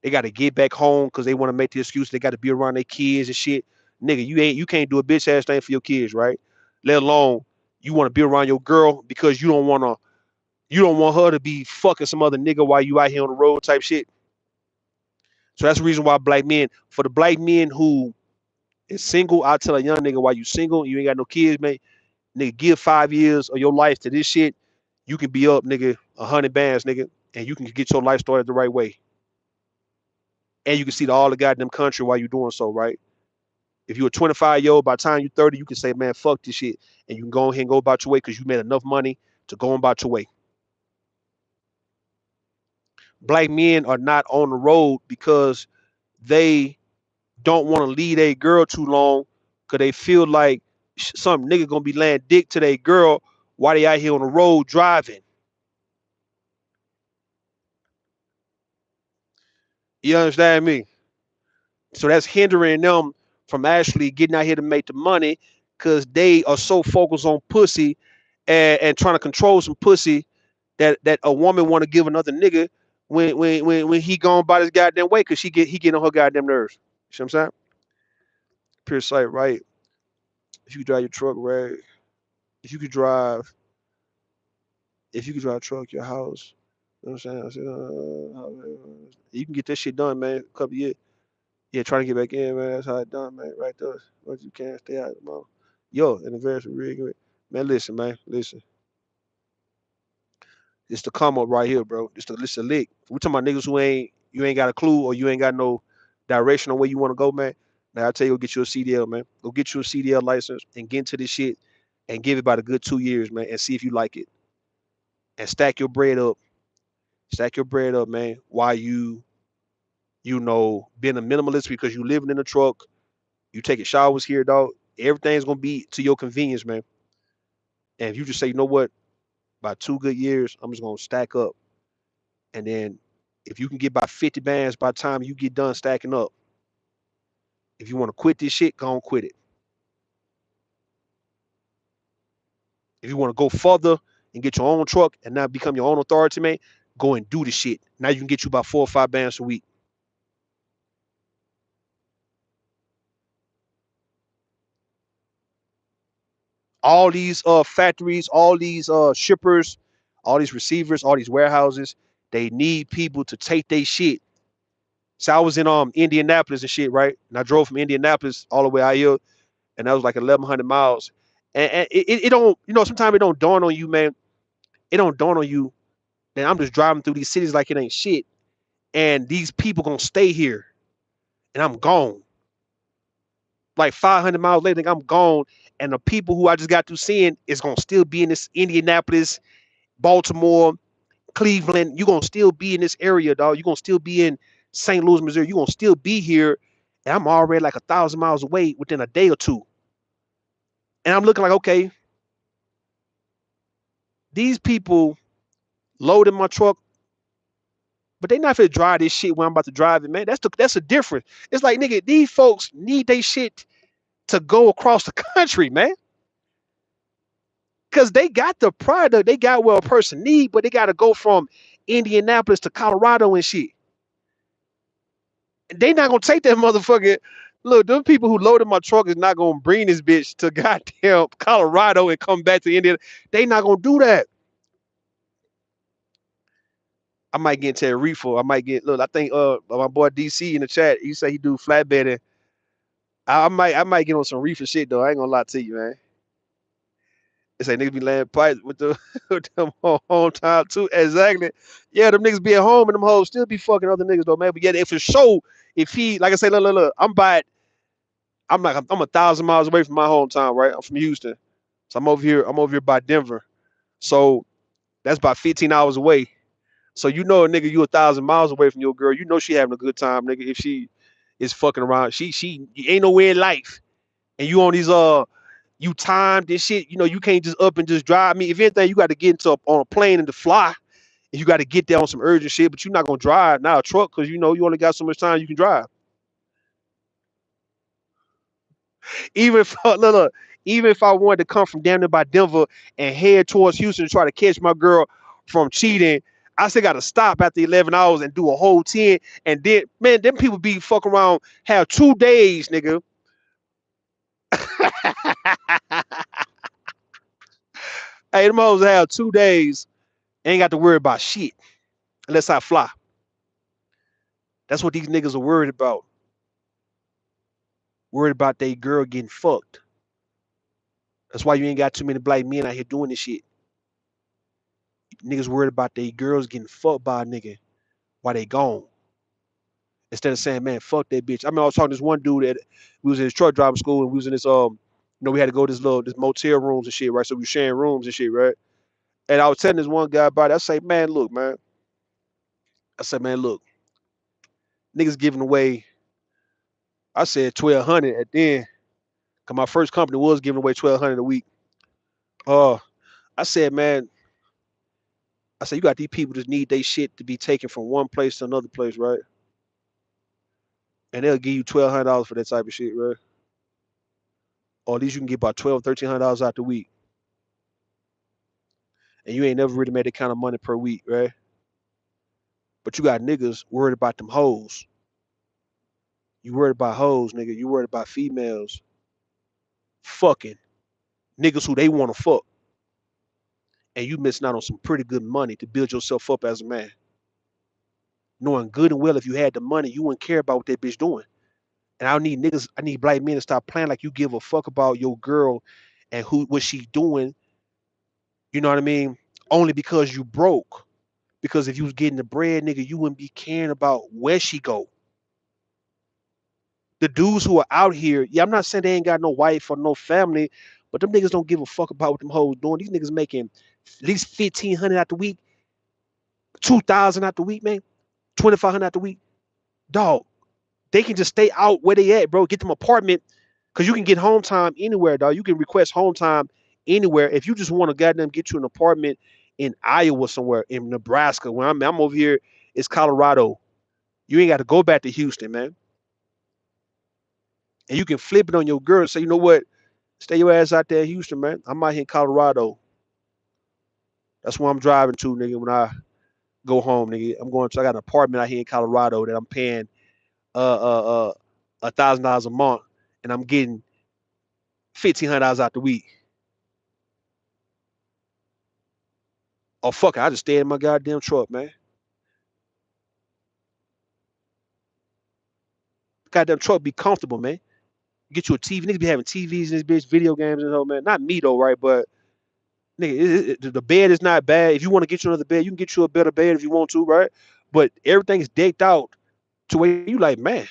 They got to get back home because they want to make the excuse they got to be around their kids and shit. Nigga, you can't do a bitch ass thing for your kids, right? Let alone you want to be around your girl because you don't want her to be fucking some other nigga while you out here on the road type shit. So that's the reason why for the black men who is single, I tell a young nigga while you single, you ain't got no kids, man, nigga, give 5 years of your life to this shit. You can be up, nigga, 100 bands, nigga, and you can get your life started the right way. And you can see all the goddamn country while you doing so, right? If you're a 25-year-old, by the time you're 30, you can say, man, fuck this shit. And you can go ahead and go about your way because you made enough money to go about your way. Black men are not on the road because they don't want to leave a girl too long because they feel like some nigga gonna be laying dick to their girl while they out here on the road driving. You understand me? So that's hindering them from actually getting out here to make the money because they are so focused on pussy and trying to control some pussy that a woman want to give another nigga when he gone by his goddamn way because he get on her goddamn nerves. You see what I'm saying? Pure sight, right? If you could drive your truck, right? If you could drive, if you could drive a truck, your house, you know what I'm saying? You can get this shit done, man. A couple years. Yeah, trying to get back in, man. That's how it done, man. Right there. But you can't stay out, man. Yo, in the very real, man. Listen, man. Listen. It's the come up right here, bro. It's the lick. We talking about niggas who you ain't got a clue or you ain't got no direction on where you want to go, man. Now I tell you, go get you a CDL, man. Go get you a CDL license and get into this shit and give it about a good 2 years, man, and see if you like it. And stack your bread up. Stack your bread up, man. While being a minimalist because you living in a truck, you taking showers here, dog. Everything's gonna be to your convenience, man. And if you just say, you know what, by 2 good years, I'm just gonna stack up. And then if you can get by 50 bands by the time you get done stacking up, if you want to quit this shit, go on quit it. If you want to go further and get your own truck and now become your own authority, man, go and do the shit. Now you can get you about 4 or 5 bands a week. All these factories, all these shippers, all these receivers, all these warehouses, they need people to take their shit. So I was in Indianapolis and shit, right? And I drove from Indianapolis all the way out here, and that was like 1,100 miles. And it don't, sometimes it don't dawn on you, man. It don't dawn on you that I'm just driving through these cities like it ain't shit, and these people gonna stay here, and I'm gone. Like 500 miles later, I'm gone, and the people who I just got through seeing is gonna still be in this Indianapolis, Baltimore, Cleveland. You're gonna still be in this area, dog. You're gonna still be in St. Louis, Missouri. You're gonna still be here. And I'm already like 1,000 miles away within a day or two. And I'm looking like, okay, these people loaded my truck, but they not finna drive this shit when I'm about to drive it, man. That's a difference. It's like, nigga, these folks need they shit to go across the country, man. Cause they got the product, they got what a person need, but they gotta go from Indianapolis to Colorado and shit. They not gonna take that motherfucker. Look, them people who loaded my truck is not gonna bring this bitch to goddamn Colorado and come back to India. They not gonna do that. I might get into a reefer. I might get look. I think my boy DC in the chat. He say he do flatbed. I might get on some reefer shit though. I ain't gonna lie to you, man. They say niggas be laying pipes with the with them home time too. Exactly. Yeah, them niggas be at home and them hoes still be fucking other niggas though, man. But yeah, if for sure, if he like I say, look, I'm 1,000 miles away from my hometown, right? I'm from Houston. So I'm over here by Denver. So that's about 15 hours away. So a nigga, you 1,000 miles away from your girl. You know she having a good time, nigga. If she is fucking around, she ain't nowhere in life. And you on these you timed this shit. You can't just up and just drive me. If anything, you got to get on a plane and to fly. And you got to get there on some urgent shit. But you're not gonna drive now a truck because you only got so much time you can drive. Even if look, even if I wanted to come from down there by Denver and head towards Houston to try to catch my girl from cheating, I still got to stop after 11 hours and do a whole 10. And then, man, them people be fucking around, have 2 days, nigga. Hey, them hoes have 2 days. Ain't got to worry about shit unless I fly. That's what these niggas are worried about. Worried about they girl getting fucked. That's why you ain't got too many black men out here doing this shit. Niggas worried about they girls getting fucked by a nigga while they gone. Instead of saying, man, fuck that bitch. I mean, I was talking to this one dude that we was in his truck driving school, and we was in this we had to go to this motel rooms and shit, right? So we were sharing rooms and shit, right? And I was telling this one guy about it. I say, man, look, man. I said, man, look, niggas giving away. I said 1,200 at the end, cause my first company was giving away 1,200 a week. Uh, I said, man, I said, you got these people just need their shit to be taken from one place to another place, right? And they'll give you $1,200 for that type of shit, right? Or at least you can get about $1,200, $1,300 out the week. And you ain't never really made that kind of money per week, right? But you got niggas worried about them hoes. You worried about hoes, nigga. You worried about females fucking niggas who they want to fuck. And you missing out on some pretty good money to build yourself up as a man. Knowing good and well if you had the money, you wouldn't care about what that bitch doing. And I need black men to stop playing like you give a fuck about your girl and what she doing, you know what I mean? Only because you broke. Because if you was getting the bread, nigga, you wouldn't be caring about where she go. The dudes who are out here, yeah, I'm not saying they ain't got no wife or no family, but them niggas don't give a fuck about what them hoes doing. These niggas making at least 1,500 out the week, 2,000 out the week, man, 2,500 out the week. Dog, they can just stay out where they at, bro. Get them apartment, cause you can get home time anywhere, dog. You can request home time anywhere. If you just want to goddamn get you an apartment in Iowa somewhere, in Nebraska, where I'm over here, it's Colorado. You ain't got to go back to Houston, man. And you can flip it on your girl and say, you know what? Stay your ass out there in Houston, man. I'm out here in Colorado. That's where I'm driving to, nigga, when I go home, nigga. I got an apartment out here in Colorado that I'm paying $1,000 a month, and I'm getting $1,500 out the week. Oh fuck it, I just stay in my goddamn truck, man. Goddamn truck be comfortable, man. Get you a TV. Niggas be having TVs in this bitch, video games and all, man. Not me though, right? But nigga, the bed is not bad. If you want to get you another bed, you can get you a better bed if you want to, right? But everything is decked out to where you like, man,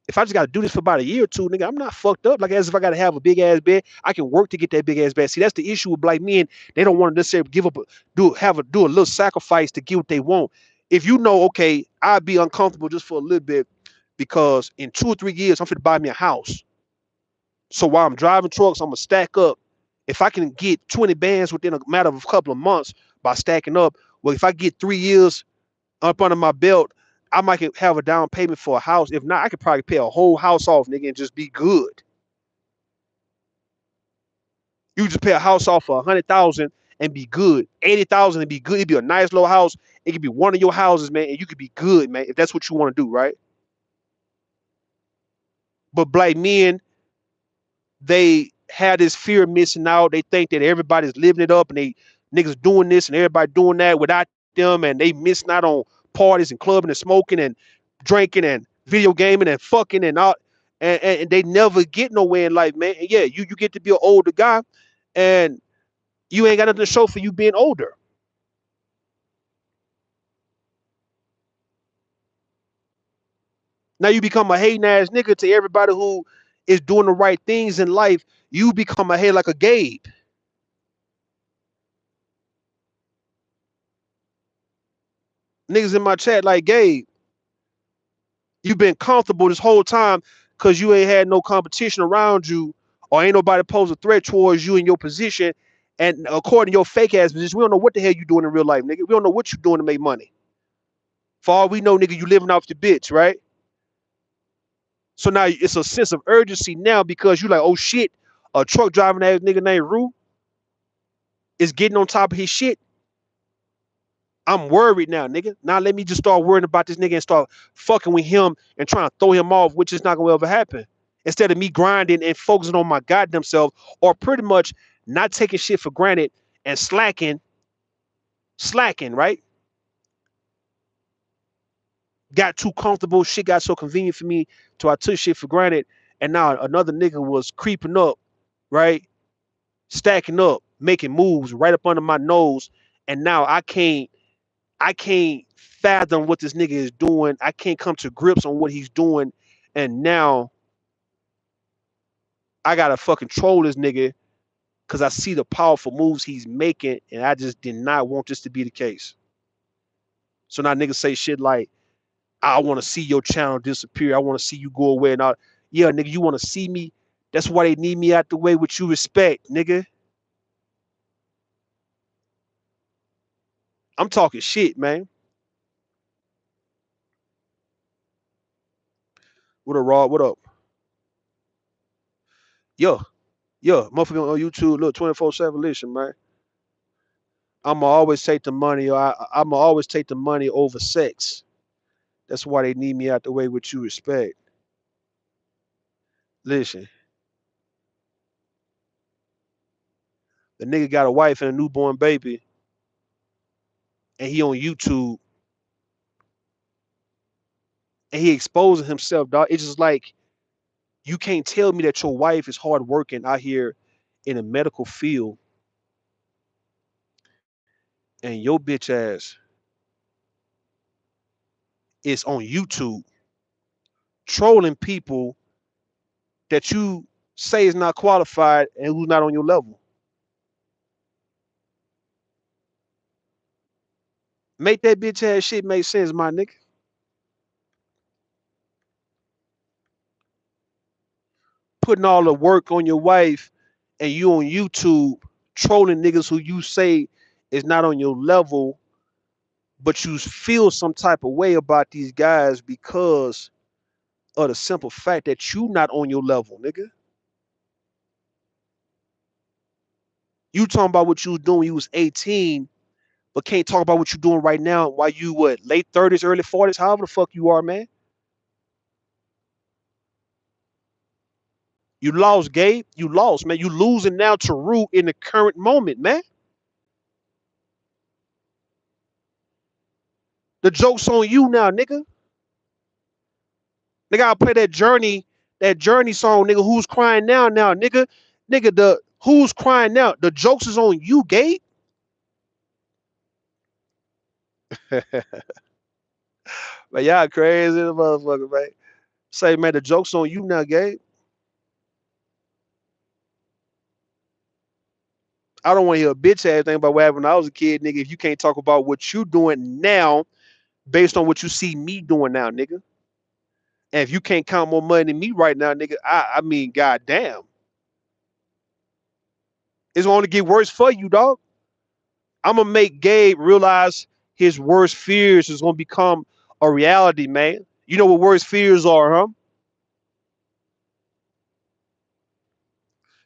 if I just got to do this for about a year or two, nigga, I'm not fucked up. Like, as if I got to have a big ass bed, I can work to get that big ass bed. See, that's the issue with black men. They don't want to necessarily give up, do a little sacrifice to get what they want. If you know, okay, I'd be uncomfortable just for a little bit because in 2 or 3 years, I'm going to buy me a house. So while I'm driving trucks, I'm going to stack up. If I can get 20 bands within a matter of a couple of months by stacking up, well, if I get 3 years up under my belt, I might have a down payment for a house. If not, I could probably pay a whole house off, nigga, and just be good. You just pay a house off for 100,000 and be good. 80,000 and be good. It'd be a nice little house. It could be one of your houses, man, and you could be good, man, if that's what you want to do, right? But black men, they have this fear of missing out. They think that everybody's living it up and they niggas doing this and everybody doing that without them, and they missing out on parties and clubbing and smoking and drinking and video gaming and fucking and all, and they never get nowhere in life, man. And yeah, you get to be an older guy and you ain't got nothing to show for you being older. Now you become a hating ass nigga to everybody who is doing the right things in life. You become a hate like a Gabe. Niggas in my chat like, Gabe, you've been comfortable this whole time because you ain't had no competition around you or ain't nobody pose a threat towards you in your position. And according to your fake ass position, we don't know what the hell you doing in real life, nigga. We don't know what you doing to make money. For all we know, nigga, you living off the bitch, right? So now it's a sense of urgency now because you like, oh shit, a truck driving ass nigga named Rue is getting on top of his shit. I'm worried now, nigga. Now let me just start worrying about this nigga and start fucking with him and trying to throw him off, which is not gonna ever happen. Instead of me grinding and focusing on my goddamn self, or pretty much not taking shit for granted and slacking, right? Got too comfortable, shit got so convenient for me, so I took shit for granted, and now another nigga was creeping up, right? Stacking up, making moves right up under my nose, and now I can't fathom what this nigga is doing. I can't come to grips on what he's doing. And now I gotta fucking troll this nigga because I see the powerful moves he's making, and I just did not want this to be the case. So now niggas say shit like, I want to see your channel disappear. I want to see you go away and all. Yeah, nigga, you want to see me? That's why they need me out the way with you respect, nigga. I'm talking shit, man. What up, Rod? What up? Yeah, yeah, motherfucker on YouTube, look, 24/7. Listen, man. I'ma always take the money. I'ma always take the money over sex. That's why they need me out the way with you respect. Listen, the nigga got a wife and a newborn baby, and he on YouTube, and he exposing himself, dog. It's just like you can't tell me that your wife is hard working out here in a medical field, and your bitch ass is on YouTube trolling people that you say is not qualified and who's not on your level. Make that bitch ass shit make sense, my nigga. Putting all the work on your wife and you on YouTube trolling niggas who you say is not on your level, but you feel some type of way about these guys because of the simple fact that you not on your level, nigga. You talking about what you was doing when you was 18, but can't talk about what you doing right now while you what, late 30s, early 40s, however the fuck you are, man. You lost, Gabe. You lost, man. You losing now to Rue in the current moment, man. The joke's on you now, nigga. Nigga, I'll play that journey song, nigga. Who's crying now, nigga? Nigga, the who's crying now? The jokes is on you, Gabe. But y'all crazy the motherfucker, man. Say, man, the joke's on you now, Gabe. I don't want to hear a bitch ass thing about what happened when I was a kid, nigga. If you can't talk about what you doing now based on what you see me doing now, nigga. And if you can't count more money than me right now, nigga, I mean, goddamn. It's gonna only get worse for you, dog. I'm gonna make Gabe realize his worst fears is gonna become a reality, man. You know what worst fears are, huh?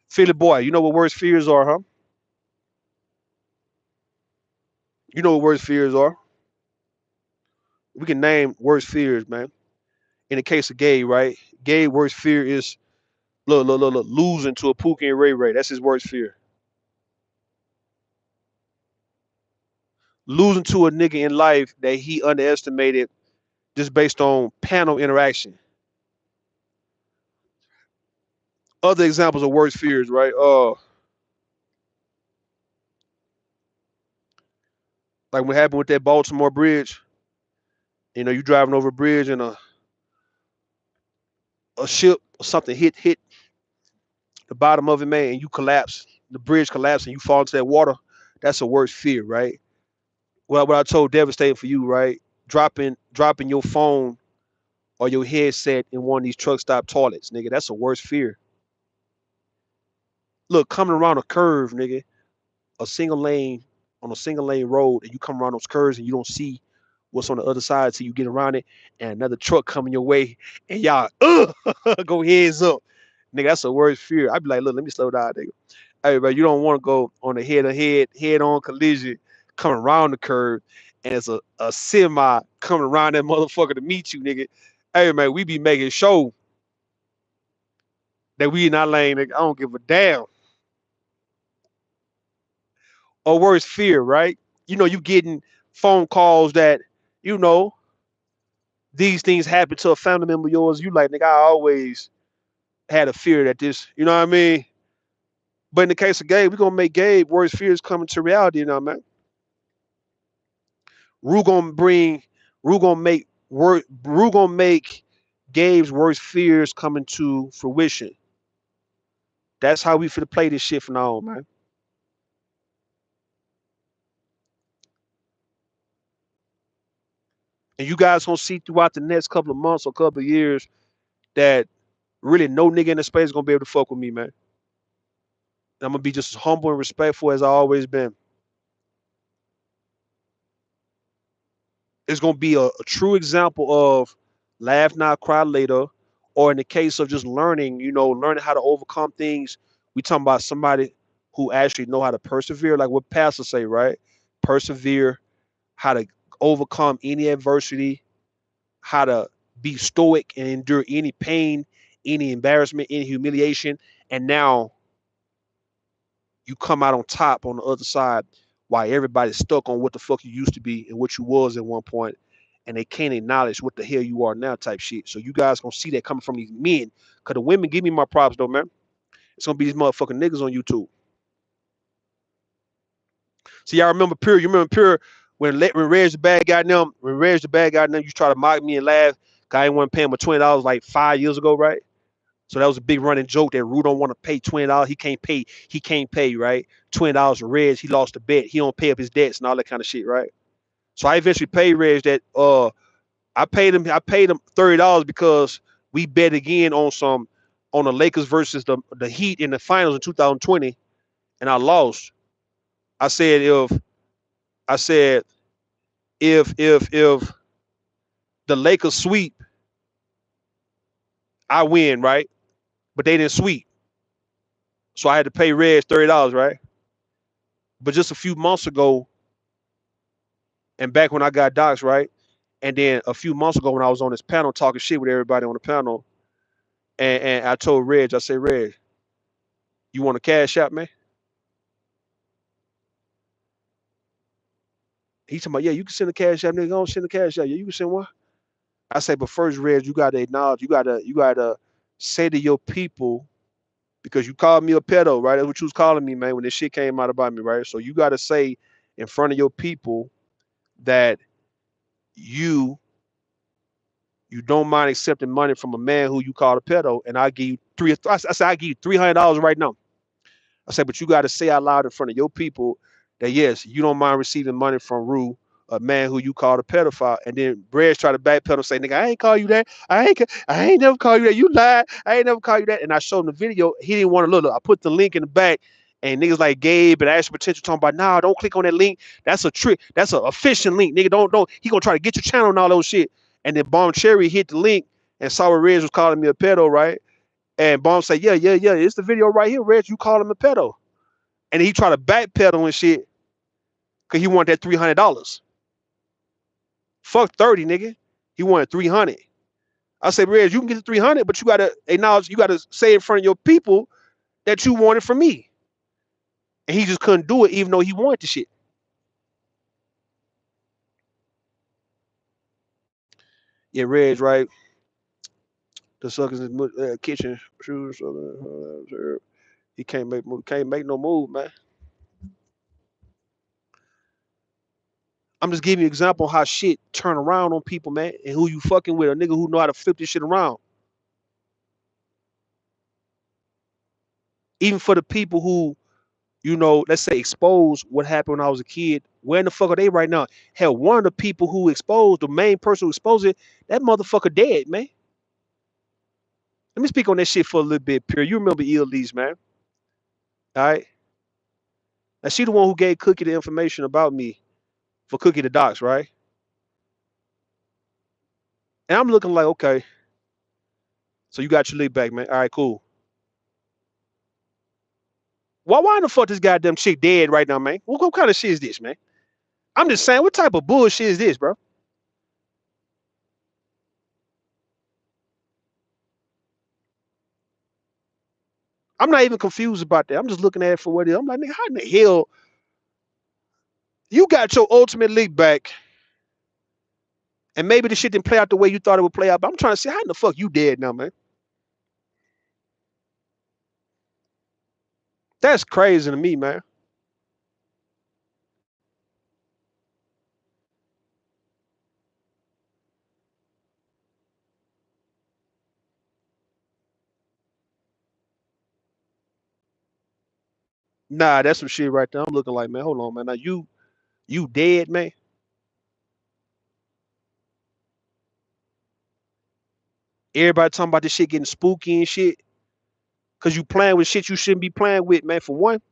Philly boy, you know what worst fears are, huh? You know what worst fears are. We can name worst fears, man. In the case of Gabe, right? Gabe worst fear is look, losing to a Pookie and Ray Ray. That's his worst fear. Losing to a nigga in life that he underestimated just based on panel interaction. Other examples of worst fears, right? Like what happened with that Baltimore bridge. You know, you driving over a bridge and a ship or something hit the bottom of it, man, and you collapse. The bridge collapses and you fall into that water. That's a worst fear, right? Well, what I told devastating for you, right? Dropping your phone or your headset in one of these truck stop toilets, nigga. That's a worst fear. Look, coming around a curve, nigga, a single lane on a single lane road, and you come around those curves and you don't see what's on the other side until you get around it, and another truck coming your way, and y'all go heads up, nigga. That's the worst fear. I'd be like, look, let me slow down, nigga. Hey, bro, you don't want to go on a head-on collision coming around the curve, and it's a semi coming around that motherfucker to meet you, nigga. Hey, man, we be making sure that we in our lane, nigga. I don't give a damn. Or worse, fear, right? You know, you getting phone calls that, you know, these things happen to a family member of yours. You like, nigga, I always had a fear that this, you know what I mean? But in the case of Gabe, we're gonna make Gabe worst fears coming to reality, you know, man. Rue gonna bring Rue gonna make Gabe's worst fears coming to fruition. That's how we finna play this shit from now on, man. And you guys gonna see throughout the next couple of months or couple of years that really no nigga in the space is gonna be able to fuck with me, man. And I'm gonna be just as humble and respectful as I always been. It's gonna be a true example of laugh now, cry later, or in the case of just learning, learning how to overcome things. We talking about somebody who actually know how to persevere, like what Pastor say, right? Persevere, how to overcome any adversity, how to be stoic and endure any pain, any embarrassment, any humiliation, and now you come out on top on the other side while everybody's stuck on what the fuck you used to be and what you was at one point, and they can't acknowledge what the hell you are now type shit. So you guys gonna see that coming from these men. Cause the women give me my props though, man. It's gonna be these motherfucking niggas on YouTube. See, y'all remember Pure? You remember Pure when Reg the bad guy them, when Reg the bad guy them, you try to mock me and laugh. Cause I ain't want to pay him $20 like 5 years ago, right? So that was a big running joke that Rue don't want to pay $20. He can't pay. He can't pay, right? $20 for Reg. He lost the bet. He don't pay up his debts and all that kind of shit, right? So I eventually paid Reg that. I paid him $30 because we bet again on the Lakers versus the Heat in the finals in 2020, and I lost. I said I said if the Lakers sweep, I win, right? But they didn't sweep, so I had to pay Reg $30, right? But just a few months ago, and back when I got docs, right? And then a few months ago when I was on this panel talking shit with everybody on the panel, and I told Reg, I said, Reg, you want a cash out, man? He talking about, yeah, you can send a cash out, nigga. Don't send a cash out. Yeah, you can send one. I say, but first, Reg, you gotta acknowledge, you gotta say to your people, because you called me a pedo, right? That's what you was calling me, man, when this shit came out about me, right? So you gotta say in front of your people that you you don't mind accepting money from a man who you call a pedo, and I give you three. I said I give you $300 right now. I said, but you got to say out loud in front of your people that yes, you don't mind receiving money from Rue, a man who you called a pedophile. And then Brez try to backpedal, say, "Nigga, I ain't call you that. I ain't never call you that. You lied. I ain't never call you that." And I showed him the video. He didn't want to look. I put the link in the back, and niggas like Gabe and Ashton Potential talking about, "Nah, don't click on that link. That's a trick. That's a phishing link, nigga. Don't. He gonna try to get your channel and all those shit." And then Bomb Cherry hit the link and saw where Reg was calling me a pedo, right? And Bomb said, "Yeah, yeah, yeah. It's the video right here, Reg. You call him a pedo." And he tried to backpedal and shit because he wanted that $300. Fuck 30, nigga. He wanted 300. I said, Reg, you can get the 300, but you gotta acknowledge, you gotta say in front of your people that you want it from me. And he just couldn't do it, even though he wanted the shit. Yeah, Reg, right? The suckers in the kitchen shoes. He can't make no move, man. I'm just giving you an example of how shit turn around on people, man, and who you fucking with, a nigga who know how to flip this shit around. Even for the people who, let's say expose what happened when I was a kid. Where in the fuck are they right now? Hell, one of the people who exposed, the main person who exposed it, that motherfucker dead, man. Let me speak on that shit for a little bit, Pure. You remember Elise, man. All right. Now she the one who gave Cookie the information about me for Cookie the docs, right? And I'm looking like, okay, so you got your lead back, man. All right, cool. Why in the fuck this goddamn chick dead right now, man? What kind of shit is this, man? I'm just saying, what type of bullshit is this, bro? I'm not even confused about that. I'm just looking at it for what it is. I'm like, nigga, how in the hell you got your ultimate league back, and maybe the shit didn't play out the way you thought it would play out. But I'm trying to see how in the fuck you dead now, man. That's crazy to me, man. Nah, that's some shit right there. I'm looking like, man, hold on, man. Now you dead, man. Everybody talking about this shit getting spooky and shit. Cause you playing with shit you shouldn't be playing with, man. For one,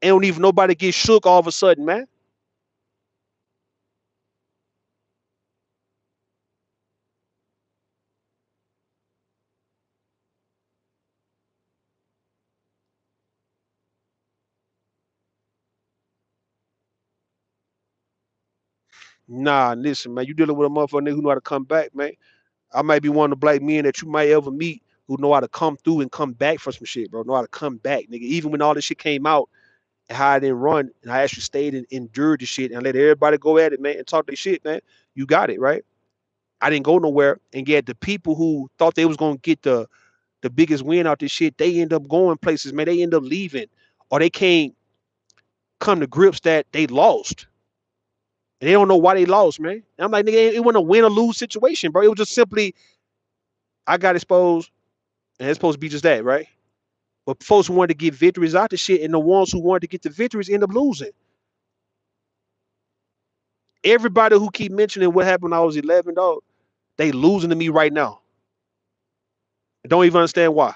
and don't even nobody get shook all of a sudden, man. Nah, listen, man. You dealing with a motherfucker nigga who know how to come back, man. I might be one of the black men that you might ever meet who know how to come through and come back from some shit, bro. Know how to come back, nigga. Even when all this shit came out and how I didn't run and I actually stayed and endured the shit and let everybody go at it, man, and talk their shit, man. You got it, right? I didn't go nowhere. And yet the people who thought they was gonna get the biggest win out this shit, they end up going places, man. They end up leaving. Or they can't come to grips that they lost. And they don't know why they lost, man. And I'm like, nigga, it wasn't a win or lose situation, bro. It was just simply I got exposed, and it's supposed to be just that, right? But folks who wanted to get victories out the shit, and the ones who wanted to get the victories end up losing. Everybody who keep mentioning what happened when I was 11, dog, they losing to me right now. I don't even understand why.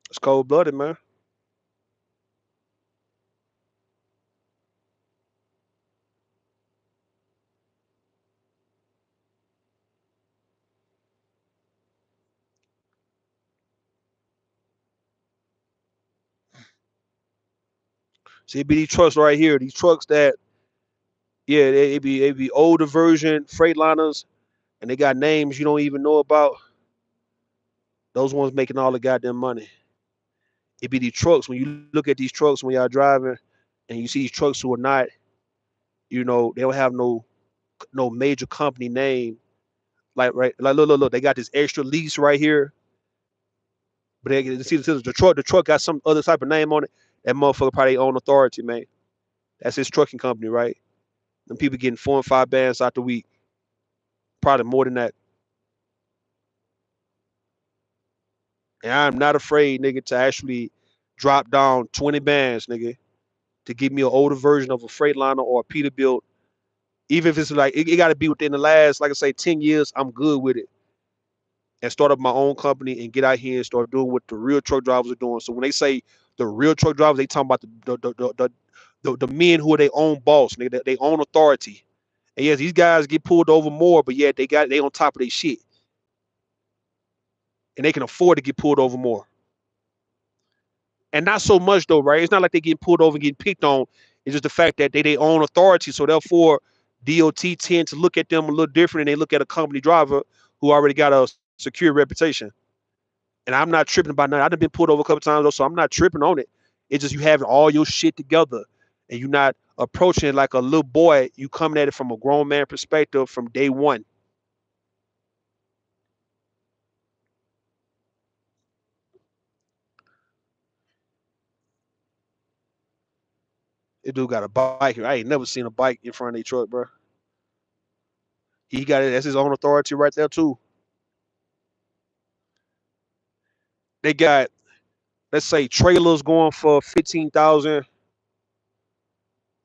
It's cold blooded, man. See, it be these trucks right here. These trucks that, yeah, it be older version Freightliners, and they got names you don't even know about. Those ones making all the goddamn money. It be these trucks. When you look at these trucks when y'all driving, and you see these trucks who are not, they don't have no major company name. Like right, like look, they got this extra lease right here, but they see the truck got some other type of name on it. That motherfucker probably own authority, man. That's his trucking company, right? Them people getting 4 and 5 bands out the week, probably more than that. And I'm not afraid, nigga, to actually drop down 20 bands, nigga, to give me an older version of a Freightliner or a Peterbilt. Even if it's like it got to be within the last, like I say, 10 years. I'm good with it. And start up my own company and get out here and start doing what the real truck drivers are doing. So when they say the real truck drivers, they talking about the men who are their own boss, nigga, they own authority. And yes, these guys get pulled over more, but yet they on top of their shit, and they can afford to get pulled over more. And not so much though, right? It's not like they getting pulled over and getting picked on. It's just the fact that they own authority, so therefore DOT tend to look at them a little different, and they look at a company driver who already got a secure reputation. And I'm not tripping about nothing. I've been pulled over a couple times though, so I'm not tripping on it. It's just you having all your shit together, and you're not approaching it like a little boy. You coming at it from a grown man perspective from day one. This dude got a bike. I ain't never seen a bike in front of a truck, bro. He got it. That's his own authority right there too. They got, let's say, trailers going for 15,000,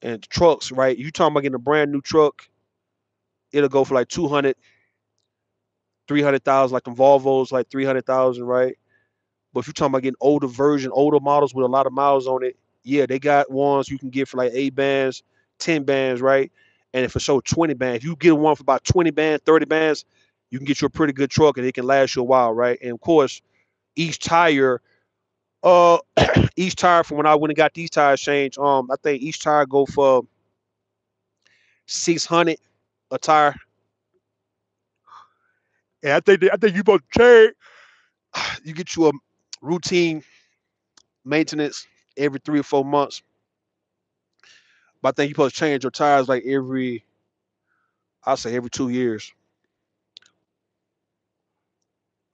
and trucks, right? You talking about getting a brand new truck? It'll go for like 200, 300,000, like them Volvos, like 300,000, right? But if you're talking about getting older models with a lot of miles on it, yeah, they got ones you can get for like 8 bands, 10 bands, right? And if it's so 20 bands, if you get one for about 20 bands, 30 bands, you can get you a pretty good truck and it can last you a while, right? And of course, each tire, uh, each tire from when I went and got these tires changed, I think each tire go for 600 a tire. And I think you both change. You get you a routine maintenance every 3 or 4 months. But I think you're supposed to change your tires like I'll say every 2 years.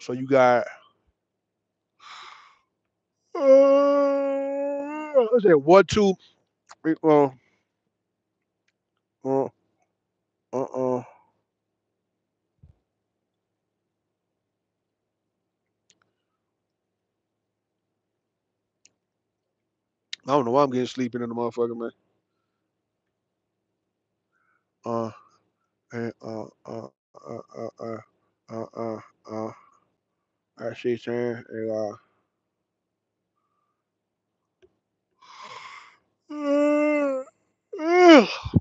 So you got What's that? 1, 2. Uh, uh, uh. I don't know why I'm getting sleeping in the motherfucker, man. Uh, and uh, uh, uh, uh, uh, uh. I see, saying, and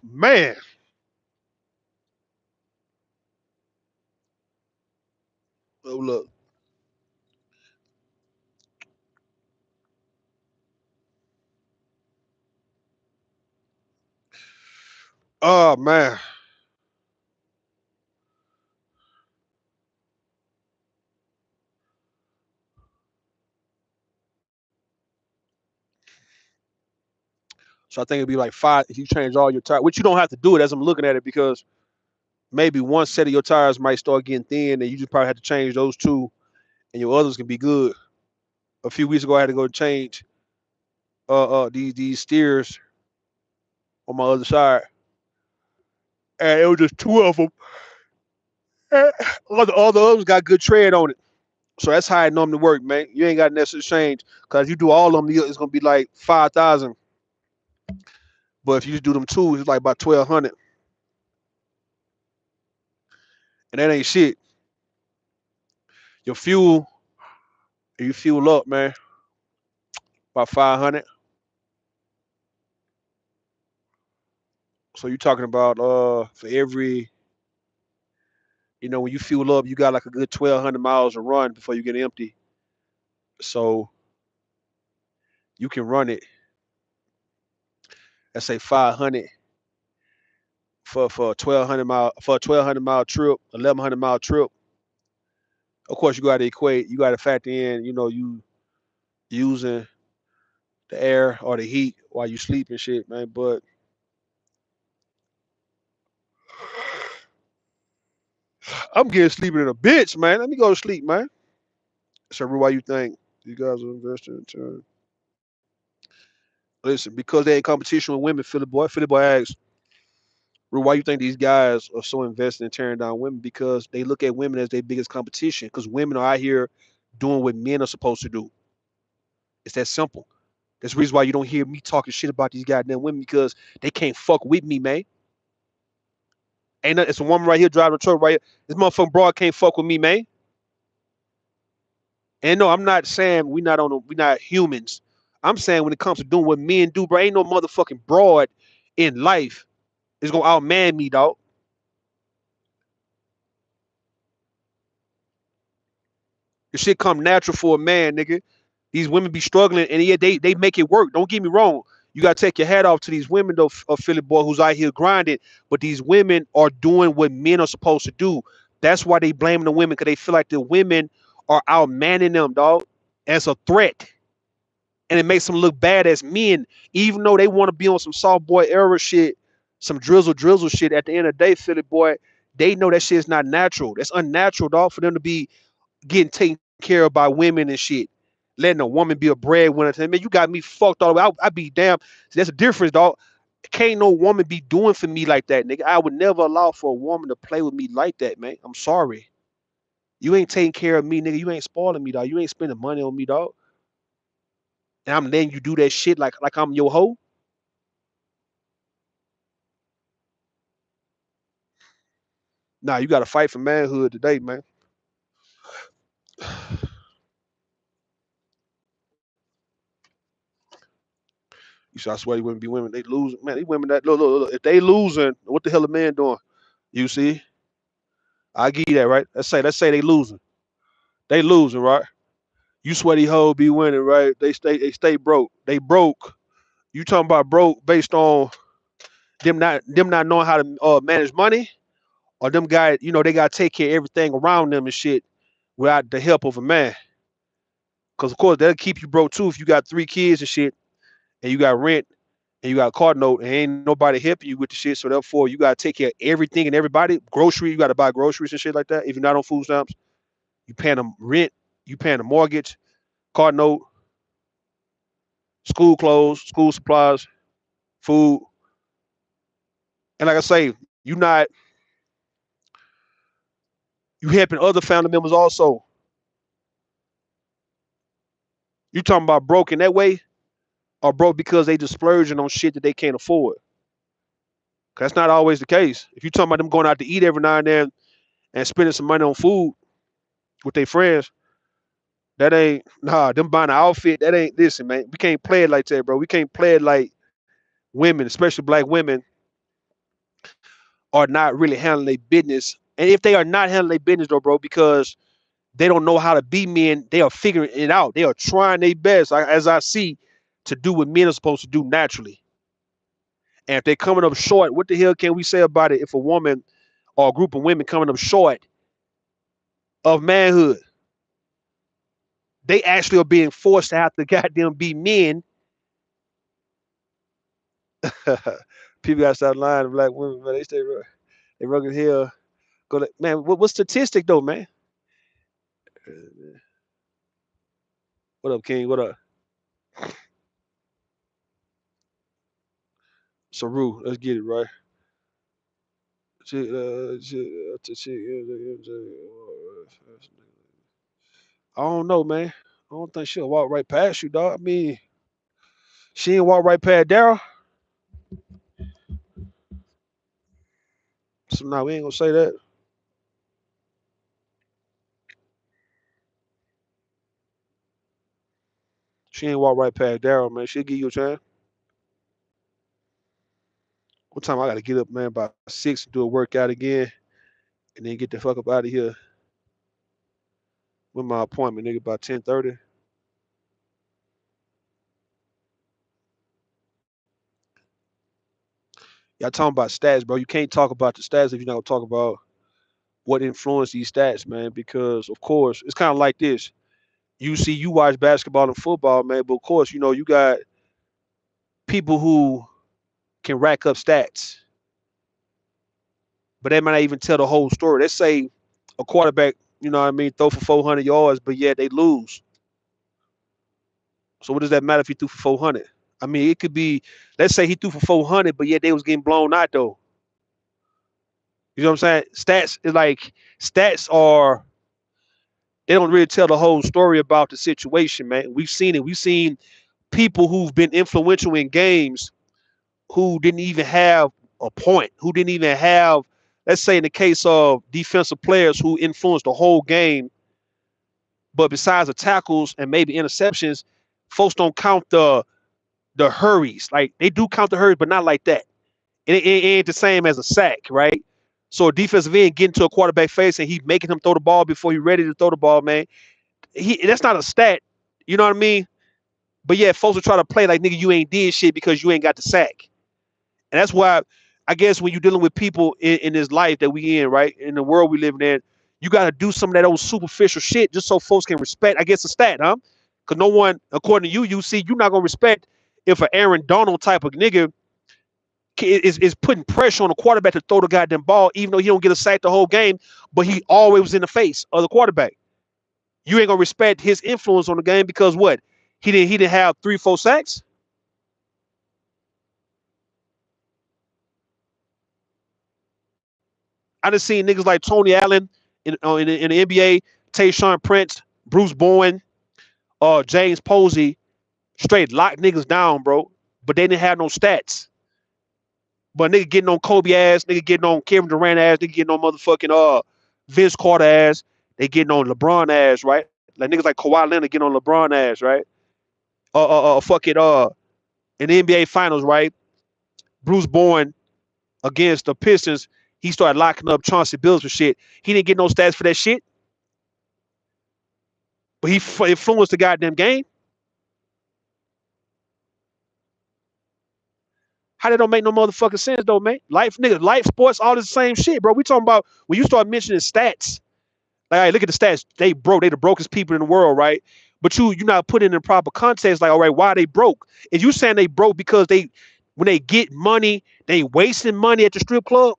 man. Oh look. Oh man. So I think it'd be like 5 if you change all your tires, which you don't have to do it as I'm looking at it because maybe one set of your tires might start getting thin and you just probably have to change those two and your others can be good. A few weeks ago I had to go change these steers on my other side. And it was just two of them. All the others got good tread on it. So that's how it normally work, man. You ain't got to necessarily change because you do all of them, it's gonna be like 5,000. But if you just do them two, it's like about 1,200, and that ain't shit. Your fuel, you fuel up, man, about 500. So you're talking about for every, when you fuel up, you got like a good 1,200 miles to run before you get empty. So you can run it. Let's say 500 for a 1,200 mile trip, 1,100 mile trip. Of course, you got to equate. You got to factor in, you using the air or the heat while you sleep and shit, man. But I'm getting sleeping in a bitch, man. Let me go to sleep, man. So, why you think you guys are investing in time? Listen, because they in competition with women, Philly boy asks, why you think these guys are so invested in tearing down women? Because they look at women as their biggest competition. Because women are out here doing what men are supposed to do. It's that simple. That's the reason why you don't hear me talking shit about these goddamn women because they can't fuck with me, man. It's a woman right here driving a truck right here. This motherfucking broad can't fuck with me, man. And no, I'm not saying we not humans. I'm saying when it comes to doing what men do, bro, ain't no motherfucking broad in life is gonna outman me, dog. The shit come natural for a man, nigga. These women be struggling, and yeah, they make it work. Don't get me wrong. You gotta take your hat off to these women, though, Philly boy, who's out here grinding. But these women are doing what men are supposed to do. That's why they blaming the women because they feel like the women are outmanning them, dog, as a threat, and it makes them look bad as men, even though they want to be on some soft boy era shit, some drizzle shit. At the end of the day, Philly boy, they know that shit is not natural. That's unnatural, dog, for them to be getting taken care of by women and shit. Letting a woman be a breadwinner. Man, you got me fucked all the way. I be damn. See, that's a difference, dog. Can't no woman be doing for me like that, nigga. I would never allow for a woman to play with me like that, man. I'm sorry. You ain't taking care of me, nigga. You ain't spoiling me, dog. You ain't spending money on me, dog. And I'm letting you do that shit like I'm your hoe. Nah, you got to fight for manhood today, man. You said I swear you wouldn't be women. They losing, man. These women that look. If they losing, what the hell a man doing? You see, I give you that, right? Let's say they losing. They losing, right? You swear these hoes be winning, right? They stay broke. They broke. You talking about broke based on them not knowing how to manage money, or them guys, they gotta take care of everything around them and shit without the help of a man. Cause of course they'll keep you broke too if you got 3 kids and shit, and you got rent and you got a car note and ain't nobody helping you with the shit. So therefore you gotta take care of everything and everybody. Grocery, you gotta buy groceries and shit like that. If you're not on food stamps, you paying them rent, you paying a mortgage, car note. school clothes, school supplies, food. And like I say, you helping other family members also. You talking about broke in that way or broke because they just splurging on shit that they can't afford. 'Cause that's not always the case. If you talking about them going out to eat every now and then and spending some money on food with their friends, that ain't them buying an outfit, that ain't listen, man. We can't play it like that, bro. We can't play it like women, especially black women, are not really handling their business. And if they are not handling their business though, bro, because they don't know how to be men, they are figuring it out. They are trying their best, as I see, to do what men are supposed to do naturally. And if they're coming up short, what the hell can we say about it if a woman or a group of women coming up short of manhood? They actually are being forced to have to goddamn be men. People got to stop lying to black women, man. They rugged hell. Man, what statistic though, man? What up, King? What up? Saru, let's get it right. I don't know, man. I don't think she'll walk right past you, dog. I mean, she ain't walk right past Daryl. So now we ain't gonna say that. She ain't walk right past Daryl, man. She'll give you a chance. What time I gotta get up, man, by 6 and do a workout again and then get the fuck up out of here with my appointment, nigga, by 10:30. Y'all talking about stats, bro. You can't talk about the stats if you're not gonna talk about what influenced these stats, man. Because of course, it's kind of like this. You watch basketball and football, man, but of course, you got people who can rack up stats, but they might not even tell the whole story. Let's say a quarterback, you know what I mean, throw for 400 yards, but yet they lose. So what does that matter if he threw for 400? I mean, it could be, let's say he threw for 400, but yet they was getting blown out though. You know what I'm saying? Stats are, they don't really tell the whole story about the situation, man. We've seen it. We've seen people who've been influential in games who didn't even have a point, who didn't even have, let's say in the case of defensive players who influenced the whole game, but besides the tackles and maybe interceptions, folks don't count the hurries. Like they do count the hurries, but not like that. It ain't the same as a sack, right? So a defensive end getting to a quarterback face and he making him throw the ball before he's ready to throw the ball, man. That's not a stat. You know what I mean? But yeah, folks will try to play like nigga, you ain't did shit because you ain't got the sack. And that's why I guess when you're dealing with people in this life that we in, right? In the world we live in, you gotta do some of that old superficial shit just so folks can respect, I guess, a stat, huh? Cause no one, according to you see, you're not gonna respect if an Aaron Donald type of nigga is putting pressure on the quarterback to throw the goddamn ball, even though he don't get a sack the whole game, but he always was in the face of the quarterback. You ain't gonna respect his influence on the game because what? He didn't have 3-4 sacks. I done seen niggas like Tony Allen in the NBA, Tayshaun Prince, Bruce Bowen, James Posey, straight lock niggas down, bro. But they didn't have no stats. But nigga getting on Kobe ass, nigga getting on Kevin Durant ass, nigga getting on motherfucking Vince Carter ass, they getting on LeBron ass, right? Like niggas like Kawhi Leonard getting on LeBron ass, right? Fuck it, in the NBA Finals, right? Bruce Bowen against the Pistons, he started locking up Chauncey Billups for shit. He didn't get no stats for that shit, but he influenced the goddamn game. How that don't make no motherfucking sense though, man? Life, nigga, life, sports, all the same shit, bro. We talking about when you start mentioning stats. Like, all right, look at the stats. They broke. They the brokest people in the world, right? But you're not putting it in proper context. Like, all right, why they broke? If you saying they broke because when they get money, they wasting money at the strip club.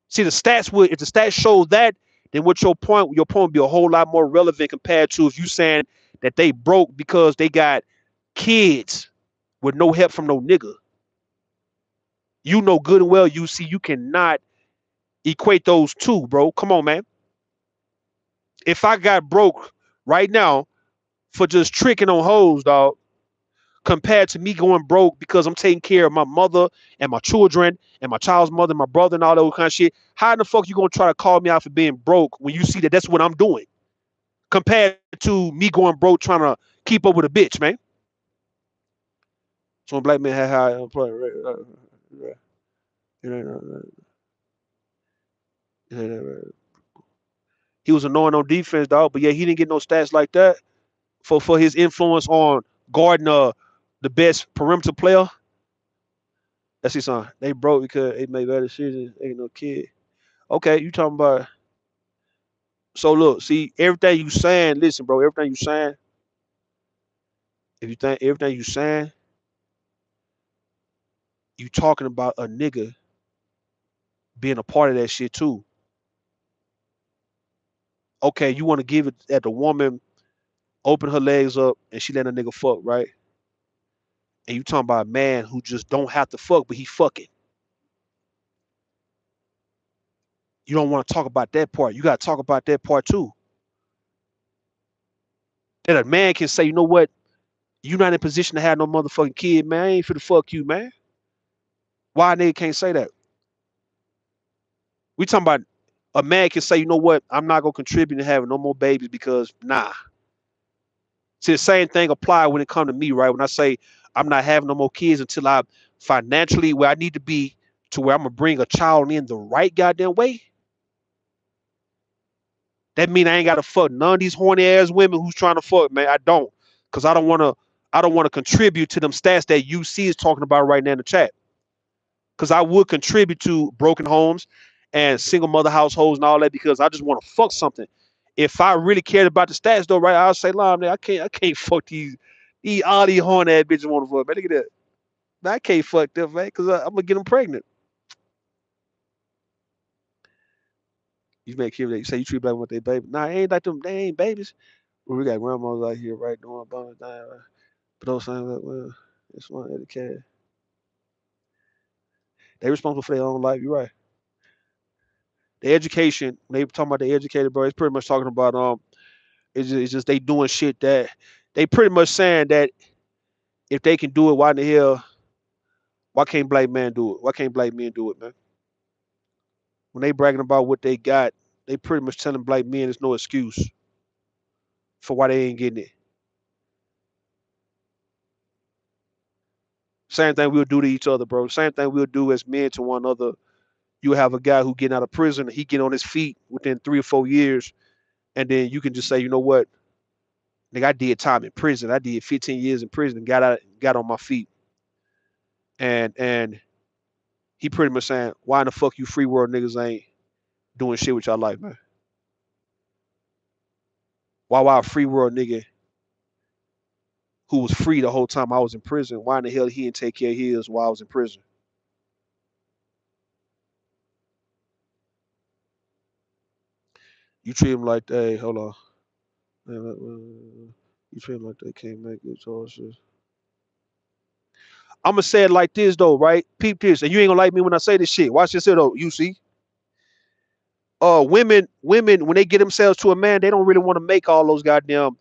See, the stats would, if the stats show that, then what your point would be a whole lot more relevant compared to if you saying that they broke because they got kids with no help from no nigga. You know good and well, you see, you cannot equate those two, bro. Come on, man. If I got broke right now for just tricking on hoes, dog, compared to me going broke because I'm taking care of my mother and my children and my child's mother and my brother and all that kind of shit, how in the fuck you gonna try to call me out for being broke when you see that that's what I'm doing? Compared to me going broke trying to keep up with a bitch, man. So black men had high unemployment rate. He was annoying on defense, dog, but yeah, he didn't get no stats like that for his influence on guarding the best perimeter player. That's his son. They broke because they made better decisions. Ain't no kid. Okay, you talking about? So look, see everything you saying. Listen, bro, everything you saying. If you think everything you saying, you talking about a nigga being a part of that shit too. Okay, you want to give it at the woman open her legs up and she let a nigga fuck, right? And you talking about a man who just don't have to fuck, but he fucking. You don't want to talk about that part. You got to talk about that part too. That a man can say, you know what? You not in position to have no motherfucking kid, man. I ain't finna fuck you, man. Why a nigga can't say that? We talking about a man can say, you know what? I'm not gonna contribute to having no more babies because nah. See, the same thing apply when it come to me, right? When I say I'm not having no more kids until I financially where I need to be to where I'm gonna bring a child in the right goddamn way. That mean I ain't gotta fuck none of these horny ass women who's trying to fuck, man. I don't. Cause I don't wanna contribute to them stats that UC is talking about right now in the chat. Cause I would contribute to broken homes and single mother households and all that because I just want to fuck something. If I really cared about the stats though, right, I'll say, "Nah, man, I can't fuck these all these horny ass bitches want to fuck, man. Look at that. Man, I can't fuck them, man, because I'm gonna get them pregnant." You make sure they say you treat black women like they baby. Nah, ain't like them. They ain't babies. Well, we got grandmas out here, right, doing bonus dying, right? But those things like, well, it's one educated. They responsible for their own life. You're right. The education, when they talking about the educated, bro, it's pretty much talking about it's just they doing shit that they pretty much saying that if they can do it, why in the hell why can't black man do it? Why can't black men do it, man? When they bragging about what they got, they pretty much telling black men there's no excuse for why they ain't getting it. Same thing we'll do to each other, bro. Same thing we'll do as men to one another. You have a guy who getting out of prison, he get on his feet within 3 or 4 years, and then you can just say, you know what, nigga, I did time in prison. I did 15 years in prison and got on my feet. And he pretty much saying, why in the fuck you free world niggas ain't doing shit with y'all life, man? Why a free world nigga who was free the whole time I was in prison, why in the hell he didn't take care of his while I was in prison? You treat him like they, hold on. You treat him like they can't make good choices. I'm gonna say it like this though, right? Peep this, and you ain't gonna like me when I say this shit. Watch this here though. You see, women when they get themselves to a man, they don't really want to make all those goddamn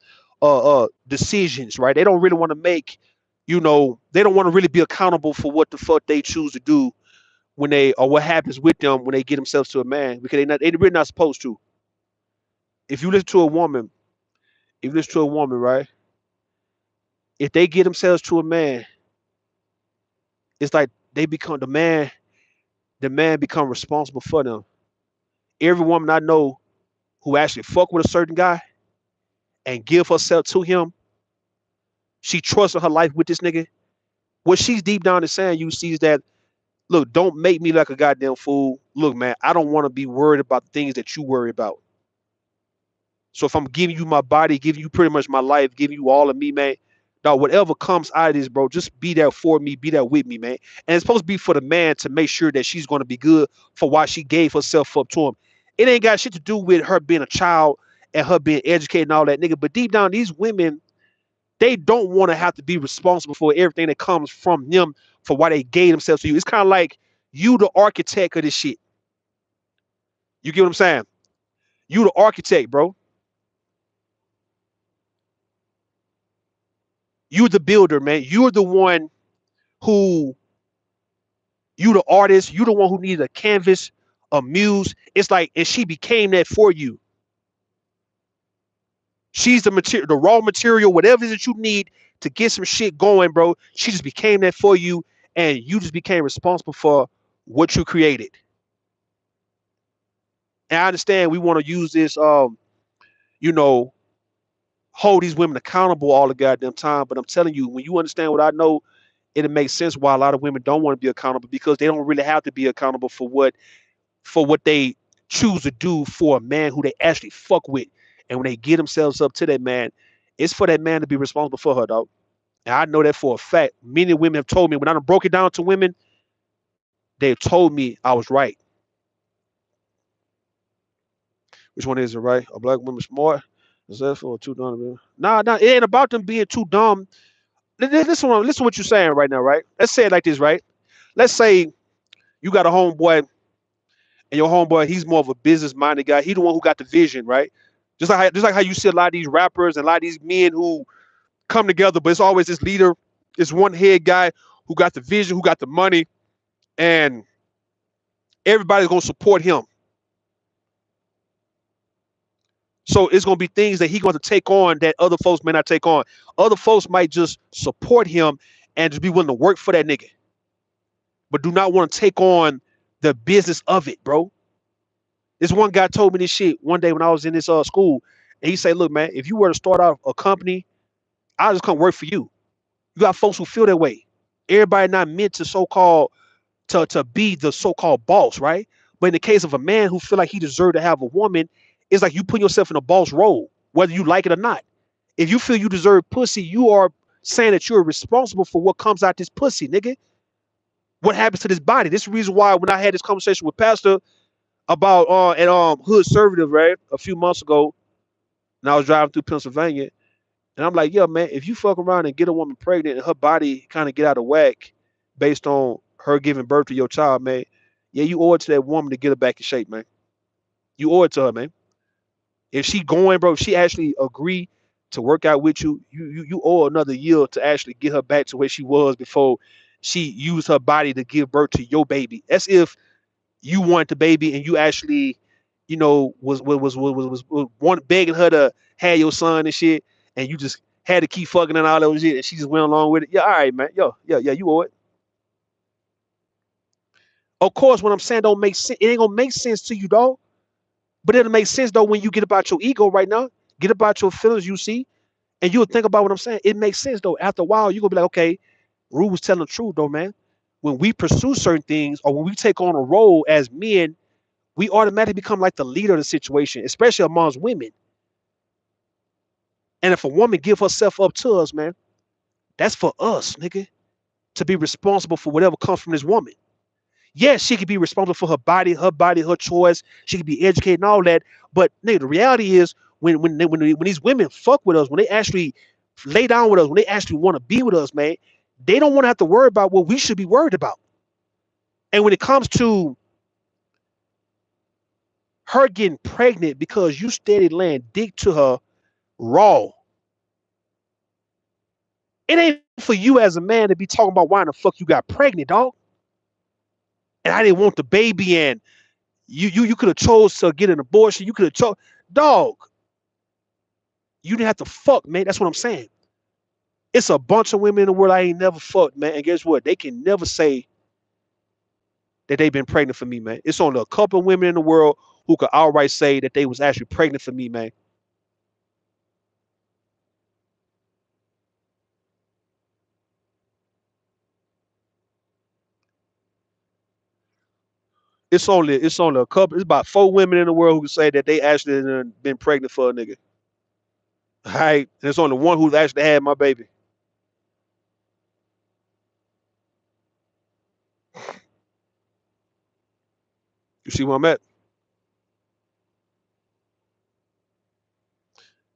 decisions, right? They don't really want to make, they don't want to really be accountable for what the fuck they choose to do when they or what happens with them when they get themselves to a man because they really not supposed to. If you listen to a woman, if you listen to a woman, right? If they get themselves to a man, it's like they become the man become responsible for them. Every woman I know who actually fuck with a certain guy and give herself to him, she trusts her life with this nigga. What she's deep down is saying, you see, is that look, don't make me like a goddamn fool. Look, man, I don't want to be worried about the things that you worry about. So if I'm giving you my body, giving you pretty much my life, giving you all of me, man, dog, whatever comes out of this, bro, just be there for me, be there with me, man. And it's supposed to be for the man to make sure that she's going to be good for why she gave herself up to him. It ain't got shit to do with her being a child and her being educated and all that, nigga. But deep down, these women, They don't want to have to be responsible for everything that comes from them for why they gave themselves to you. It's kind of like you the architect of this shit. You get what I'm saying? You the architect, bro. You the builder, man. You're the one who you the artist. You the one who needed a canvas, a muse. It's like, and she became that for you. She's the material, the raw material, whatever it is that you need to get some shit going, bro. She just became that for you, and you just became responsible for what you created. And I understand we want to use this, you know, hold these women accountable all the goddamn time. But I'm telling you, when you understand what I know, it makes sense why a lot of women don't want to be accountable because they don't really have to be accountable for what they choose to do for a man who they actually fuck with. And when they get themselves up to that man, it's for that man to be responsible for her, dog. And I know that for a fact. Many women have told me when I done broke it down to women, they've told me I was right. Which one is it, right? A black woman smart? Is that for too dumb? Nah, nah, it ain't about them being too dumb. Listen to what you're saying right now, right? Let's say it like this, right? Let's say you got a homeboy, and your homeboy, he's more of a business-minded guy. He the one who got the vision, right? Just like how you see a lot of these rappers and a lot of these men who come together, but it's always this leader, this one head guy who got the vision, who got the money, and everybody's gonna support him. So it's gonna be things that he's going to take on that other folks may not take on. Other folks might just support him and just be willing to work for that nigga, but do not want to take on the business of it, bro. This one guy told me this shit one day when I was in this school, and he said, "Look, man, if you were to start out a company, I'll just come work for you. You got folks who feel that way. Everybody not meant to so-called to be the so-called boss, right? But in the case of a man who feel like he deserved to have a woman, it's like you put yourself in a boss role, whether you like it or not. If you feel you deserve pussy, you are saying that you're responsible for what comes out this pussy, nigga. What happens to this body? This is the reason why when I had this conversation with Pastor about at Hood Conservative, right, a few months ago, and I was driving through Pennsylvania, and I'm like, yeah, man, if you fuck around and get a woman pregnant and her body kind of get out of whack based on her giving birth to your child, man, yeah, you owe it to that woman to get her back in shape, man. You owe it to her, man. If she going, bro, if she actually agree to work out with you, you owe another year to actually get her back to where she was before she used her body to give birth to your baby. That's if you want the baby and you actually, was one begging her to have your son and shit, and you just had to keep fucking and all that shit, and she just went along with it. Yeah, all right, man. Yo, yeah, you owe it. Of course, what I'm saying don't make sense. It ain't gonna make sense to you, dog. But it'll make sense though when you get about your ego right now, get about your feelings you see, and you'll think about what I'm saying. It makes sense though. After a while, you're gonna be like, okay, Rue was telling the truth though, man. When we pursue certain things or when we take on a role as men, we automatically become like the leader of the situation, especially amongst women. And if a woman give herself up to us, man, that's for us, nigga, to be responsible for whatever comes from this woman. Yes, she could be responsible for her choice. She could be educated and all that. But nigga, the reality is when these women fuck with us, when they actually lay down with us, when they actually want to be with us, man, they don't want to have to worry about what we should be worried about. And when it comes to her getting pregnant because you steady laying dick to her raw, it ain't for you as a man to be talking about why the fuck you got pregnant, dog. And I didn't want the baby, and you could have chose to get an abortion. You could have chose, dog. You didn't have to fuck, man. That's what I'm saying. It's a bunch of women in the world I ain't never fucked, man. And guess what? They can never say that they've been pregnant for me, man. It's only a couple of women in the world who could outright say that they was actually pregnant for me, man. It's only a couple. It's about 4 women in the world who can say that they actually done been pregnant for a nigga. All right. There's only one who's actually had my baby. You see where I'm at?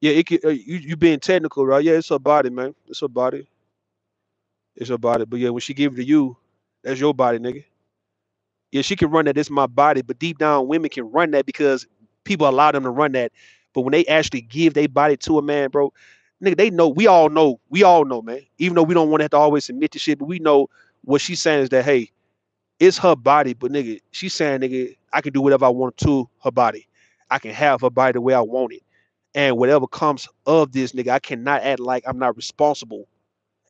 Yeah, it could, you being technical, right? Yeah, it's her body, man. It's her body. It's her body. But yeah, when she give it to you, that's your body, nigga. Yeah, she can run that. It's my body. But deep down, women can run that because people allow them to run that. But when they actually give their body to a man, bro, nigga, they know. We all know, man. Even though we don't want to have to always admit to shit, but we know what she's saying is that, hey, it's her body, but nigga, she's saying, nigga, I can do whatever I want to her body. I can have her body the way I want it. And whatever comes of this, nigga, I cannot act like I'm not responsible.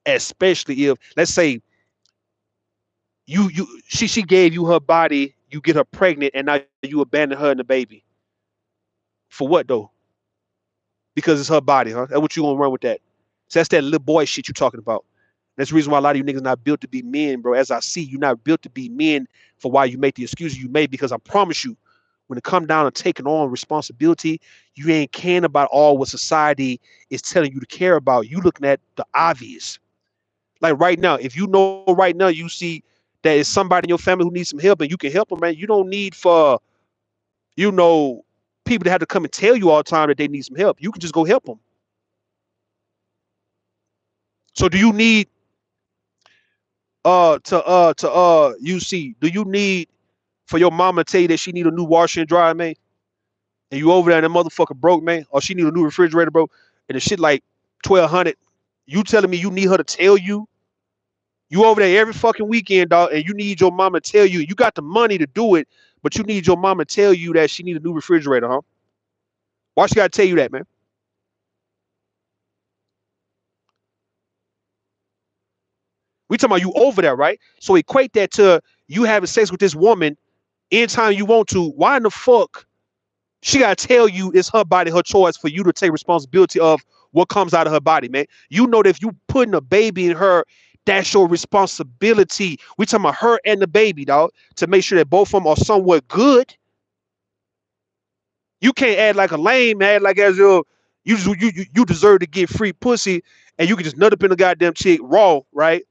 Especially if, let's say, she gave you her body, you get her pregnant, and now you abandon her and the baby. For what though? Because it's her body, huh? That's what you gonna run with that. So that's that little boy shit you talking about. That's the reason why a lot of you niggas not built to be men, bro. As I see, you're not built to be men for why you make the excuses you made. Because I promise you, when it come down to taking on responsibility, you ain't caring about all what society is telling you to care about. You looking at the obvious. Like right now, if you know right now, you see that it's somebody in your family who needs some help and you can help them, man. You don't need for, you know, people to have to come and tell you all the time that they need some help. You can just go help them. So do you need you see, do you need for your mama to tell you that she need a new washer and dryer, man? And you over there and that motherfucker broke, man, or she need a new refrigerator, bro, and the shit like 1,200. You telling me you need her to tell you? You over there every fucking weekend, dog, and you need your mama to tell you you got the money to do it, but you need your mama to tell you that she need a new refrigerator, huh? Why she gotta tell you that, man? We talking about you over there, right? So equate that to you having sex with this woman anytime you want to. Why in the fuck she gotta tell you it's her body, her choice for you to take responsibility of what comes out of her body, man? You know that if you putting a baby in her, that's your responsibility. We talking about her and the baby, dog, to make sure that both of them are somewhat good. You can't add like a lame, add like as if you deserve to get free pussy, and you can just nut up in the goddamn chick raw, right?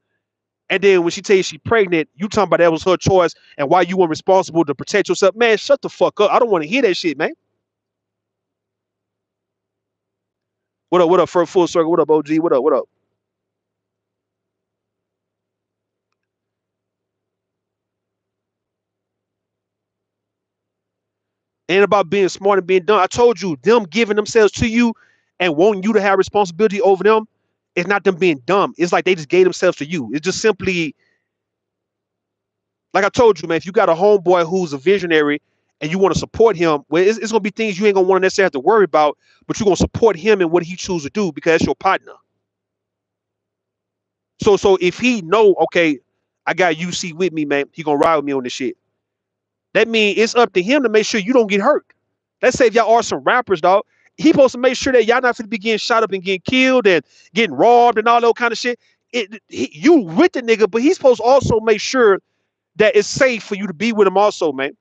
And then when she tell you she pregnant, you talking about that was her choice and why you weren't responsible to protect yourself. Man, shut the fuck up. I don't want to hear that shit, man. What up, for full circle? What up, OG? What up, what up? Ain't about being smart and being dumb. I told you, them giving themselves to you and wanting you to have responsibility over them, it's not them being dumb. It's like they just gave themselves to you. It's just simply like I told you, man, if you got a homeboy who's a visionary and you want to support him, well, it's gonna be things you ain't gonna want to necessarily have to worry about, but you're gonna support him in what he chooses to do because that's your partner. So if he know, okay, I got UC with me, man, he gonna ride with me on this shit. That means it's up to him to make sure you don't get hurt. Let's say if y'all are some rappers, dog, he supposed to make sure that y'all not gonna be getting shot up and getting killed and getting robbed and all that kind of shit. You with the nigga, but he's supposed to also make sure that it's safe for you to be with him also, man.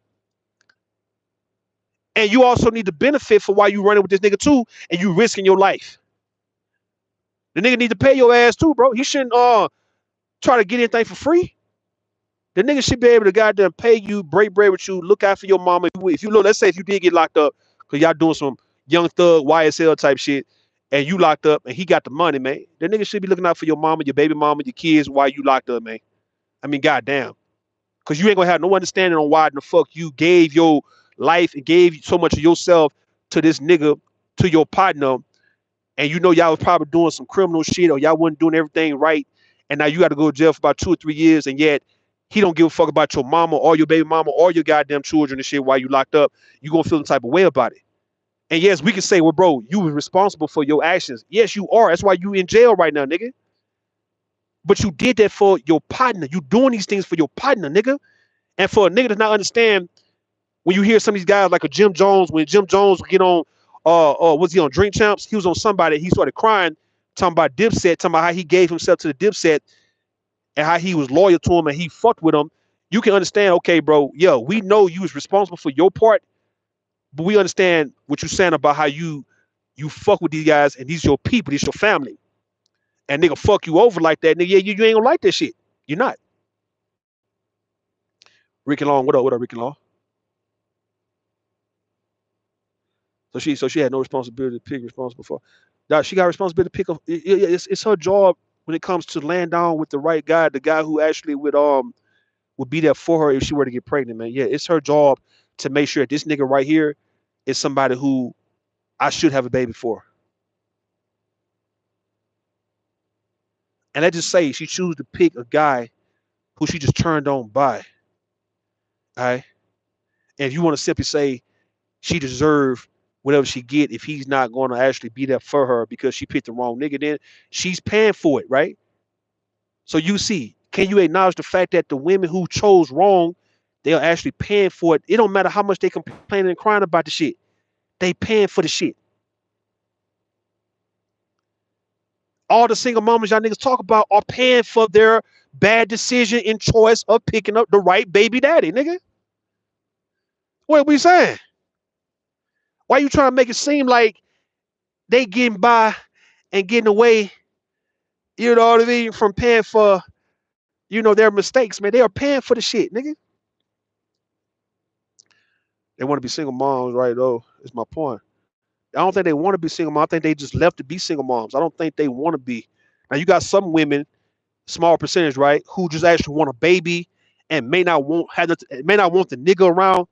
And you also need to benefit for why you running with this nigga too, and you risking your life. The nigga need to pay your ass too, bro. He shouldn't try to get anything for free. The nigga should be able to goddamn pay you, break bread with you, look out for your mama. If you look, let's say if you did get locked up because y'all doing some young thug YSL type shit, and you locked up and he got the money, man. The nigga should be looking out for your mama, your baby mama, your kids while you locked up, man. I mean, goddamn. Cause you ain't gonna have no understanding on why the fuck you gave your life and gave so much of yourself to this nigga, to your partner, and you know y'all was probably doing some criminal shit or y'all wasn't doing everything right, and now you got to go to jail for about 2 or 3 years, and yet he don't give a fuck about your mama or your baby mama or your goddamn children and shit while you locked up. You gonna feel the type of way about it. And yes, we can say, well, bro, you was responsible for your actions. Yes, you are. That's why you in jail right now, nigga. But you did that for your partner. You doing these things for your partner, nigga. And for a nigga to not understand when you hear some of these guys like a Jim Jones, when Jim Jones would get on, was he on Drink Champs? He was on somebody. He started crying, talking about Dipset, talking about how he gave himself to the Dipset and how he was loyal to him and he fucked with him. You can understand, okay, bro, yo, we know you was responsible for your part, but we understand what you're saying about how you fuck with these guys and these your people, these your family. And nigga fuck you over like that, nigga, yeah, you ain't gonna like that shit. You're not. Ricky Long, what up, Ricky Long? So she had no responsibility to pick responsible for. Now she got responsibility to pick up. It's her job when it comes to laying down with the right guy, the guy who actually would be there for her if she were to get pregnant, man. Yeah, it's her job to make sure that this nigga right here is somebody who I should have a baby for. And let's just say she chooses to pick a guy who she just turned on by. All right. And if you want to simply say she deserved whatever she get if he's not going to actually be there for her because she picked the wrong nigga, then she's paying for it, right? So you see, can you acknowledge the fact that the women who chose wrong, they are actually paying for it? It don't matter how much they complaining and crying about the shit. They paying for the shit. All the single mamas y'all niggas talk about are paying for their bad decision and choice of picking up the right baby daddy, nigga. What are we saying? Why you trying to make it seem like they getting by and getting away, you know what I mean, from paying for, their mistakes, man. They are paying for the shit, nigga. They want to be single moms, right, though, is my point. I don't think they want to be single moms. I think they just left to be single moms. I don't think they want to be. Now, you got some women, small percentage, right, who just actually want a baby and may not want the nigga around,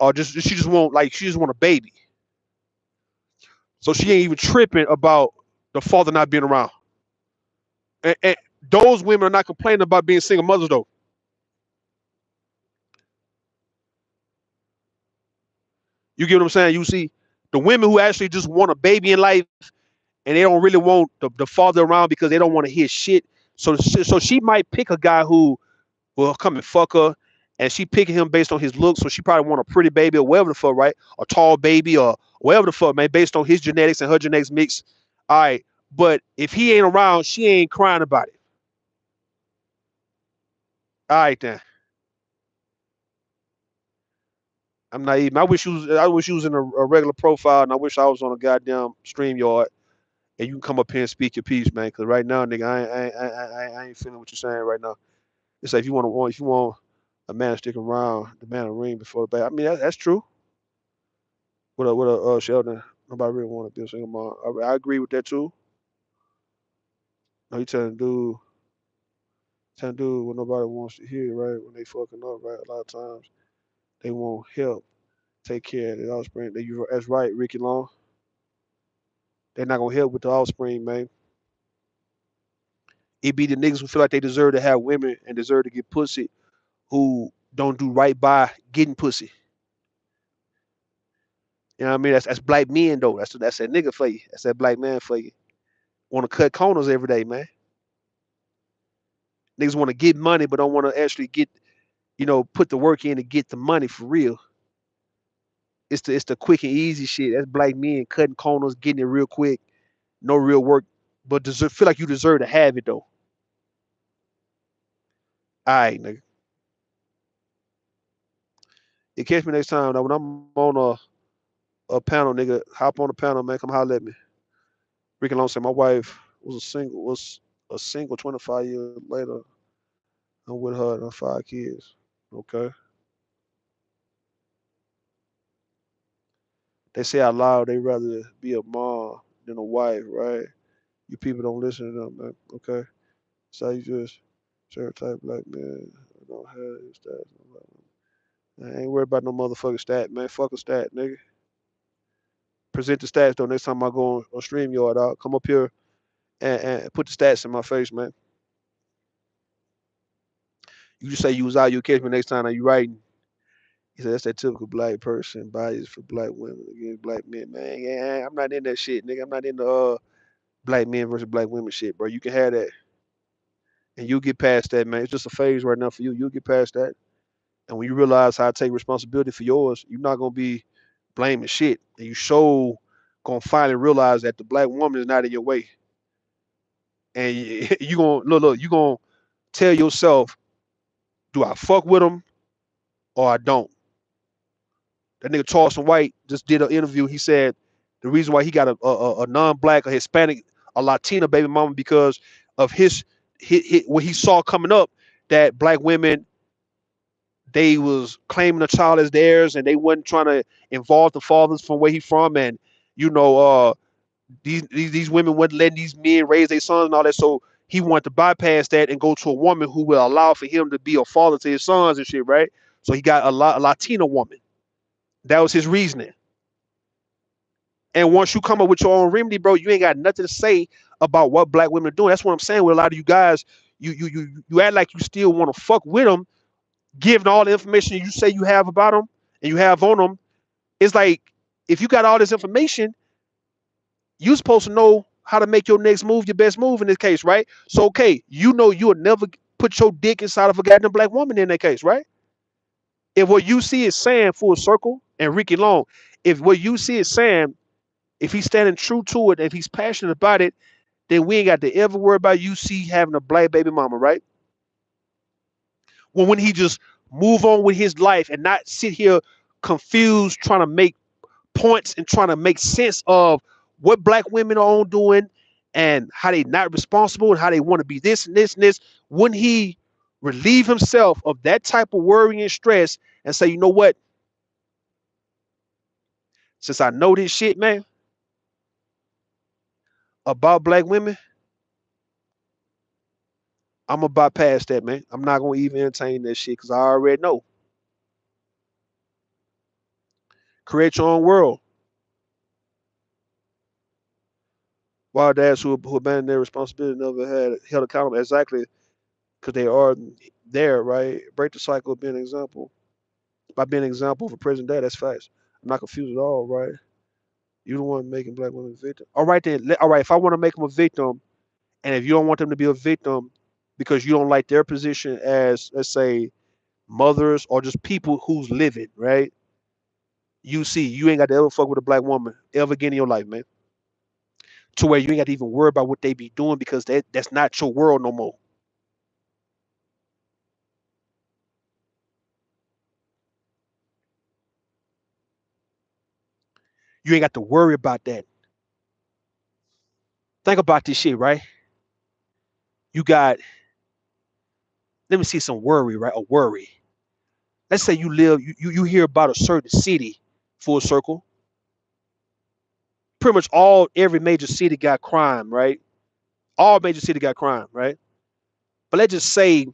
or she just want a baby. So she ain't even tripping about the father not being around. And those women are not complaining about being single mothers, though. You get what I'm saying? You see, the women who actually just want a baby in life and they don't really want the father around because they don't want to hear shit. So she might pick a guy who will come and fuck her, and she picking him based on his looks. So she probably want a pretty baby or whatever the fuck, right? A tall baby or whatever the fuck, man, based on his genetics and her genetics mix. All right. But if he ain't around, she ain't crying about it. All right then. I'm not even. I wish you was in a regular profile, and I wish I was on a goddamn stream yard, and you can come up here and speak your piece, man. Because right now, nigga, I ain't feeling what you're saying right now. It's like if you want a man to stick around, the man a ring before the baby. I mean, that's true. With a Sheldon, nobody really want to be a single mom. I agree with that too. No, you telling dude what nobody wants to hear, right? When they fucking up, right? A lot of times they want help, take care of the offspring. That's right, Ricky Long. They're not gonna help with the offspring, man. It be the niggas who feel like they deserve to have women and deserve to get pussy who don't do right by getting pussy. You know what I mean? That's black men though. That's that nigga for you. That's that black man for you. Want to cut corners every day, man. Niggas want to get money but don't want to actually get, put the work in to get the money for real. It's the quick and easy shit. That's black men cutting corners, getting it real quick, no real work, but feel like you deserve to have it though. All right, nigga. You catch me next time. Now, when I'm on a panel, nigga, hop on the panel, man. Come holler at me. Ricky Long said my wife was a single 25 years later. I'm with her and her 5 kids. Okay. They say out loud they rather be a mom than a wife, right? You people don't listen to them, man. Okay. So you just stereotype black men. I don't have his stats. I ain't worried about no motherfucking stat, man. Fuck a stat, nigga. Present the stats though. Next time I go on StreamYard, I'll come up here and put the stats in my face, man. You just say you was out, you'll catch me next time. Are you writing? He said that's that typical black person bias for black women against black men, man. Yeah, I'm not in that shit, nigga. I'm not in the black men versus black women shit, bro. You can have that, and you'll get past that, man. It's just a phase right now for you. You'll get past that, and when you realize how to take responsibility for yours, you're not gonna be blaming shit, and you gonna finally realize that the black woman is not in your way, and you gonna look, you gonna tell yourself, do I fuck with them or I don't? That nigga Charleston White just did an interview. He said the reason why he got a non-black, a Hispanic, a Latina baby mama because of his what he saw coming up, that black women they was claiming the child as theirs, and they wasn't trying to involve the fathers from where he from, and you know, these women wouldn't letting these men raise their sons and all that. So he wanted to bypass that and go to a woman who will allow for him to be a father to his sons and shit, right? So he got a Latina woman. That was his reasoning. And once you come up with your own remedy, bro, you ain't got nothing to say about what black women are doing. That's what I'm saying with a lot of you guys. You act like you still want to fuck with them, giving all the information you say you have about them and you have on them. It's like if you got all this information, you supposed to know how to make your next move your best move in this case, right? So okay, you know you'll never put your dick inside of a goddamn black woman in that case, right? If what you see is saying full circle and Ricky Long, if what you see is saying, if he's standing true to it, if he's passionate about it, then we ain't got to ever worry about you see having a black baby mama, right? Well, when he just move on with his life and not sit here confused trying to make points and trying to make sense of what black women are on doing and how they not responsible and how they want to be this and this and this. Wouldn't he relieve himself of that type of worry and stress and say, you know what? Since I know this shit, man, about black women, I'm gonna bypass that, man. I'm not gonna even entertain that shit because I already know. Create your own world. Wild dads who abandon their responsibility never had held accountable exactly because they are there, right? Break the cycle of being an example. By being an example for present day, that's facts. I'm not confused at all, right? You the one making black women victim. All right then. All right, if I want to make them a victim, and if you don't want them to be a victim because you don't like their position as, let's say, mothers or just people who's living, right? You see, you ain't got to ever fuck with a black woman ever again in your life, man. To where you ain't got to even worry about what they be doing because that's not your world no more. You ain't got to worry about that. Think about this shit, right? You got, let me see some worry, right? A worry. Let's say you live, you hear about a certain city, full circle. Pretty much every major city got crime, right? All major city got crime, right? But let's just say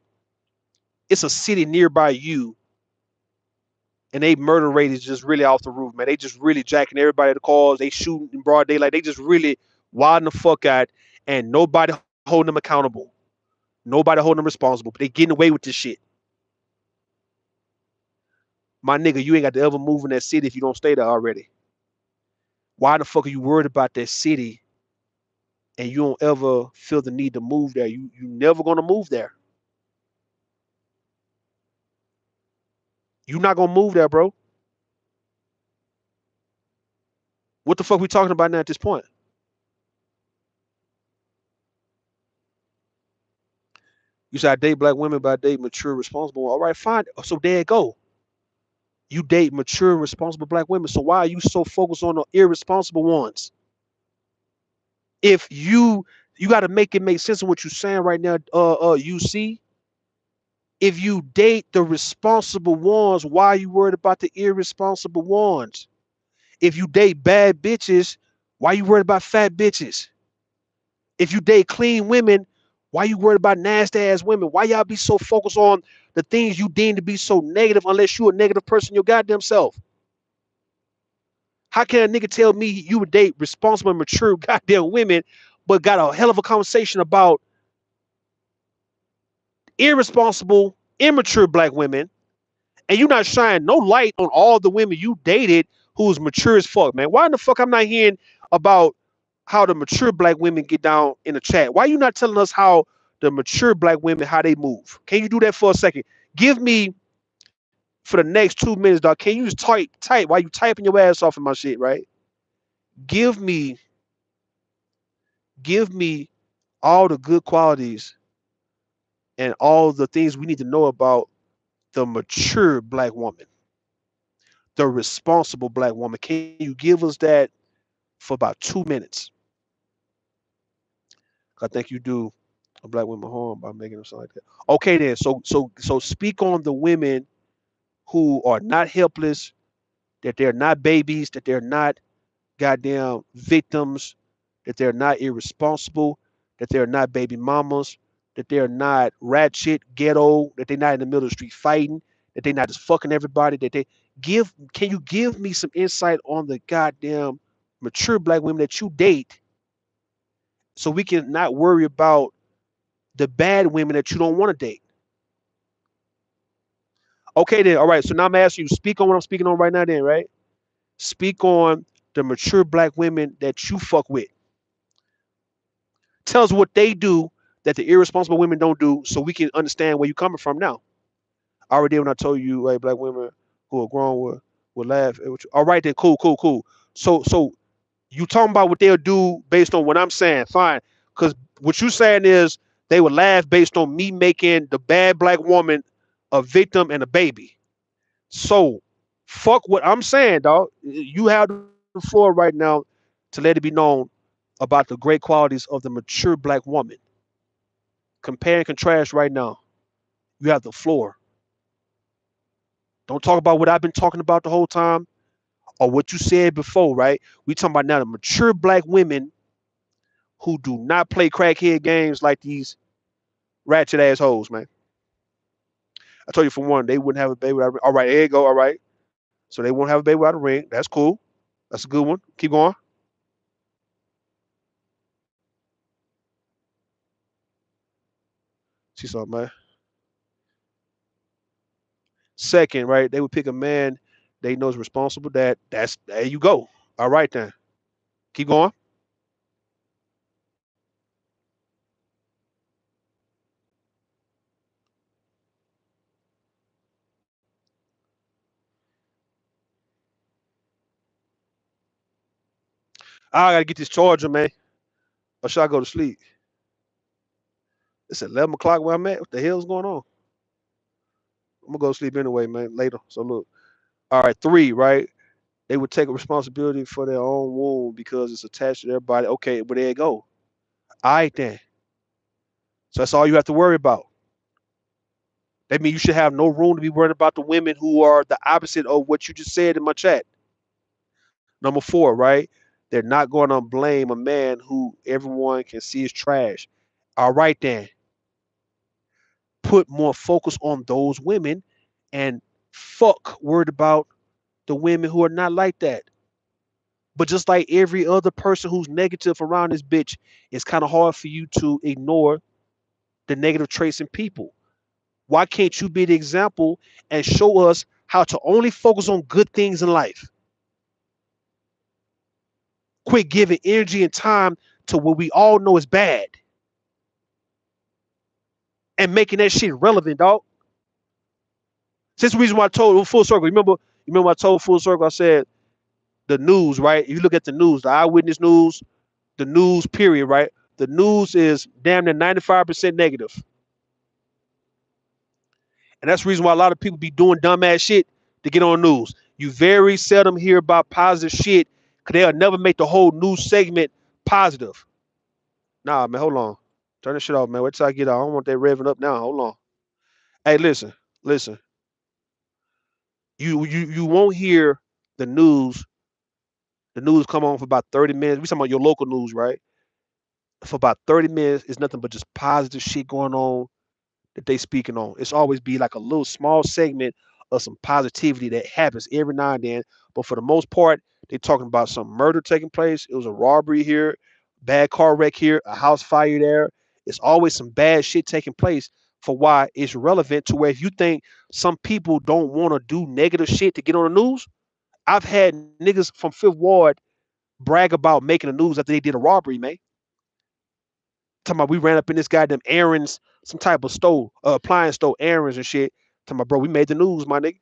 it's a city nearby you and they murder rate is just really off the roof, man. They just really jacking everybody at the cars. They shooting in broad daylight. They just really wilding the fuck out, and nobody holding them accountable. Nobody holding them responsible. But they getting away with this shit. My nigga, you ain't got to ever move in that city if you don't stay there already. Why the fuck are you worried about that city and you don't ever feel the need to move there? You never gonna move there. You not gonna move there, bro. What the fuck we talking about now at this point? You say I date black women, but I date mature, responsible. All right, fine. So there you go. You date mature, responsible black women. So why are you so focused on the irresponsible ones? If you got to make it make sense of what you're saying right now. You see, if you date the responsible ones, why are you worried about the irresponsible ones? If you date bad bitches, why are you worried about fat bitches? If you date clean women, why you worried about nasty ass women? Why y'all be so focused on the things you deem to be so negative unless you a negative person your goddamn self? How can a nigga tell me you would date responsible and mature goddamn women, but got a hell of a conversation about irresponsible, immature black women, and you not shining no light on all the women you dated who's mature as fuck, man? Why in the fuck I'm not hearing about how the mature black women get down in the chat? Why you not telling us how the mature black women how they move? Can you do that for a second? Give me for the next 2 minutes, dog. Can you just type while you typing your ass off in my shit, right? Give me give me all the good qualities and all the things we need to know about the mature black woman, the responsible black woman. Can you give us that for about 2 minutes? I think you do a black woman harm by making them sound like that. Okay, then. So speak on the women who are not helpless, that they're not babies, that they're not goddamn victims, that they're not irresponsible, that they're not baby mamas, that they're not ratchet, ghetto, that they're not in the middle of the street fighting, that they're not just fucking everybody, that they give can you give me some insight on the goddamn mature black women that you date so we can not worry about the bad women that you don't want to date? Okay then, all right. So now I'm asking you, speak on what I'm speaking on right now then, right? Speak on the mature black women that you fuck with. Tell us what they do that the irresponsible women don't do so we can understand where you're coming from now. I already did when I told you, hey, black women who are grown will laugh at what you. All right, then, cool, cool, cool. So you talking about what they'll do based on what I'm saying, fine. Because what you saying is they would laugh based on me making the bad black woman a victim and a baby. So fuck what I'm saying, dog. You have the floor right now to let it be known about the great qualities of the mature black woman. Compare and contrast right now. You have the floor. Don't talk about what I've been talking about the whole time or what you said before, right? We talking about now the mature black women who do not play crackhead games like these ratchet assholes, man. I told you for one, they wouldn't have a baby without a ring. All right, there you go. All right. So they won't have a baby without a ring. That's cool. That's a good one. Keep going. See something, man. Second, right? They would pick a man they know is responsible. That's there you go. All right then. Keep going. I gotta get this charger, man. Or should I go to sleep? It's 11 o'clock where I'm at. What the hell's going on? I'm gonna go to sleep anyway, man. Later. So look. All right, three, right? They would take a responsibility for their own wound because it's attached to their body. Okay, but there you go. All right then. So that's all you have to worry about. That means you should have no room to be worried about the women who are the opposite of what you just said in my chat. Number four, right? They're not going to blame a man who everyone can see is trash. All right then. Put more focus on those women and fuck worried about the women who are not like that. But just like every other person who's negative around this bitch, it's kind of hard for you to ignore the negative traits in people. Why can't you be the example and show us how to only focus on good things in life? Quit giving energy and time to what we all know is bad and making that shit relevant, dog. That's the reason why I told full circle. You remember I told full circle. I said the news, right? You look at the news, the eyewitness news, the news, period, right? The news is damn near 95% negative. And that's the reason why a lot of people be doing dumbass shit to get on the news. You very seldom hear about positive shit because they'll never make the whole news segment positive. Nah, man, hold on. Turn this shit off, man. Wait till I get out. I don't want that revving up now. Hold on. Hey, listen. You won't hear the news. The news come on for about 30 minutes. We talking about your local news, right? For about 30 minutes, it's nothing but just positive shit going on that they speaking on. It's always be like a little small segment of some positivity that happens every now and then. But for the most part, they talking about some murder taking place. It was a robbery here, bad car wreck here, a house fire there. It's always some bad shit taking place for why it's relevant to where if you think some people don't want to do negative shit to get on the news, I've had niggas from Fifth Ward brag about making the news after they did a robbery, man. Talking about we ran up in this goddamn Aaron's, some type of store, appliance store, Aaron's and shit. Talking about, bro, we made the news, my nigga.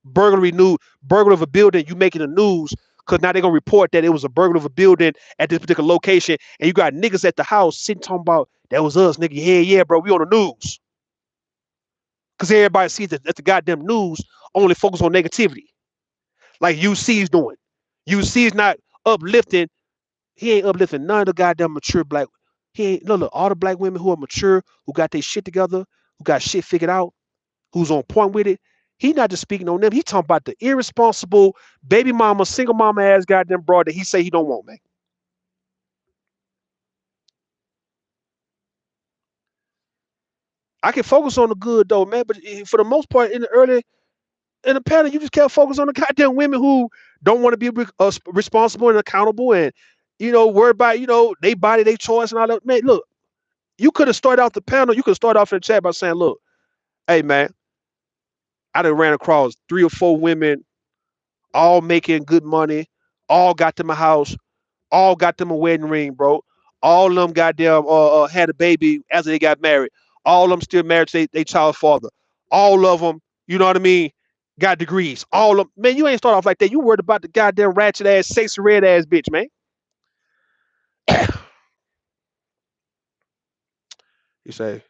Burglary of a building, you making the news because now they're gonna report that it was a burglary of a building at this particular location, and you got niggas at the house sitting talking about that was us, nigga. Yeah, yeah, bro, we on the news. Because everybody sees that the goddamn news only focus on negativity, like UC is doing. UC is not uplifting. He ain't uplifting none of the goddamn mature black. He ain't look all the black women who are mature, who got their shit together, who got shit figured out, who's on point with it. He not just speaking on them. He talking about the irresponsible baby mama, single mama ass goddamn broad that he say he don't want, man. I can focus on the good though, man. But for the most part, in the panel, you just can't focus on the goddamn women who don't want to be responsible and accountable, and worry about they body, they choice, and all that. Man, look, you could have started off the panel. You could have started off in the chat by saying, "Look, hey man, I done ran across 3 or 4 women, all making good money, all got them a house, all got them a wedding ring, bro. All of them goddamn had a baby after they got married. All of them still married to they child's father. All of them, you know what I mean, got degrees. All of them, man, you ain't start off like that. You worried about the goddamn ratchet ass, sexy red ass bitch, man. You say,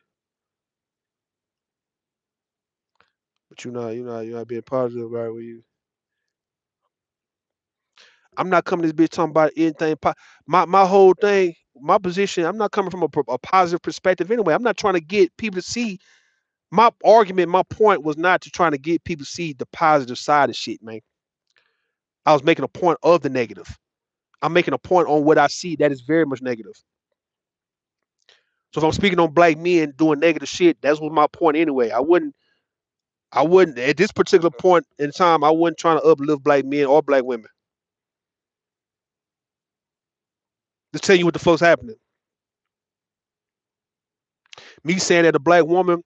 but you're not being positive, right? With you, I'm not coming to this bitch talking about anything. My whole thing, my position, I'm not coming from a positive perspective anyway. I'm not trying to get people to see my argument. My point was not to trying to get people to see the positive side of shit, man. I was making a point of the negative. I'm making a point on what I see that is very much negative. So if I'm speaking on black men doing negative shit, that's was my point anyway. I wouldn't at this particular point in time, I wasn't trying to uplift black men or black women. Just tell you what the fuck's happening. Me saying that a black woman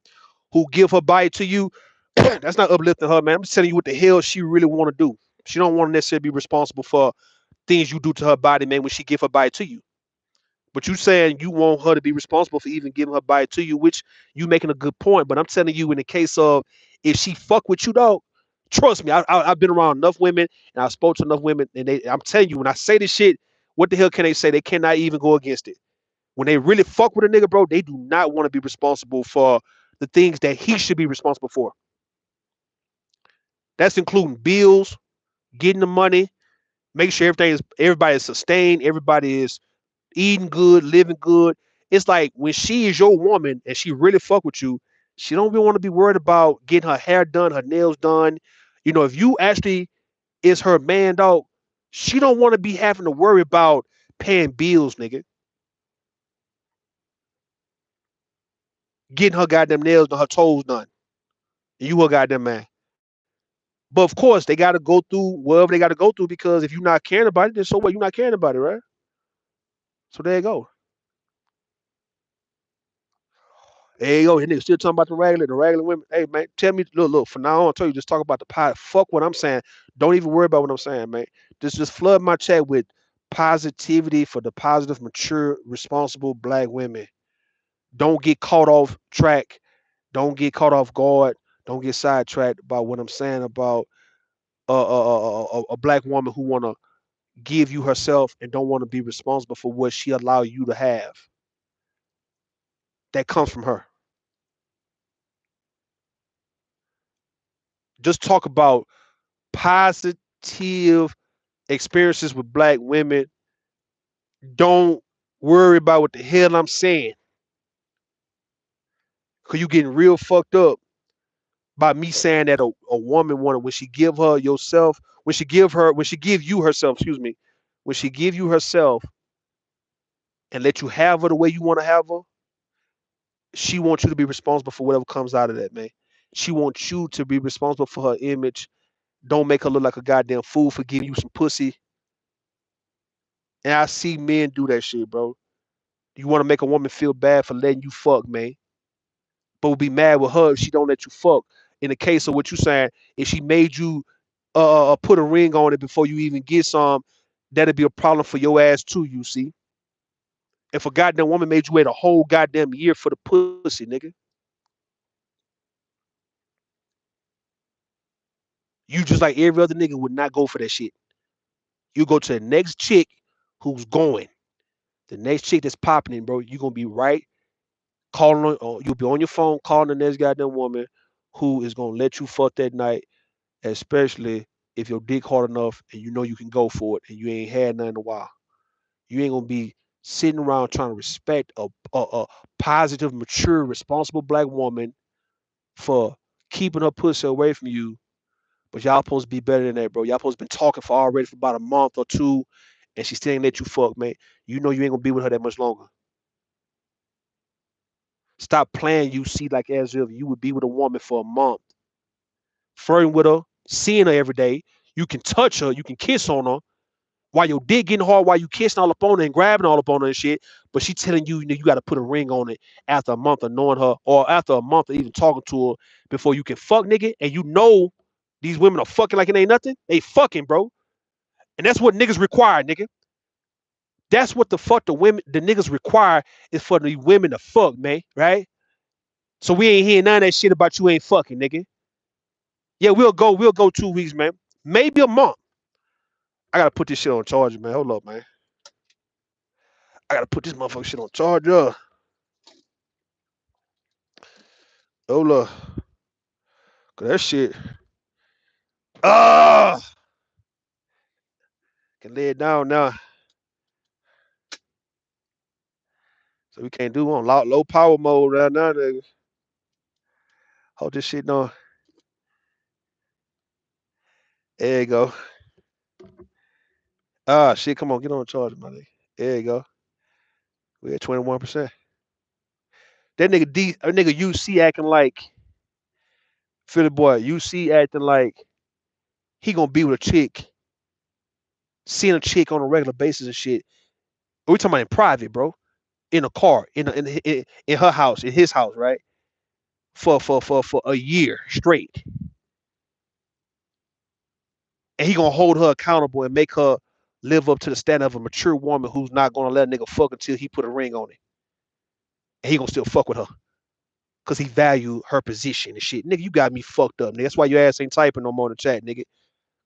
who give her body to you, that's not uplifting her, man. I'm just telling you what the hell she really want to do. She don't want to necessarily be responsible for things you do to her body, man, when she give her body to you. But you saying you want her to be responsible for even giving her body to you, which you making a good point. But I'm telling you, in the case of if she fuck with you, dog, trust me, I've been around enough women and I spoke to enough women, and I'm telling you, when I say this shit, what the hell can they say? They cannot even go against it. When they really fuck with a nigga, bro, they do not want to be responsible for the things that he should be responsible for. That's including bills, getting the money, make sure everybody is sustained, everybody is eating good, living good. It's like when she is your woman and she really fuck with you, she don't really want to be worried about getting her hair done, her nails done. If you actually is her man, dog, she don't want to be having to worry about paying bills, nigga, getting her goddamn nails done, her toes done. And you her goddamn man. But of course, they got to go through whatever they got to go through because if you're not caring about it, then so what? You're not caring about it, right? So there you go. There you go. And nigga still talking about the regular women. Hey man, tell me, look. From now on, I tell you, just talk about the pot. Fuck what I'm saying. Don't even worry about what I'm saying, man. Just flood my chat with positivity for the positive, mature, responsible black women. Don't get caught off track. Don't get caught off guard. Don't get sidetracked about what I'm saying about a black woman who wanna give you herself and don't want to be responsible for what she allow you to have. That comes from her. Just talk about positive experiences with black women. Don't worry about what the hell I'm saying. Cause you getting real fucked up by me saying that a woman wanted when she give her yourself, when she give you herself, excuse me, when she give you herself and let you have her the way you want to have her, she wants you to be responsible for whatever comes out of that, man. She wants you to be responsible for her image. Don't make her look like a goddamn fool for giving you some pussy. And I see men do that shit, bro. You want to make a woman feel bad for letting you fuck, man. But we'll be mad with her if she don't let you fuck. In the case of what you saying, if she made you put a ring on it before you even get some, that'd be a problem for your ass too, you see. If a goddamn woman made you wait a whole goddamn year for the pussy, nigga, you just like every other nigga would not go for that shit. You go to the next chick who's going. The next chick that's popping in, bro, you're gonna be right calling on, you'll be on your phone calling the next goddamn woman who is gonna let you fuck that night, especially if your dick hard enough and you know you can go for it and you ain't had nothing in a while. You ain't gonna be sitting around trying to respect a positive, mature, responsible black woman for keeping her pussy away from you, but y'all supposed to be better than that, bro. Y'all supposed to been talking for already for about a month or two, and she still ain't let you fuck, man. You know you ain't gonna be with her that much longer. Stop playing you see like as if you would be with a woman for a month, flirting with her, seeing her every day. You can touch her, you can kiss on her, while your dick getting hard, while you kissing all up on her and grabbing all up on her and shit, but she telling you, you got to put a ring on it after a month of knowing her, or after a month of even talking to her before you can fuck, nigga. And you know these women are fucking like it ain't nothing. They fucking, bro. And that's what niggas require, nigga. That's what the fuck the niggas require is for the women to fuck, man. Right? So we ain't hearing none of that shit about you ain't fucking, nigga. Yeah, we'll go 2 weeks, man. Maybe a month. I gotta put this shit on charger, man. Hold up, man. I gotta put this motherfucker shit on charger. Hold up. Cause that shit. Ah, can lay it down now. So we can't do on low power mode right now, nigga. Hold this shit on. There you go. Ah, shit, come on, get on charge, my nigga. There you go. We at 21%. That nigga UC acting like Philly boy. UC acting like he gonna be with a chick, seeing a chick on a regular basis and shit. We talking about in private, bro. In a car, in her house, in his house, right? For a year straight. And he gonna hold her accountable and make her live up to the standard of a mature woman who's not gonna let a nigga fuck until he put a ring on it. And he gonna still fuck with her. Cause he value her position and shit. Nigga, you got me fucked up, nigga. That's why your ass ain't typing no more in the chat, nigga.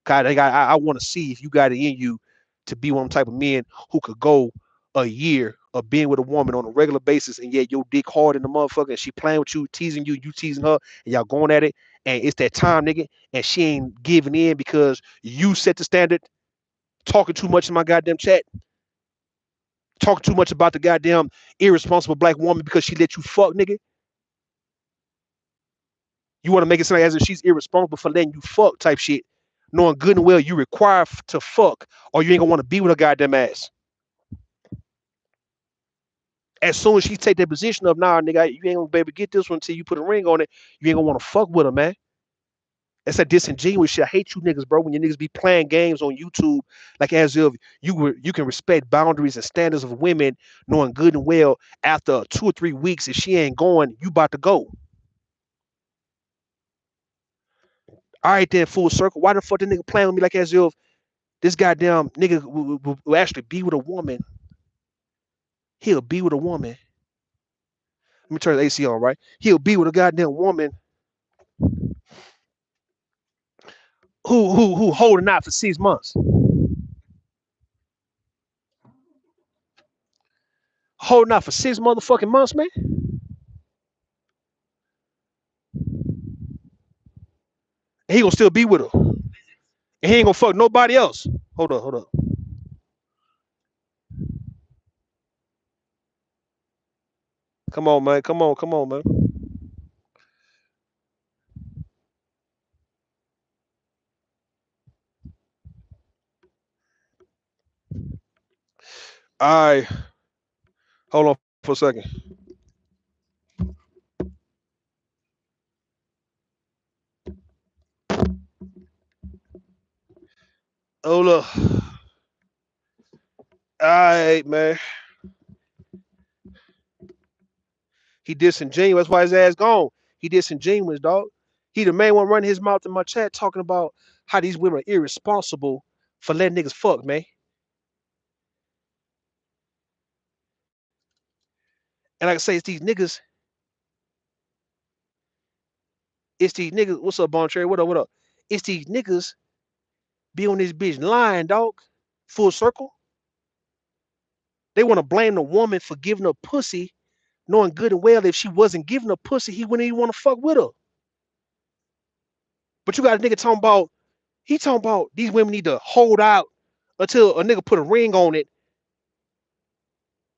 God, I want to see if you got it in you to be one type of men who could go a year of being with a woman on a regular basis, and yet your dick hard in the motherfucker, and she playing with you, teasing you, you teasing her, and y'all going at it, and it's that time, nigga, and she ain't giving in because you set the standard, talking too much in my goddamn chat, talking too much about the goddamn irresponsible black woman because she let you fuck, nigga. You want to make it sound as if she's irresponsible for letting you fuck type shit, knowing good and well you require to fuck, or you ain't gonna want to be with a goddamn ass. As soon as she take that position of, nah, nigga, you ain't gonna be able to get this one until you put a ring on it. You ain't gonna want to fuck with her, man. That's that disingenuous shit. I hate you niggas, bro. When you niggas be playing games on YouTube, like as if you can respect boundaries and standards of women, knowing good and well after 2 or 3 weeks, if she ain't going, you about to go. All right, then full circle. Why the fuck the nigga playing with me like as if this goddamn nigga will actually be with a woman? He'll be with a woman. Let me turn the AC on, right? He'll be with a goddamn woman who holding out for 6 months. Holding out for 6 motherfucking months, man. And he gonna still be with her. And he ain't gonna fuck nobody else. Hold up. Come on, man. Come on, man. All right. Hold on for a second. Hold up. All right, man. He disingenuous. That's why his ass gone. He disingenuous, dog. He the main one running his mouth in my chat talking about how these women are irresponsible for letting niggas fuck, man. And like I say, it's these niggas. What's up, Bon Cherry? What up, what up? It's these niggas be on this bitch lying, dog. Full circle. They want to blame the woman for giving her pussy, knowing good and well if she wasn't giving her pussy, he wouldn't even want to fuck with her. But you got a nigga talking about these women need to hold out until a nigga put a ring on it.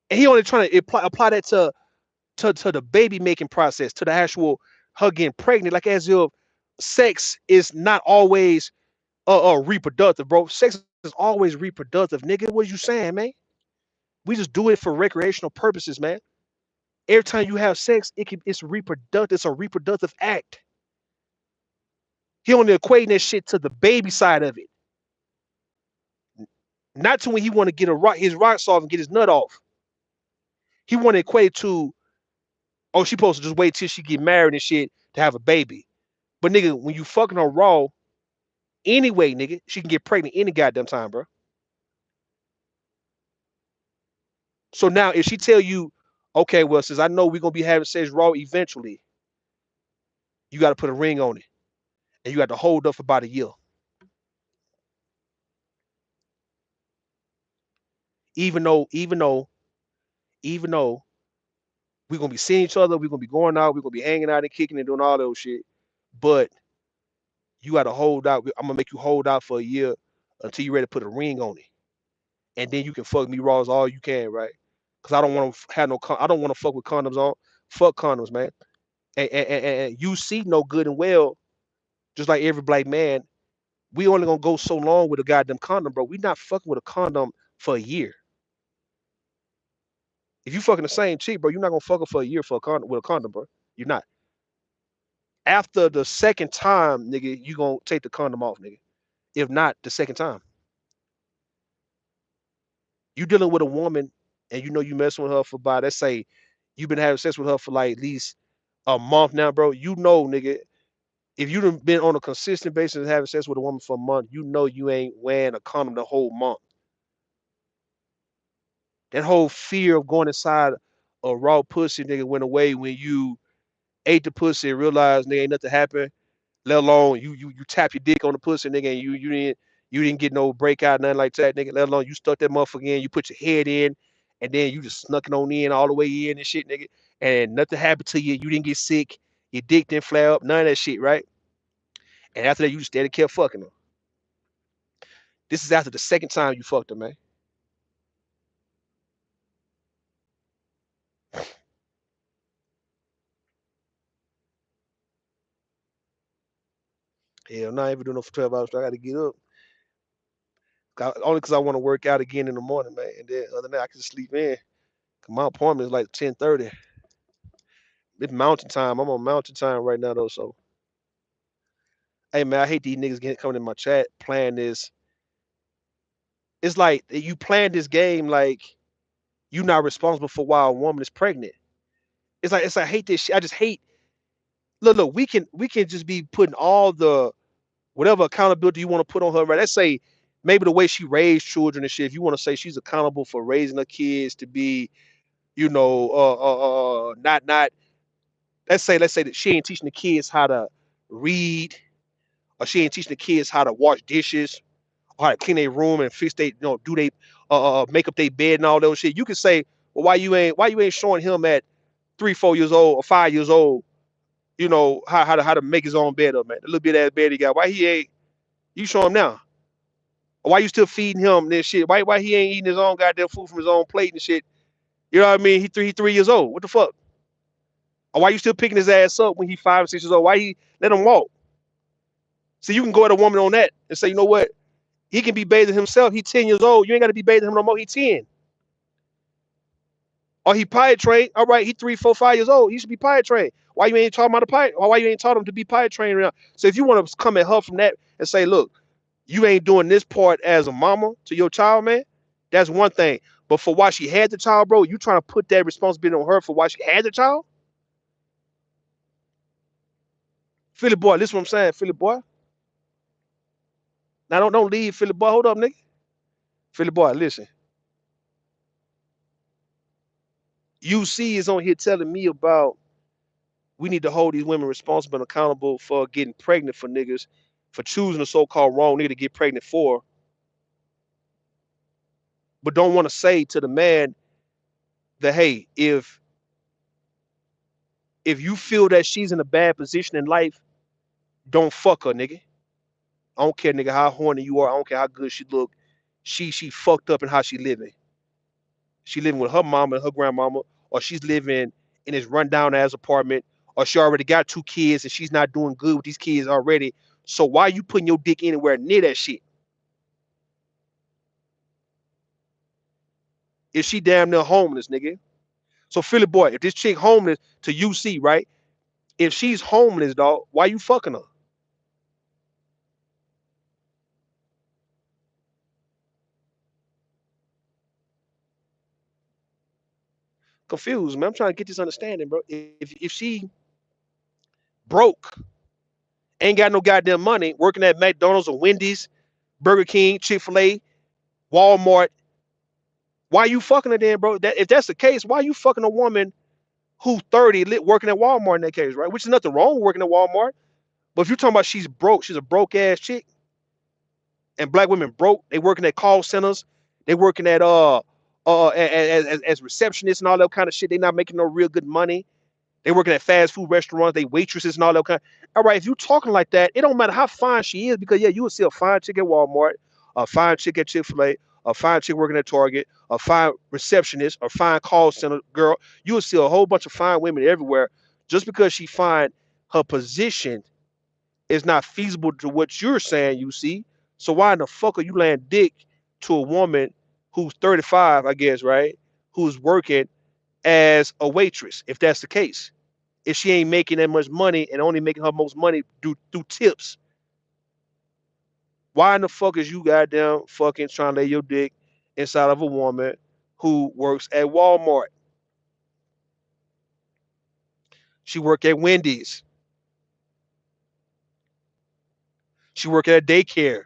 And he only trying to apply that to the baby making process, to the actual her getting pregnant, like as if sex is not always reproductive, bro. Sex is always reproductive, nigga. What you saying, man? We just do it for recreational purposes, man. Every time you have sex, it's reproductive. It's a reproductive act. He only equating that shit to the baby side of it, not to when he want to get his rocks off and get his nut off. He want to equate to, oh, she supposed to just wait till she get married and shit to have a baby. But nigga, when you fucking her raw, anyway, nigga, she can get pregnant any goddamn time, bro. So now if she tell you, okay, well, since I know we're gonna be having sex raw eventually, you got to put a ring on it, and you got to hold up for about a year. Even though, even though, even though we're gonna be seeing each other, we're gonna be going out, we're gonna be hanging out and kicking and doing all those shit, but you got to hold out. I'm gonna make you hold out for a year until you're ready to put a ring on it, and then you can fuck me raw as all you can, right? Because I don't want to have no, I don't want to fuck with condoms on. Fuck condoms, man. And you see no good and well, just like every black man, we only gonna go so long with a goddamn condom, bro. We not fucking with a condom for a year. If you fucking the same chick, bro, you're not gonna fuck her for a year for a condom with a condom, bro. You're not. After the second time, nigga, you gonna take the condom off, nigga. If not the second time, you dealing with a woman and you know you messing with her for about, let's say you've been having sex with her for like at least a month now, bro. You know, nigga, if you done been on a consistent basis having sex with a woman for a month, you know you ain't wearing a condom the whole month. That whole fear of going inside a raw pussy, nigga, went away when you ate the pussy and realized nigga ain't nothing happened. Let alone you tap your dick on the pussy, nigga, and you didn't get no breakout, nothing like that, nigga. Let alone you stuck that motherfucker in, you put your head in, and then you just snuck it on in all the way in and shit, nigga. And nothing happened to you. You didn't get sick. Your dick didn't flare up. None of that shit, right? And after that, you just steady kept fucking her. This is after the second time you fucked her, man. Hell, not even doing no for 12 hours. I got to get up. Only because I want to work out again in the morning, man. And then other than that, I can just sleep in. 'Cause my appointment is like 10:30. It's mountain time. I'm on mountain time right now, though. So, hey, man, I hate these niggas coming in my chat playing this. It's like you playing this game like you not responsible for why a woman is pregnant. It's like I hate this shit. I just hate. Look, we can just be putting all the whatever accountability you want to put on her, right? Let's say maybe the way she raised children and shit. If you want to say she's accountable for raising her kids to be, not. Let's say that she ain't teaching the kids how to read, or she ain't teaching the kids how to wash dishes, or how to clean their room and fix they, do they, make up their bed and all those shit. You can say, well, why you ain't showing him at 3, 4 years old or 5 years old, how to make his own bed up, man. The little bit of ass bed he got. Why he ain't? You show him now. Why you still feeding him this shit? Why he ain't eating his own goddamn food from his own plate and shit? You know what I mean? He 3 years old. What the fuck? Or why you still picking his ass up when he 5 or 6 years old? Why he let him walk? So you can go at a woman on that and say, you know what? He can be bathing himself. He 10 years old. You ain't got to be bathing him no more. He 10. Or he pilot trained. All right, he 3, 4, 5 years old. He should be pilot trained. Why you ain't talking about the pilot? Or why you ain't taught him to be pilot trained right now? So if you want to come at her from that and say, look, you ain't doing this part as a mama to your child, man, that's one thing. But for why she had the child, bro, you trying to put that responsibility on her for why she had the child? Philly boy, listen what I'm saying, Philly boy. Now don't leave, Philly boy. Hold up, nigga. Philly boy, listen. UC is on here telling me about we need to hold these women responsible and accountable for getting pregnant for niggas, for choosing the so-called wrong nigga to get pregnant for, but don't want to say to the man that, hey, if you feel that she's in a bad position in life, don't fuck her, nigga. I don't care, nigga, how horny you are. I don't care how good she look. She fucked up in how she living. She living with her mama and her grandmama, or she's living in this rundown ass apartment, or she already got 2 kids and she's not doing good with these kids already. So why you putting your dick anywhere near that shit? Is she damn near homeless, nigga? So Philly boy, if this chick homeless to UC, right? If she's homeless, dog, why you fucking her? Confused, man. I'm trying to get this understanding, bro. If she broke, ain't got no goddamn money, working at McDonald's or Wendy's, Burger King, Chick-fil-A, Walmart, why you fucking her then, bro? If that's the case, why you fucking a woman who's 30 working at Walmart in that case, right? Which is nothing wrong with working at Walmart. But if you're talking about she's broke, she's a broke ass chick, and black women broke, they working at call centers, they working at as receptionists and all that kind of shit. They not making no real good money. They working at fast food restaurants, they waitresses and all that kind. All right, if you talking like that, it don't matter how fine she is, because yeah, you will see a fine chick at Walmart, a fine chick at Chick-fil-A, a fine chick working at Target, a fine receptionist, a fine call center girl. You will see a whole bunch of fine women everywhere. Just because she fine, her position is not feasible to what you're saying, you see. So why in the fuck are you laying dick to a woman who's 35, I guess, right? Who's working as a waitress, if that's the case. If she ain't making that much money and only making her most money through tips, why in the fuck is you goddamn fucking trying to lay your dick inside of a woman who works at Walmart? She work at Wendy's. She work at a daycare.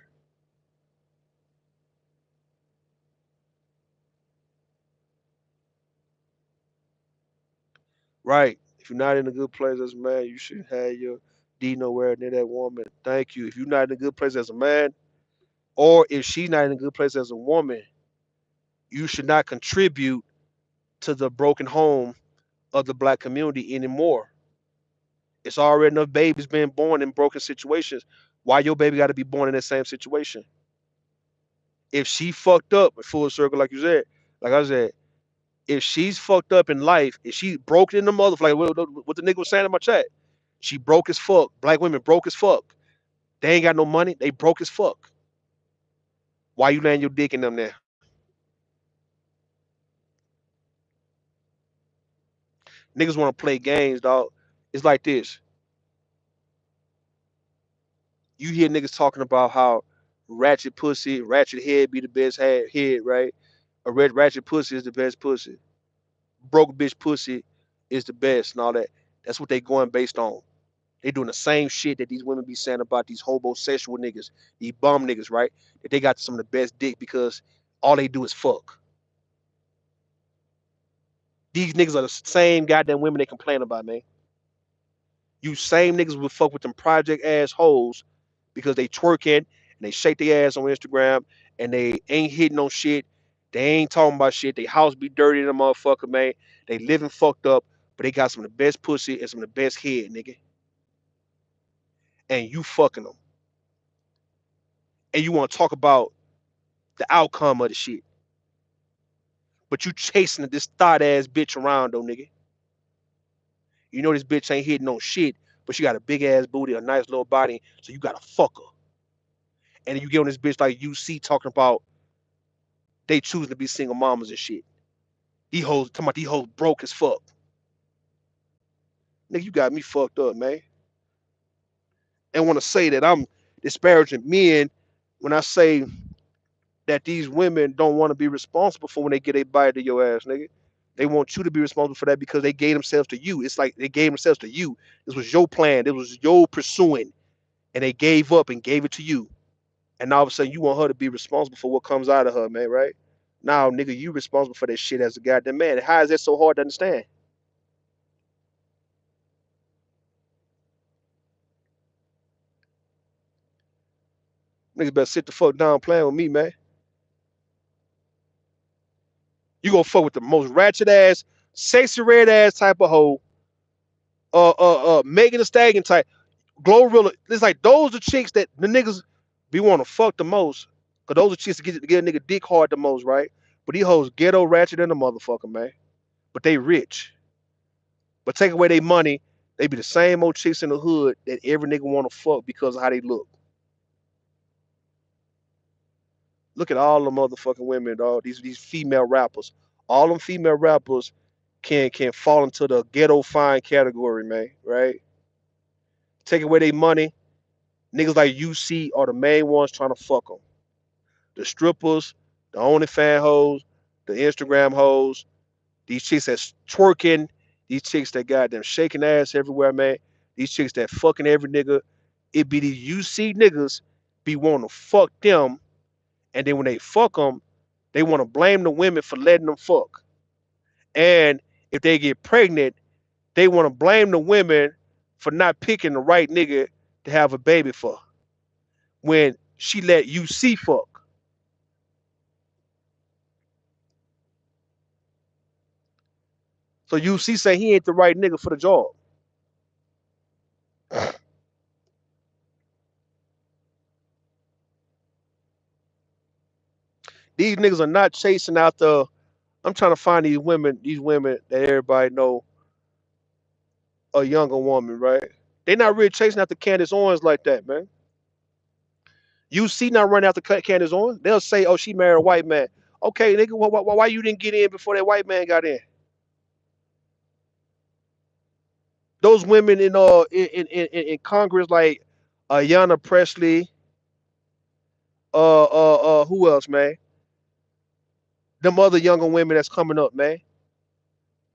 Right. If you're not in a good place as a man, you shouldn't have your D nowhere near that woman. Thank you. If you're not in a good place as a man, or if she's not in a good place as a woman, you should not contribute to the broken home of the black community anymore. It's already enough babies being born in broken situations. Why your baby got to be born in that same situation? If she fucked up, full circle, like you said, like I said, if she's fucked up in life, if she broke in the mother, like what the nigga was saying in my chat, she broke as fuck. Black women broke as fuck. They ain't got no money. They broke as fuck. Why you laying your dick in them there? Niggas want to play games, dog. It's like this. You hear niggas talking about how ratchet pussy, ratchet head be the best head, right? A red ratchet pussy is the best pussy. Broke bitch pussy is the best and all that. That's what they going based on. They doing the same shit that these women be saying about these homosexual niggas, these bum niggas, right? That they got some of the best dick because all they do is fuck. These niggas are the same goddamn women they complain about, man. You same niggas will fuck with them project ass hoes because they twerking and they shake their ass on Instagram and they ain't hitting on shit. They ain't talking about shit. They house be dirty in the motherfucker, man. They living fucked up, but they got some of the best pussy and some of the best head, nigga. And you fucking them. And you want to talk about the outcome of the shit. But you chasing this thought ass bitch around though, nigga. You know this bitch ain't hitting on shit, but she got a big ass booty, a nice little body, so you gotta fuck her. And then you get on this bitch like UC talking about they choosing to be single mamas and shit. These hoes talking about these hoes broke as fuck. Nigga, you got me fucked up, man. And want to say that I'm disparaging men when I say that these women don't want to be responsible for when they get a bite to your ass, nigga. They want you to be responsible for that because they gave themselves to you. It's like they gave themselves to you. This was your plan. This was your pursuing. And they gave up and gave it to you. And all of a sudden you want her to be responsible for what comes out of her, man, right? Now, nigga, you responsible for that shit as a goddamn man. How is that so hard to understand? Niggas better sit the fuck down playing with me, man. You gonna fuck with the most ratchet ass, sexy red ass type of hoe, Megan the Stallion type, Glorilla. It's like those are chicks that the niggas be want to fuck the most. Cause those are chicks to get a nigga dick hard the most, right? But these hoes ghetto ratchet than the motherfucker, man. But they rich. But take away their money, They be the same old chicks in the hood that every nigga want to fuck because of how they look. Look at all the motherfucking women, dog. These female rappers. All them female rappers can fall into the ghetto fine category, man. Right? Take away their money. Niggas like UC are the main ones trying to fuck them. The strippers, the OnlyFans hoes, the Instagram hoes, these chicks that's twerking, these chicks that got them shaking ass everywhere, man. These chicks that fucking every nigga. It be these UC niggas be wanting to fuck them, and then when they fuck them, they want to blame the women for letting them fuck. And if they get pregnant, they want to blame the women for not picking the right nigga to have a baby for when she let UC fuck. So UC say he ain't the right nigga for the job. These niggas are not chasing out the. I'm trying to find these women that everybody know, a younger woman, right? They not really chasing after Candace Owens like that, man. You see not running after Candace Owens. They'll say, "Oh, she married a white man." Okay, nigga, why you didn't get in before that white man got in? Those women in Congress like Ayanna Presley, who else, man? Them other younger women that's coming up, man.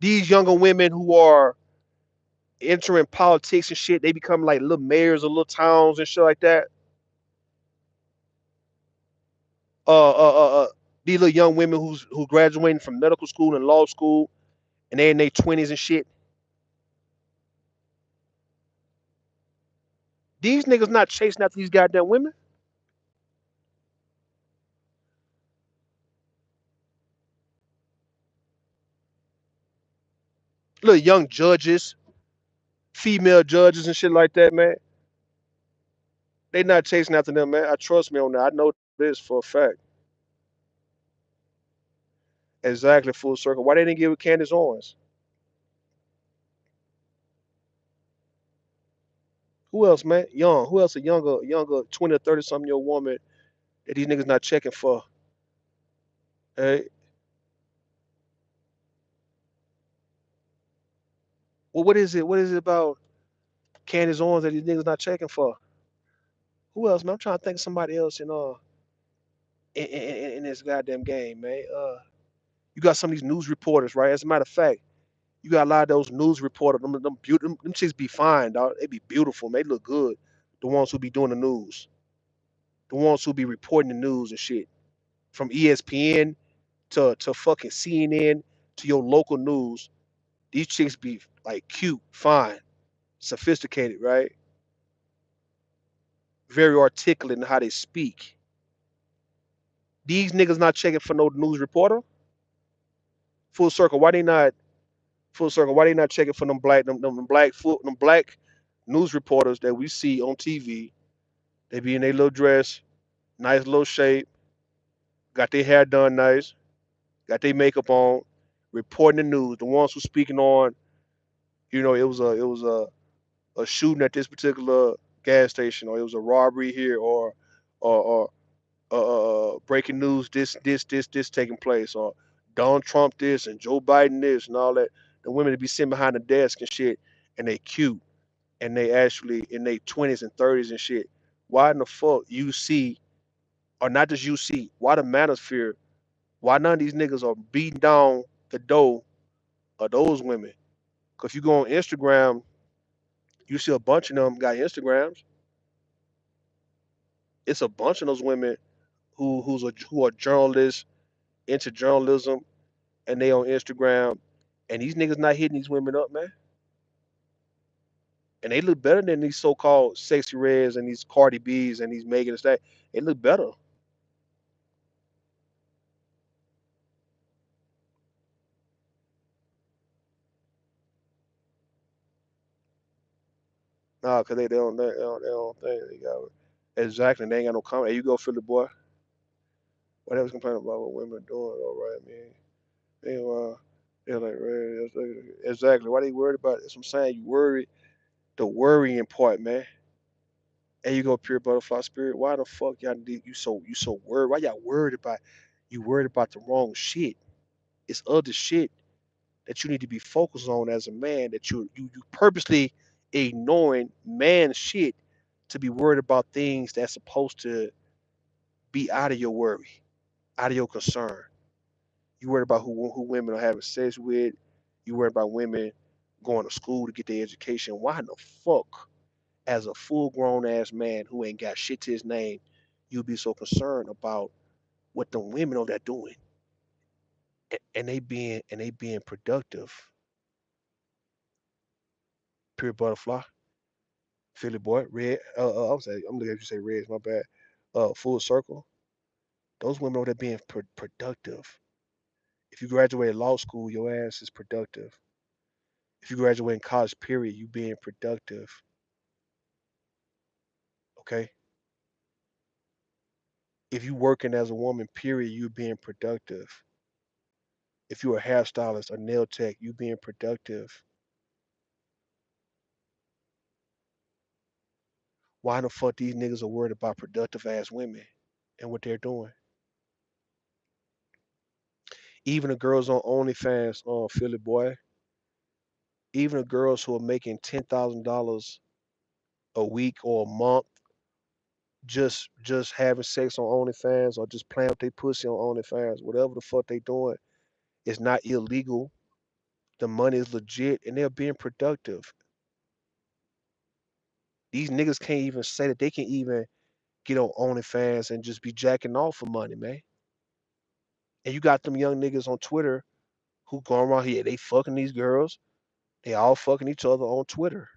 These younger women who are entering politics and shit, they become like little mayors of little towns and shit like that. Uh, uh, uh, uh these little young women who graduating from medical school and law school, and they in their 20s and shit. These niggas not chasing after these goddamn women. Little young judges, female judges and shit like that, man. They not chasing after them, man. I trust me on that. I know this for a fact. Exactly, full circle. Why they didn't give it Candace Owens? Who else, man? Young. Who else? A younger 20 or 30 something year old woman that these niggas not checking for? Hey, well, what is it? What is it about Candace Owens that these niggas not checking for? Who else, man? I'm trying to think of somebody else in this goddamn game, man. You got some of these news reporters, right? As a matter of fact, you got a lot of those news reporters. Them chicks be fine, dog. They be beautiful, man. They look good. The ones who be doing the news, the ones who be reporting the news and shit, from ESPN to fucking CNN to your local news. These chicks be like cute, fine, sophisticated, right? Very articulate in how they speak. These niggas not checking for no news reporter. Full circle. Why they not full circle? Why they not checking for them black news reporters that we see on TV? They be in their little dress, nice little shape, got their hair done nice, got their makeup on, reporting the news. The ones who speaking on, it was a shooting at this particular gas station, or it was a robbery here, or breaking news, this taking place, or Donald Trump this and Joe Biden this and all that. The women to be sitting behind the desk and shit, and they cute, and they actually in their 20s and 30s and shit. Why in the fuck you see, or not just you see, why the manosphere, why none of these niggas are beating down the door of those women? Cause if you go on Instagram, you see a bunch of them got Instagrams. It's a bunch of those women who are journalists into journalism, and they on Instagram, and these niggas not hitting these women up, man. And they look better than these so-called sexy reds and these Cardi B's and these Megan Thee Stallion. They look better. Nah, cause they don't think they got exactly. They ain't got no comment. Hey, you go Philly boy. What else complaining about what women are doing? All right, man. Meanwhile, they're like, exactly. Why they worried about it? That's what I'm saying. You worried. The worrying part, man. And you go pure butterfly spirit. Why the fuck you so worried? Why y'all worried about you worried about the wrong shit? It's other shit that you need to be focused on as a man that you purposely ignoring man shit to be worried about things that's supposed to be out of your worry, out of your concern. You worried about who women are having sex with. You worried about women going to school to get their education. Why in the fuck, as a full grown ass man who ain't got shit to his name, you be so concerned about what the women are that doing and they being productive? Pure butterfly, Philly boy, red. I'm looking at you say reds. My bad. Full circle. Those women over there being productive. If you graduate law school, your ass is productive. If you graduate in college, period, you being productive. Okay. If you working as a woman, period, you being productive. If you're a hairstylist or nail tech, you being productive. Why the fuck these niggas are worried about productive ass women and what they're doing? Even the girls on OnlyFans, Philly boy, even the girls who are making $10,000 a week or a month just having sex on OnlyFans or just playing with their pussy on OnlyFans, whatever the fuck they doing, is not illegal. The money is legit and they're being productive. These niggas can't even say that they can even get on OnlyFans and just be jacking off for money, man. And you got them young niggas on Twitter who going around here, they fucking these girls. They all fucking each other on Twitter.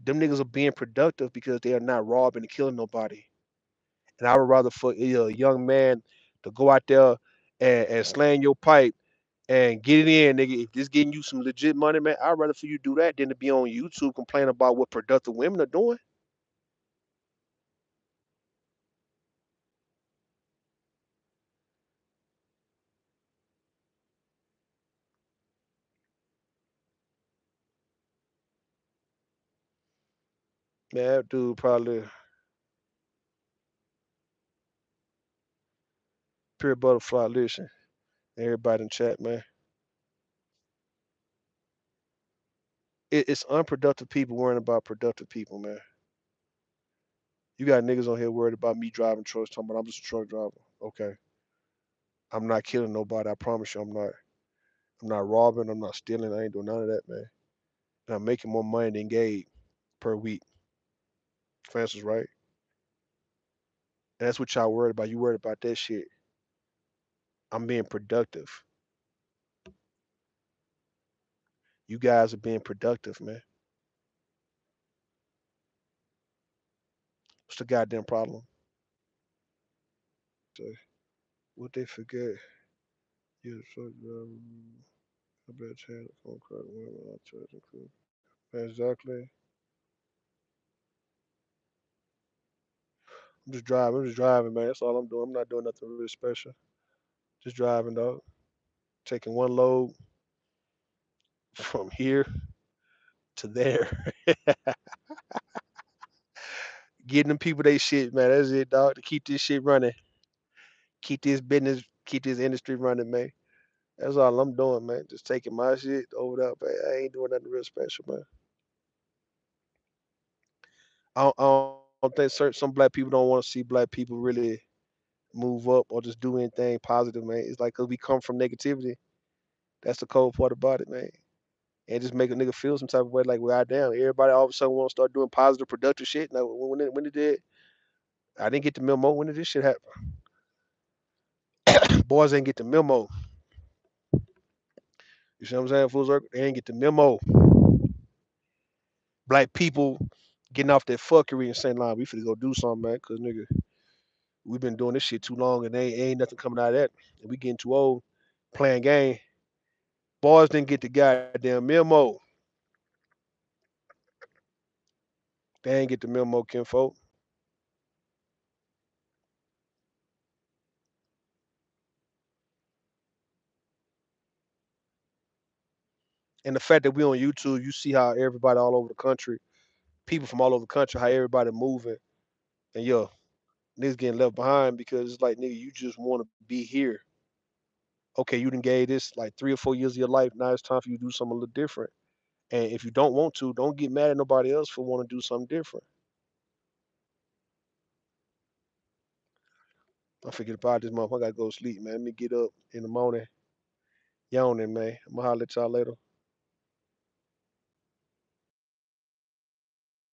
Them niggas are being productive because they are not robbing and killing nobody. And I would rather for a young man to go out there and slang your pipe and get it in, nigga. If this getting you some legit money, man, I'd rather for you do that than to be on YouTube complaining about what productive women are doing. Man, that dude probably pure butterfly. Listen, everybody in chat, man. It's unproductive people worrying about productive people, man. You got niggas on here worried about me driving trucks, talking about I'm just a truck driver. Okay. I'm not killing nobody. I promise you I'm not. I'm not robbing. I'm not stealing. I ain't doing none of that, man. And I'm making more money than Gabe per week. Francis, right? And that's what y'all worried about. You worried about that shit. I'm being productive. You guys are being productive, man. What's the goddamn problem? So, what they forget? You truck driver. I bet you had a phone call women I charge include. Exactly. I'm just driving. I'm just driving, man. That's all I'm doing. I'm not doing nothing really special. Just driving, dog. Taking one load from here to there. Getting them people they shit, man. That's it, dog. To keep this shit running. Keep this business, keep this industry running, man. That's all I'm doing, man. Just taking my shit over there, man. I ain't doing nothing real special, man. I don't think some black people don't want to see black people really move up or just do anything positive, man. It's like 'cause we come from negativity. That's the cold part about it, man. And just make a nigga feel some type of way like, well, goddamn, everybody all of a sudden want to start doing positive, productive shit. Now, when it did, I didn't get the memo. When did this shit happen? Boys ain't get the memo. You see what I'm saying? Full circle. They ain't get the memo. Black people getting off that fuckery and saying, nah, we finna go do something, man. Cause nigga, we been doing this shit too long and ain't nothing coming out of that. And we getting too old playing game. Boys didn't get the goddamn memo. They ain't get the memo, kinfolk. And the fact that we on YouTube, you see how everybody all over the country, people from all over the country, how everybody moving, and yo, niggas getting left behind because it's like, nigga, you just want to be here. Okay, you done gave this like 3 or 4 years of your life. Now it's time for you to do something a little different. And if you don't want to, don't get mad at nobody else for wanting to do something different. I forget about this month. I gotta go to sleep, man. Let me get up in the morning, yawning, man. I'm gonna holler at y'all later.